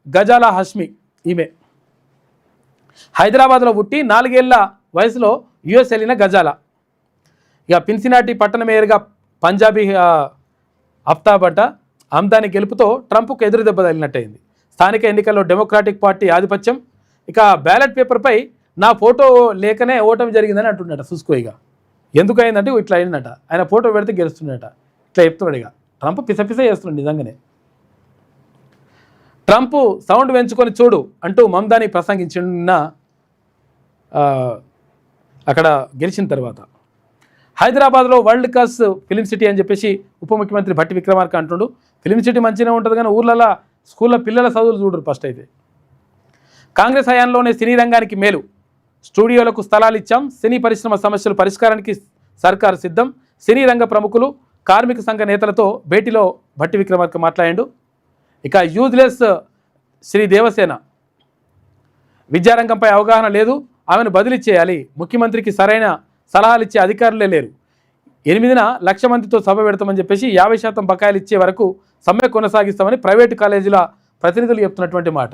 గజాలా హష్మి ఈమె. హైదరాబాద్లో పుట్టి 4 ఏళ్ల వయసులో యుఎస్ వెళ్ళిన గజాలా. ఇక పిన్సినాటి పట్టణ మేయర్గా పంజాబీ అఫ్తాబ్ అంట. ఆమ్దాని గెలుపుతో ట్రంప్కు ఎదురు దెబ్బ తగిలినట్టయింది. స్థానిక ఎన్నికల్లో డెమోక్రాటిక్ పార్టీ ఆధిపత్యం. ఇక బ్యాలెట్ పేపర్పై నా ఫోటో లేకనే ఓటమి జరిగిందని అంటున్నాడు. చూసుకో ఇక ఎందుకు అయిందంటే ఇట్లా అయిందట. ఆయన ఫోటో పెడితే గెలుస్తున్నాడట. ఇట్లా చెప్తున్నాడు. ఇక ట్రంప్ పిసపిస చేస్తున్నాడు నిజంగానే. ట్రంప్ సౌండ్ పెంచుకొని చూడు అంటూ మమ్దాని ప్రసంగించిన అక్కడ గెలిచిన తర్వాత. హైదరాబాద్లో వరల్డ్ క్లాస్ ఫిలిం సిటీ అని చెప్పేసి ఉప ముఖ్యమంత్రి భట్టి విక్రమార్క అంటుండు. ఫిలిం సిటీ మంచిగానే ఉంటుంది కానీ ఊర్లలో స్కూల్లో పిల్లల చదువులు చూడరు ఫస్ట్ అయితే. కాంగ్రెస్ హయాంలోనే సినీ రంగానికి మేలు. స్టూడియోలకు స్థలాలు ఇచ్చాం. సినీ పరిశ్రమ సమస్యల పరిష్కారానికి సర్కారు సిద్ధం. సినీ రంగ ప్రముఖులు, కార్మిక సంఘ నేతలతో భేటీలో భట్టి విక్రమార్క మాట్లాడాడు. ఇక యూజ్లెస్ శ్రీ దేవసేన. విద్యారంగంపై అవగాహన లేదు, ఆమెను బదిలీ చేయాలి. ముఖ్యమంత్రికి సరైన సలహాలు ఇచ్చే అధికారులే లేరు. 8న 1,00,000 మందితో సభ పెడతామని చెప్పేసి 50% బకాయిలు ఇచ్చే వరకు సమ్మె కొనసాగిస్తామని ప్రైవేటు కాలేజీల ప్రతినిధులు చెప్తున్నటువంటి మాట.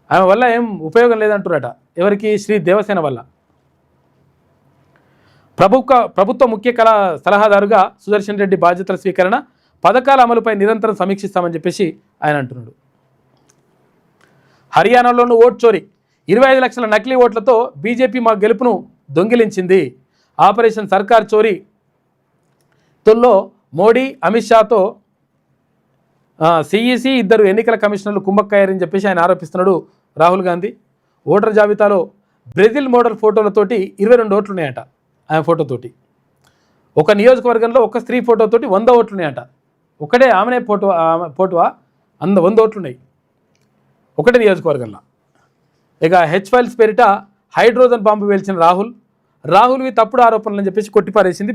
ఆమె వల్ల ఏం ఉపయోగం లేదంటున్నారట. ఎవరికి? శ్రీ దేవసేన వల్ల. ప్రభుత్వ ముఖ్య సలహాదారుగా సుదర్శన్ రెడ్డి బాధ్యతల స్వీకరణ. పథకాల అమలుపై నిరంతరం సమీక్షిస్తామని చెప్పేసి ఆయన అంటున్నాడు. హర్యానాలోనూ ఓట్ చోరీ. 25 లక్షల నకిలీ ఓట్లతో బీజేపీ మా గెలుపును దొంగిలించింది. ఆపరేషన్ సర్కార్ చోరీ తొల్లో మోడీ, అమిత్ షాతో సిఈసి 2 ఎన్నికల కమిషనర్లు కుంభక్కయ్యారని చెప్పేసి ఆయన ఆరోపిస్తున్నాడు రాహుల్ గాంధీ. ఓటర్ జాబితాలో బ్రెజిల్ మోడల్ ఫోటోలతోటి 22 ఓట్లు ఉన్నాయట. ఆమె ఫోటోతోటి ఒక నియోజకవర్గంలో ఒక స్త్రీ ఫోటోతోటి 100 ఓట్లు ఉన్నాయట. ఒకటే ఆమెనే ఫోటోవా 100 ఓట్లు ఉన్నాయి ఒకటే నియోజకవర్గంలో. ఇక హెచ్ ఫైల్స్ పేరిట హైడ్రోజన్ బాంబు వేల్చిన రాహుల్వి తప్పుడు ఆరోపణలు అని చెప్పేసి కొట్టిపారేసింది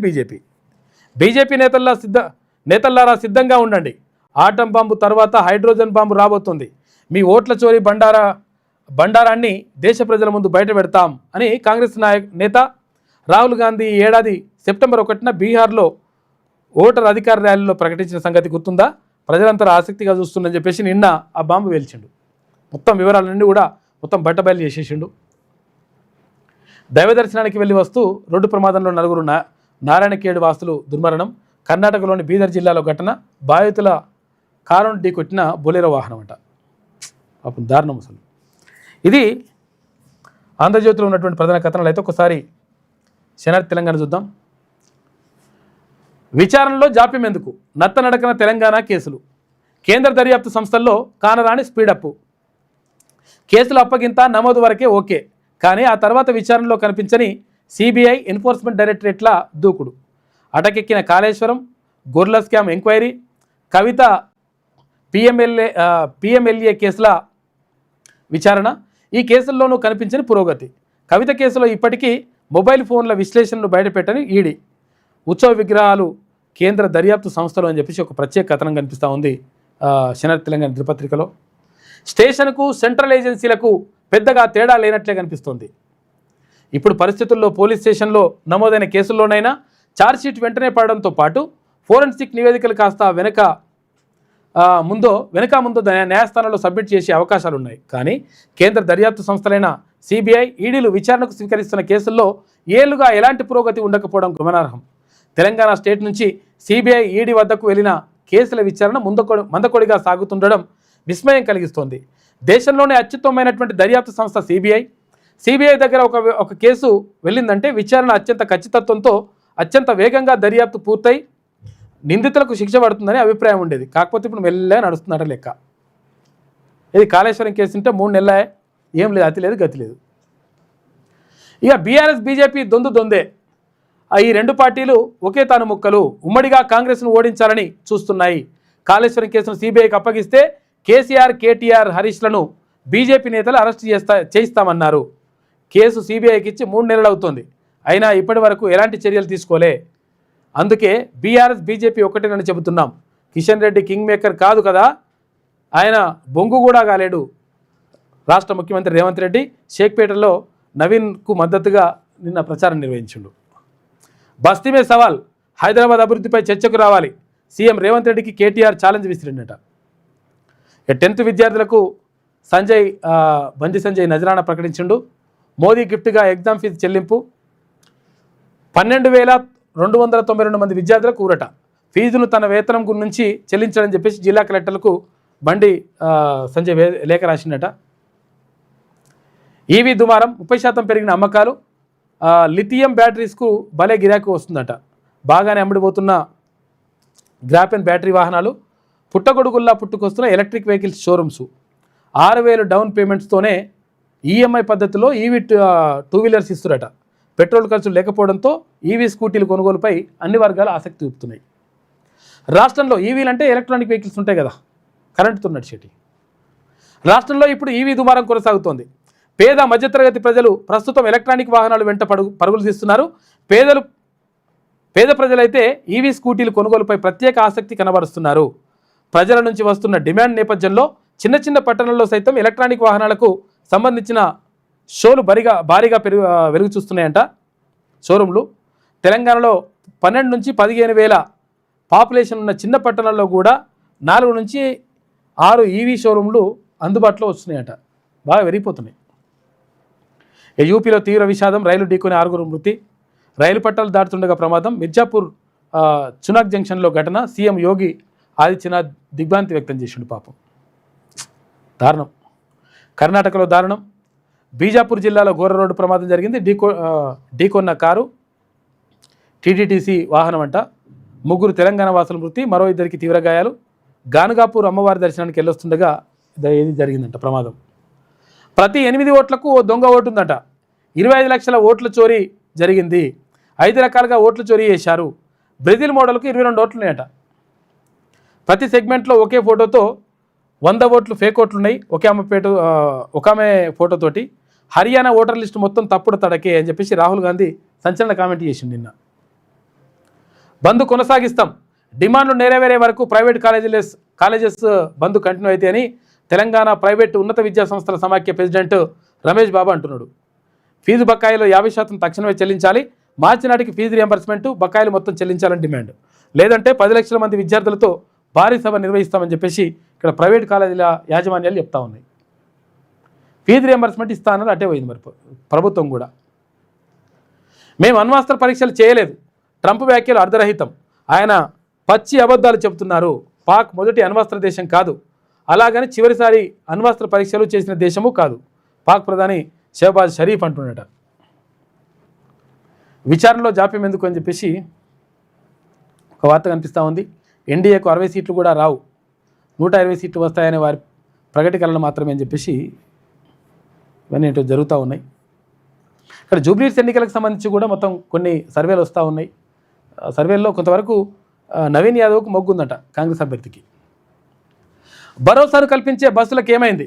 బీజేపీ నేతల్లారా సిద్ధంగా ఉండండి. ఆటం బాంబు తర్వాత హైడ్రోజన్ బాంబు రాబోతుంది. మీ ఓట్ల చోరీ బండారాన్ని దేశ ప్రజల ముందు బయట పెడతాం అని కాంగ్రెస్ నేత రాహుల్ గాంధీ ఈ ఏడాది సెప్టెంబర్ 1న బీహార్లో ఓటర్ అధికార ర్యాలీలో ప్రకటించిన సంగతి గుర్తుందా? ప్రజలంతా ఆసక్తిగా చూస్తుందని చెప్పేసి నిన్న ఆ బాంబు వేల్చిండు. మొత్తం వివరాలన్నీ కూడా మొత్తం బట్టబయలు చేసేసిండు. దైవ దర్శనానికి వెళ్ళి వస్తూ రోడ్డు ప్రమాదంలో 4 నారాయణఖేడ్ వాసులు దుర్మరణం. కర్ణాటకలోని బీదర్ జిల్లాలో ఘటన. బాధితుల కారును ఢీకొట్టిన బొలెరో వాహనం అంట. పాపం దారుణం అసలు. ఇది ఆంధ్రజ్యోతిలో ఉన్నటువంటి ప్రధాన కథనాలు. అయితే ఒకసారి శనార్థి తెలంగాణ చూద్దాం. విచారణలో జాప్యం ఎందుకు? నత్తనడకన తెలంగాణ కేసులు. కేంద్ర దర్యాప్తు సంస్థల్లో కానరాని స్పీడప్. కేసుల అప్పగింత నమోదు వరకే ఓకే, కానీ ఆ తర్వాత విచారణలో కనిపించని సిబిఐ, ఎన్ఫోర్స్మెంట్ డైరెక్టరేట్ల దూకుడు. అటకెక్కిన కాళేశ్వరం, గొర్ల స్కామ్ ఎంక్వైరీ, కవిత పిఎంఎల్ఏ కేసుల విచారణ. ఈ కేసుల్లోనూ కనిపించని పురోగతి. కవిత కేసులో ఇప్పటికీ మొబైల్ ఫోన్ల విశ్లేషణను బయటపెట్టని ఈడీ. ఉత్సవ విగ్రహాలు కేంద్ర దర్యాప్తు సంస్థలు అని చెప్పేసి ఒక ప్రత్యేక కథనం కనిపిస్తూ ఉంది శనివారం తెలంగాణ దినపత్రికలో. స్టేషన్కు సెంట్రల్ ఏజెన్సీలకు పెద్దగా తేడా లేనట్లే కనిపిస్తోంది. ఇప్పుడు పరిస్థితుల్లో పోలీస్ స్టేషన్లో నమోదైన కేసుల్లోనైనా ఛార్జ్షీట్ వెంటనే పడడంతో పాటు ఫోరెన్సిక్ నివేదికలు కాస్త వెనక ముందో న్యాయస్థానంలో సబ్మిట్ చేసే అవకాశాలు ఉన్నాయి. కానీ కేంద్ర దర్యాప్తు సంస్థలైన సిబిఐ, ఈడీలు విచారణకు స్వీకరిస్తున్న కేసుల్లో ఏళ్లుగా ఎలాంటి పురోగతి ఉండకపోవడం గమనార్హం. తెలంగాణ స్టేట్ నుంచి సిబిఐ, ఈడీ వద్దకు వెళ్లిన కేసుల విచారణ మందకొడిగా సాగుతుండడం విస్మయం కలిగిస్తోంది. దేశంలోనే అత్యుత్తమమైనటువంటి దర్యాప్తు సంస్థ సిబిఐ దగ్గర ఒక కేసు వెళ్ళిందంటే విచారణ అత్యంత ఖచ్చితత్వంతో అత్యంత వేగంగా దర్యాప్తు పూర్తయి నిందితులకు శిక్ష పడుతుందని అభిప్రాయం ఉండేది. కాకపోతే ఇప్పుడు మెల్లగా నడుస్తున్నట్టు లెక్క. ఇది కాళేశ్వరం కేసు ఉంటే 3 నెలలే, ఏం లేదు, అతి లేదు, గతి లేదు. ఇక బీఆర్ఎస్ బీజేపీ దొందే. ఈ రెండు పార్టీలు ఒకే తాను ముక్కలు. ఉమ్మడిగా కాంగ్రెస్ను ఓడించాలని చూస్తున్నాయి. కాళేశ్వరం కేసును సిబిఐకి అప్పగిస్తే కేసీఆర్, కేటీఆర్, హరీష్లను బీజేపీ నేతలు అరెస్ట్ చేయిస్తామన్నారు. కేసు సిబిఐకి ఇచ్చి 3 నెలలు అవుతోంది. అయినా ఇప్పటి వరకు ఎలాంటి చర్యలు తీసుకోలే. అందుకే బీఆర్ఎస్ బీజేపీ ఒకటేనని చెబుతున్నాం. కిషన్ రెడ్డి కింగ్ మేకర్ కాదు కదా, ఆయన బొంగు కూడా కాలేడు. రాష్ట్ర ముఖ్యమంత్రి రేవంత్ రెడ్డి షేక్పేటలో నవీన్కు మద్దతుగా నిన్న ప్రచారం నిర్వహించిండు. బస్తీమే సవాల్, హైదరాబాద్ అభివృద్ధిపై చర్చకు రావాలి. సీఎం రేవంత్ రెడ్డికి కేటీఆర్ ఛాలెంజ్ విసిరిండట. 10th విద్యార్థులకు బండి సంజయ్ నజరానా ప్రకటించిండు. మోదీ గిఫ్ట్గా ఎగ్జామ్ ఫీజు చెల్లింపు. 12,292 మంది విద్యార్థులకు ఊరట. ఫీజును తన వేతనం నుంచి చెల్లించాలని చెప్పేసి జిల్లా కలెక్టర్లకు బండి సంజయ్ లేఖ రాసిండట. ఈవీ దుమారం, 30% పెరిగిన అమ్మకాలు. లిథియం బ్యాటరీస్కు భలే గిరాకీ వస్తుందట. బాగానే అమ్ముడిపోతున్న గ్రాఫెన్ బ్యాటరీ వాహనాలు. పుట్టగొడుగుల్లా పుట్టుకొస్తున్న ఎలక్ట్రిక్ వెహికల్స్ షోరూమ్స్. 6,000 డౌన్ పేమెంట్స్తోనే ఈఎంఐ పద్ధతిలో ఈవీ 2 వీలర్స్ ఇస్తురట. పెట్రోల్ ఖర్చులు లేకపోవడంతో ఈవీ స్కూటీలు కొనుగోలుపై అన్ని వర్గాలు ఆసక్తి చూపుతున్నాయి. రాష్ట్రంలో ఈవీలు అంటే ఎలక్ట్రానిక్ వెహికల్స్ ఉంటాయి కదా, కరెంటుతో నడిచేటి. రాష్ట్రంలో ఇప్పుడు ఈవీ దుమారం కొనసాగుతోంది. పేద మధ్యతరగతి ప్రజలు ప్రస్తుతం ఎలక్ట్రానిక్ వాహనాలు వెంట పరుగులు తీస్తున్నారు. పేద ప్రజలైతే ఈవీ స్కూటీలు కొనుగోలుపై ప్రత్యేక ఆసక్తి కనబరుస్తున్నారు. ప్రజల నుంచి వస్తున్న డిమాండ్ నేపథ్యంలో చిన్న పట్టణాల్లో సైతం ఎలక్ట్రానిక్ వాహనాలకు సంబంధించిన షోలు భారీగా వెలుగు చూస్తున్నాయంట షోరూంలు. తెలంగాణలో 12 నుంచి 15 వేల పాపులేషన్ ఉన్న చిన్న పట్టణాల్లో కూడా 4 నుంచి 6 ఈవీ షోరూంలు అందుబాటులో వస్తున్నాయట. బాగా పెరిగిపోతున్నాయి. యూపీలో తీవ్ర విషాదం, రైలు ఢీకొని 6 మృతి. రైలు పట్టాలు దాటుతుండగా ప్రమాదం. మిర్జాపూర్ చునాక్ జంక్షన్లో ఘటన. సీఎం యోగి ఆదిత్యనాథ్ దిగ్భ్రాంతి వ్యక్తం చేసిండు. పాపం దారుణం. కర్ణాటకలో దారుణం. బీజాపూర్ జిల్లాలో ఘోర రోడ్డు ప్రమాదం జరిగింది. ఢీకొన్న కారు టీటీటీసీ వాహనం అంట. 3 తెలంగాణ వాసుల మృతి, మరో 2 తీవ్ర గాయాలు. గానుగాపూర్ అమ్మవారి దర్శనానికి వెళ్ళొస్తుండగా ఇది జరిగిందంట ప్రమాదం. ప్రతి 8 ఓట్లకు ఓ దొంగ ఓటు ఉందట. 25 లక్షల ఓట్ల చోరీ జరిగింది. 5 రకాలుగా ఓట్లు చోరీ చేశారు. బ్రెజిల్ మోడల్కు 22 ఓట్లు ఉన్నాయట. ప్రతి సెగ్మెంట్లో ఒకే ఫోటోతో 100 ఓట్లు ఫేక్ ఓట్లు ఉన్నాయి. ఒక ఆమె ఫోటోతోటి. హర్యానా ఓటర్ లిస్టు మొత్తం తప్పుడు తడకే అని చెప్పేసి రాహుల్ గాంధీ సంచలన కామెంట్ చేసిండు నిన్న. బంద్ కొనసాగిస్తాం, డిమాండ్లు నెరవేరే వరకు ప్రైవేట్ కాలేజెస్ బంద్ కంటిన్యూ అయితే అని తెలంగాణ ప్రైవేటు ఉన్నత విద్యా సంస్థల సమాఖ్య ప్రెసిడెంట్ రమేష్ బాబు అంటున్నాడు. ఫీజు బకాయిలో 50% తక్షణమే చెల్లించాలి. మార్చి నాటికి ఫీజు రియంబర్స్మెంట్ బకాయిలు మొత్తం చెల్లించాలని డిమాండ్. లేదంటే 10 లక్షల మంది విద్యార్థులతో భారీ సభ నిర్వహిస్తామని చెప్పేసి ఇక్కడ ప్రైవేట్ కాలేజీల యాజమాన్యాలు చెప్తా ఉన్నాయి. ఫీజు రియంబర్స్మెంట్ ఇస్తా అన్నది అటే పోయింది. మరి ప్రభుత్వం కూడా మేము అణ్వస్త్ర పరీక్షలు చేయలేదు. ట్రంప్ వ్యాఖ్యలు అర్ధరహితం. ఆయన పచ్చి అబద్ధాలు చెబుతున్నారు. పాక్ మొదటి అణ్వస్త్ర దేశం కాదు, అలాగని చివరిసారి అణ్వస్త్ర పరీక్షలు చేసిన దేశము కాదు. పాక్ ప్రధాని షహబాజ్ షరీఫ్ అంటున్నట. విచారణలో జాప్యం ఎందుకు అని చెప్పేసి ఒక వార్త కనిపిస్తూ ఉంది. ఎన్డీఏకు 60 సీట్లు కూడా రావు, 120 సీట్లు వస్తాయనే వారి ప్రకటీకరణలు మాత్రమే అని చెప్పేసి ఇవన్నీ ఏంటో జరుగుతూ ఉన్నాయి. ఇక్కడ జూబ్లీహిల్స్ ఎన్నికలకు సంబంధించి కూడా మొత్తం కొన్ని సర్వేలు వస్తూ ఉన్నాయి. సర్వేల్లో కొంతవరకు నవీన్ యాదవ్కు మొగ్గుందట కాంగ్రెస్ అభ్యర్థికి. భరోసాను కల్పించే బస్సులకు ఏమైంది?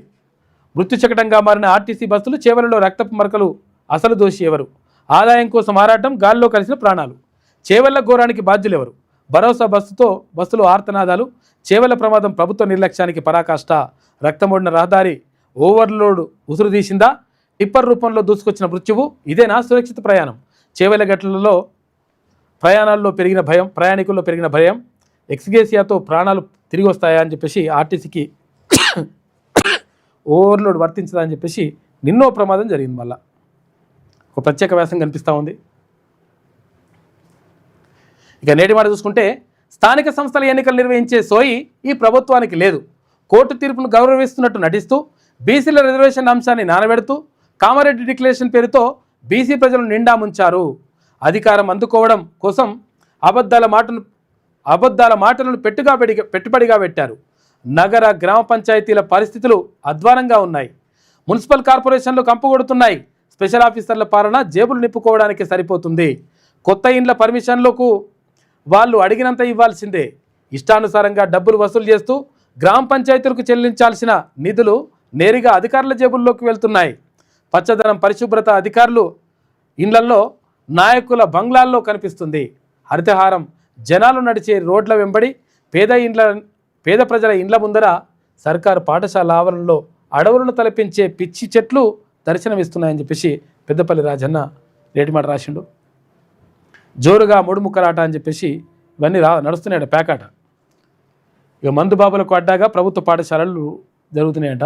మృత్యు చకటంగా మారిన ఆర్టీసీ బస్సులు, చేవలలో రక్తపు మరకలు. అసలు దోషి ఎవరు? ఆదాయం కోసం ఆరాటం, గాల్లో కలిసిన ప్రాణాలు. చేవెళ్ల ఘోరానికి బాధ్యులెవరు? భరోసా బస్సులు ఆర్తనాదాలు. చేవెళ్ల ప్రమాదం ప్రభుత్వ నిర్లక్ష్యానికి పరాకాష్ట. రక్తమోడిన రహదారి ఓవర్లోడ్ ఉసురు తీసిందా? టిప్పర్ రూపంలో దూసుకొచ్చిన మృత్యువు. ఇదేనా సురక్షిత ప్రయాణం? చేవెళ్ల గట్లలో ప్రయాణాల్లో పెరిగిన భయం, ప్రయాణికుల్లో పెరిగిన భయం. ఎక్స్గేసియాతో ప్రాణాలు తిరిగి వస్తాయా అని చెప్పేసి ఆర్టీసీకి ఓవర్లోడ్ వర్తించదా అని చెప్పేసి నిన్నో ప్రమాదం జరిగింది. మళ్ళా ఒక ప్రత్యేక వ్యాసం కనిపిస్తూ ఉంది. ఇక నేటి మాట చూసుకుంటే స్థానిక సంస్థల ఎన్నికలు నిర్వహించే సోయి ఈ ప్రభుత్వానికి లేదు. కోర్టు తీర్పును గౌరవిస్తున్నట్టు నటిస్తూ బీసీల రిజర్వేషన్ అంశాన్ని నానబెడుతూ కామారెడ్డి డిక్లరేషన్ పేరుతో బీసీ ప్రజలను నిండా ముంచారు. అధికారం అందుకోవడం కోసం అబద్ధాల మాటలను పెట్టుబడిగా పెట్టారు. నగర గ్రామ పంచాయతీల పరిస్థితులు అధ్వానంగా ఉన్నాయి. మున్సిపల్ కార్పొరేషన్లు కంపుకొడుతున్నాయి. స్పెషల్ ఆఫీసర్ల పాలన జేబులు నింపుకోవడానికి సరిపోతుంది. కొత్త ఇండ్ల పర్మిషన్లకు వాళ్ళు అడిగినంత ఇవ్వాల్సిందే. ఇష్టానుసారంగా డబ్బులు వసూలు చేస్తూ గ్రామ పంచాయతీలకు చెల్లించాల్సిన నిధులు నేరుగా అధికారుల జేబుల్లోకి వెళ్తున్నాయి. పచ్చదనం, పరిశుభ్రత అధికారులు ఇండ్లల్లో, నాయకుల బంగ్లాల్లో కనిపిస్తుంది. హరితహారం జనాలు నడిచే రోడ్ల వెంబడి పేద ప్రజల ఇండ్ల ముందర సర్కారు పాఠశాల ఆవరణలో అడవులను తలపించే పిచ్చి చెట్లు దర్శనమిస్తున్నాయని చెప్పేసి పెద్దపల్లి రాజన్న రేటిమాట రాసిండు. జోరుగా ముడుముక్కలాట అని చెప్పేసి ఇవన్నీ నడుస్తున్నాయట, పేకాట. ఇక మందు బాబులకు అడ్డాగా ప్రభుత్వ పాఠశాలలు జరుగుతున్నాయంట.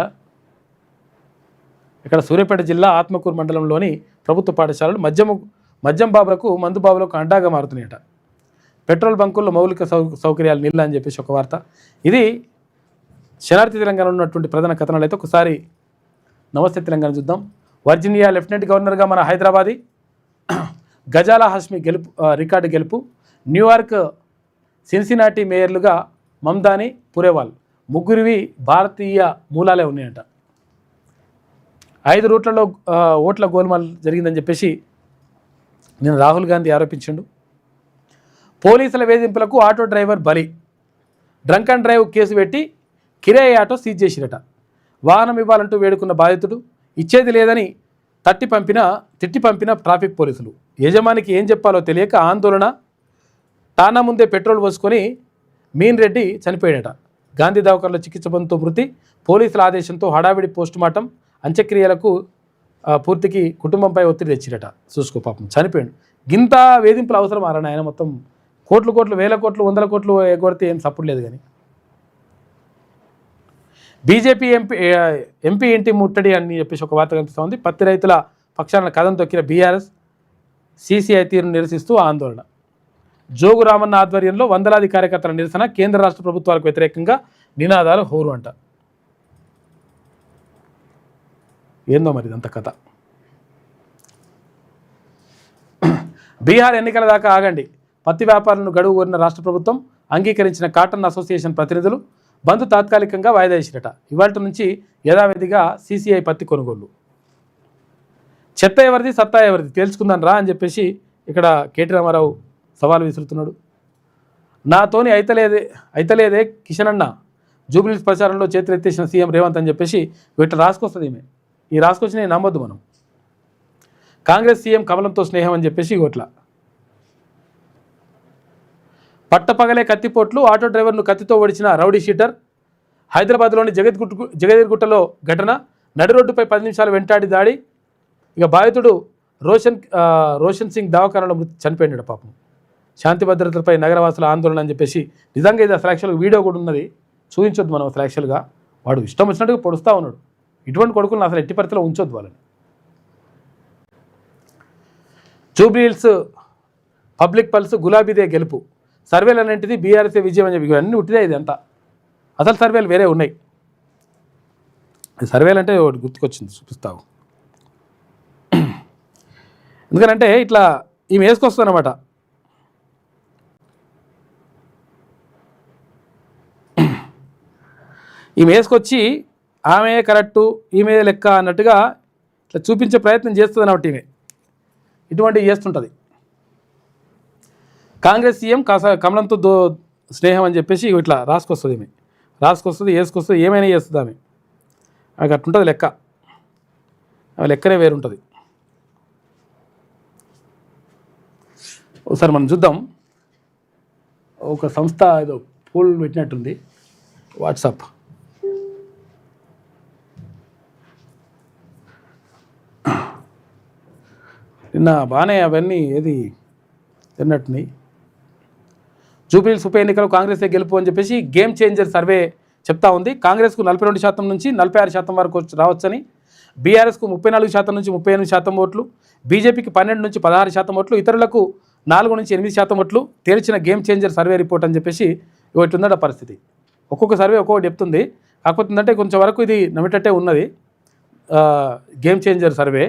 ఇక్కడ సూర్యాపేట జిల్లా ఆత్మకూరు మండలంలోని ప్రభుత్వ పాఠశాలలు మద్యం బాబులకు, మందు బాబులకు అడ్డాగా మారుతున్నాయట. పెట్రోల్ బంకుల్లో మౌలిక సౌకర్యాలు నీళ్ళ అని చెప్పేసి ఒక వార్త. ఇది శనార్థి తెలంగాణలో ఉన్నటువంటి ప్రధాన కథనాలు. అయితే ఒకసారి నమస్తే తెలంగాణ చూద్దాం. వర్జీనియా లెఫ్టినెంట్ గవర్నర్గా మన హైదరాబాదీ గజాలా హాష్మి రికార్డు గెలుపు. న్యూయార్క్, సిన్సినాటి మేయర్లుగా మమ్దాని, పురేవాల్ ముగ్గురివి భారతీయ మూలాలే ఉన్నాయంట. 5 రూట్లలో ఓట్ల గోల్మాల్ జరిగిందని చెప్పేసి నేను రాహుల్ గాంధీ ఆరోపించిండు. పోలీసుల వేధింపులకు ఆటో డ్రైవర్ బలి. డ్రంక్ అండ్ డ్రైవ్ కేసు పెట్టి కిరాయి ఆటో సీజ్ చేసిరట. వాహనం ఇవ్వాలంటూ వేడుకున్న బాధితుడు ఇచ్చేది లేదని తిట్టి పంపిన ట్రాఫిక్ పోలీసులు. యజమానికి ఏం చెప్పాలో తెలియక ఆందోళన. టానా ముందే పెట్రోల్ పోసుకొని మీన్ రెడ్డి చనిపోయాడట. గాంధీ దవాఖానలో చికిత్స పొందుతూ మృతి. పోలీసుల ఆదేశంతో హడావిడి పోస్టుమార్టం. అంత్యక్రియలకు పూర్తికి కుటుంబంపై ఒత్తిడి తెచ్చిరట. చూసుకో పాపం చనిపోయాడు. గింత వేధింపులు అవసరం ఆరని ఆయన మొత్తం కోట్లు, వేల కోట్లు, 100 కోట్లు ఎగొడితే ఏం సపోర్ట్ లేదు. కానీ బీజేపీ ఎంపీ ఇంటి ముట్టడి అని చెప్పేసి ఒక వార్త కనిపిస్తూ ఉంది. పత్తి రైతుల పక్షాన కథం తొక్కిన బీఆర్ఎస్ సీసీఐ తీరును నిరసిస్తూ ఆందోళన. జోగు రామన్న ఆధ్వర్యంలో వందలాది కార్యకర్తల నిరసన. కేంద్ర రాష్ట్ర ప్రభుత్వాలకు వ్యతిరేకంగా నినాదాలు హోరు అంట. ఏందో మరి ఇదంత కథ. బీహార్ ఎన్నికల దాకా ఆగండి. పత్తి వ్యాపారులను గడువు కోరిన రాష్ట్ర ప్రభుత్వం. అంగీకరించిన కాటన్ అసోసియేషన్ ప్రతినిధులు. బంద్ తాత్కాలికంగా వాయిదా వేసిరట. ఇవాళ నుంచి యథావిధిగా సీసీఐ పత్తి కొనుగోలు. చెత్త ఎవరిది, సత్తా ఎవరిది తేల్చుకుందాం రా అని చెప్పేసి ఇక్కడ కేటీ రామారావు సవాల్ విసురుతున్నాడు. నాతోని అయితలేదే కిషన్ అన్న. జూబ్లీస్ ప్రచారంలో చేతులెత్తేసిన సీఎం రేవంత్ అని చెప్పేసి వీటి రాసుకొస్తుంది. ఈమె ఈ రాసుకొచ్చి నేను నమ్మొద్దు మనం. కాంగ్రెస్ సీఎం కమలంతో స్నేహం అని చెప్పేసి ఇట్లా పట్టపగలే కత్తిపోట్లు. ఆటో డ్రైవర్ను కత్తితో ఓడిచిన రౌడీ షీటర్. హైదరాబాద్లోని జగదీర్గుట్టలో ఘటన. నడి రోడ్డుపై 10 నిమిషాలు వెంటాడి దాడి. ఇక బాధితుడు రోషన్ సింగ్ దవాఖానలో చనిపోయినాడు పాపం. శాంతి భద్రతలపై నగరవాసుల ఆందోళన అని చెప్పేసి నిజంగా ఇది అసలు యాక్చువల్గా వీడియో కూడా ఉన్నది, చూపించొద్దు మనం. అసలు యాక్చువల్గా వాడు ఇష్టం వచ్చినట్టుగా పొడుస్తూ ఉన్నాడు. ఇటువంటి కొడుకులను అసలు ఎట్టి పరిస్థితిలో ఉంచొద్దు వాళ్ళని. జూబ్లీహిల్స్ పబ్లిక్ పల్స్ గులాబీదే గెలుపు. సర్వేలు అన్నింటిది బీఆర్ఎస్ఏ విజయం అని చెప్పి ఇవన్నీ ఉట్టిదే. ఇది అంతా అసలు సర్వేలు వేరే ఉన్నాయి. సర్వేలు అంటే ఒకటి గుర్తుకొచ్చింది, చూపిస్తావు. ఎందుకంటే ఇట్లా ఈమె వేసుకొస్తుందన్నమాట. ఈమె వేసుకొచ్చి ఆమె కరెక్టు, ఈమె లెక్క అన్నట్టుగా ఇట్లా చూపించే ప్రయత్నం చేస్తుంది అన్నమాట. ఈమె ఇటువంటివి చేస్తుంటుంది. కాంగ్రెస్ సీఎం కమలంతో స్నేహం అని చెప్పేసి ఇట్లా రాసుకొస్తుంది. ఈమె వేసుకొస్తుంది, ఏమైనా చేస్తుంది ఆమె. ఆమెకు అట్లుంటుంది లెక్క. ఆమె లెక్కనే వేరుంటుంది. ఒకసారి మనం చూద్దాం. ఒక సంస్థ ఏదో పోల్ పెట్టినట్టుంది వాట్సాప్. నిన్న బాగానే అవన్నీ ఏది తిన్నట్టున్నాయి. జూబ్లీహిల్స్ ఉప ఎన్నికలు కాంగ్రెసే గెలుపు అని చెప్పేసి గేమ్ చేంజర్ సర్వే చెప్తా ఉంది. కాంగ్రెస్కు 42% నుంచి 46% వరకు రావచ్చని, బీఆర్ఎస్కు 34% నుంచి 38% ఓట్లు, బీజేపీకి 12 నుంచి 16% ఓట్లు, ఇతరులకు 4 నుంచి 8% ఓట్లు తేల్చిన గేమ్ చేంజర్ సర్వే రిపోర్ట్ అని చెప్పేసి ఇట్లుందట పరిస్థితి. ఒక్కొక్క సర్వే ఒక్కొక్కటి చెప్తుంది. కాకపోతే ఏంటంటే కొంచెం వరకు ఇది నమ్మేటట్టే ఉన్నది. గేమ్ చేంజర్ సర్వే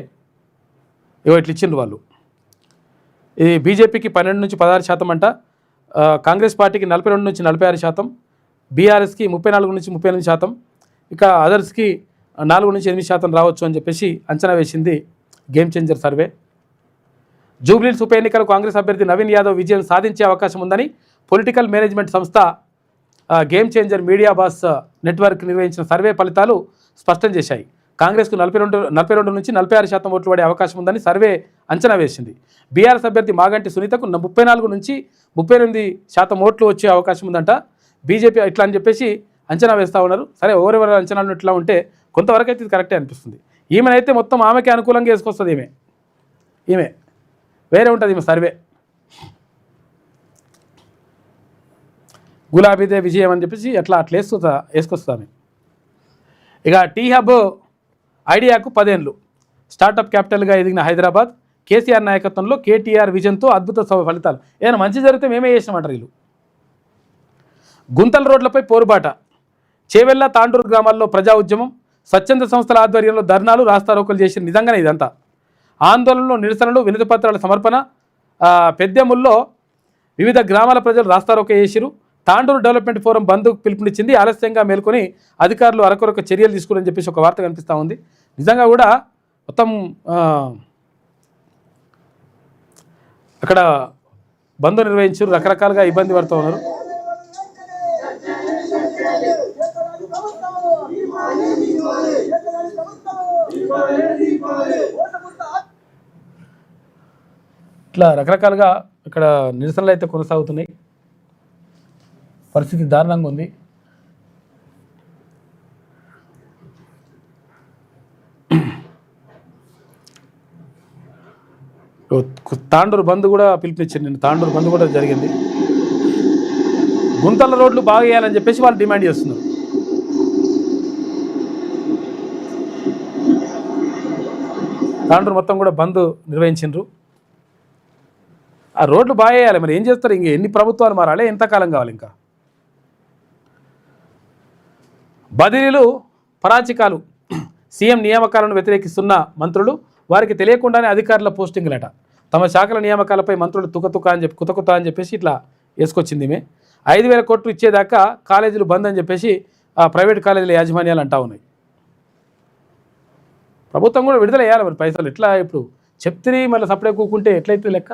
ఇట్లా ఇచ్చిండ్రు వాళ్ళు. ఇది బీజేపీకి 12 నుంచి 16% అంట, కాంగ్రెస్ పార్టీకి 42 నుంచి 46%, బీఆర్ఎస్కి 34 నుంచి 38%, ఇక అదర్స్కి 4 నుంచి 8% రావచ్చు అని చెప్పేసి అంచనా వేసింది గేమ్ చేంజర్ సర్వే. జూబ్లీహిల్స్ ఉప ఎన్నికలు కాంగ్రెస్ అభ్యర్థి నవీన్ యాదవ్ విజయం సాధించే అవకాశం ఉందని పొలిటికల్ మేనేజ్మెంట్ సంస్థ game changer media boss network నిర్వహించిన సర్వే ఫలితాలు స్పష్టం చేశాయి. కాంగ్రెస్కు 42 నుంచి 46% ఓట్లు పడే అవకాశం ఉందని సర్వే అంచనా వేసింది. బీఆర్ఎస్ అభ్యర్థి మాగంటి సునీతకు 34 నుంచి 38% ఓట్లు వచ్చే అవకాశం ఉందంట. బీజేపీ ఇట్లా అని చెప్పేసి అంచనా వేస్తూ ఉన్నారు. సరే, ఎవరెవరు అంచనాలు ఇట్లా ఉంటే కొంతవరకు అయితే ఇది కరెక్టే అనిపిస్తుంది. ఈమెనైతే మొత్తం ఆమెకి అనుకూలంగా వేసుకొస్తుంది. ఈమె వేరే ఉంటుంది ఈమె సర్వే. గులాబీదే విజయం అని చెప్పేసి అట్లా వేసుకొస్తామే. ఇక టీ హబ్ ఐడియాకు 10 ఏళ్ళు. స్టార్టప్ క్యాపిటల్గా ఎదిగిన హైదరాబాద్ కేసీఆర్ నాయకత్వంలో కేటీఆర్ విజన్తో అద్భుత ఫలితాలు. ఏదైనా మంచి జరిగితే మేమే చేసినామంటారు వీళ్ళు. గుంతల రోడ్లపై పోరుబాట. చేవెళ్ల తాండూరు గ్రామాల్లో ప్రజా ఉద్యమం, స్వచ్ఛంద సంస్థల ఆధ్వర్యంలో ధర్నాలు, రాస్తారోకలు చేసిన నిజంగానే ఇదంతా. ఆందోళనలు, నిరసనలు, వినతిపత్రాల సమర్పణ. పెద్దెముల్లో వివిధ గ్రామాల ప్రజలు రాస్తారోక చేసిరు. తాండూరు డెవలప్మెంట్ ఫోరం బంద్కు పిలుపునిచ్చింది. ఆలస్యంగా మేల్కొని అధికారులు అరకొరక చర్యలు తీసుకుని చెప్పేసి ఒక వార్త కనిపిస్తూ ఉంది. నిజంగా కూడా మొత్తం అక్కడ బంద్ నిర్వహించారు, రకరకాలుగా ఇబ్బంది పడుతూ ఉన్నారు. ఇట్లా రకరకాలుగా ఇక్కడ నిరసనలు అయితే కొనసాగుతున్నాయి. పరిస్థితి దారుణంగా ఉంది. తాండూరు బంద్ కూడా పిలుపునిచ్చింది. నేను తాండూరు బంద్ కూడా జరిగింది. గుంతల రోడ్లు బాగా వేయాలని చెప్పేసి వాళ్ళు డిమాండ్ చేస్తున్నారు. తాండూరు మొత్తం కూడా బంద్ నిర్వహించారు. ఆ రోడ్లు బాగా వేయాలి. మరి ఏం చేస్తారు? ఇంక ఎన్ని ప్రభుత్వాలు మారాలి? ఎంతకాలం కావాలి? ఇంకా బదిలీలు, పరాచికాలు. సీఎం నియామకాలను వ్యతిరేకిస్తున్న మంత్రులు, వారికి తెలియకుండానే అధికారుల పోస్టింగ్లట. తమ శాఖల నియామకాలపై మంత్రులు కుతకుత అని చెప్పేసి ఇట్లా వేసుకొచ్చింది. 5,000 కోట్లు ఇచ్చేదాకా కాలేజీలు బంద్ అని చెప్పేసి ప్రైవేట్ కాలేజీల యాజమాన్యాలు అంటా ఉన్నాయి. ప్రభుత్వం కూడా విడుదల చేయాలి మరి పైసలు. ఎట్లా ఇప్పుడు చెప్తే మళ్ళీ సపరేట్ కూకుంటే ఎట్లయితే లెక్క?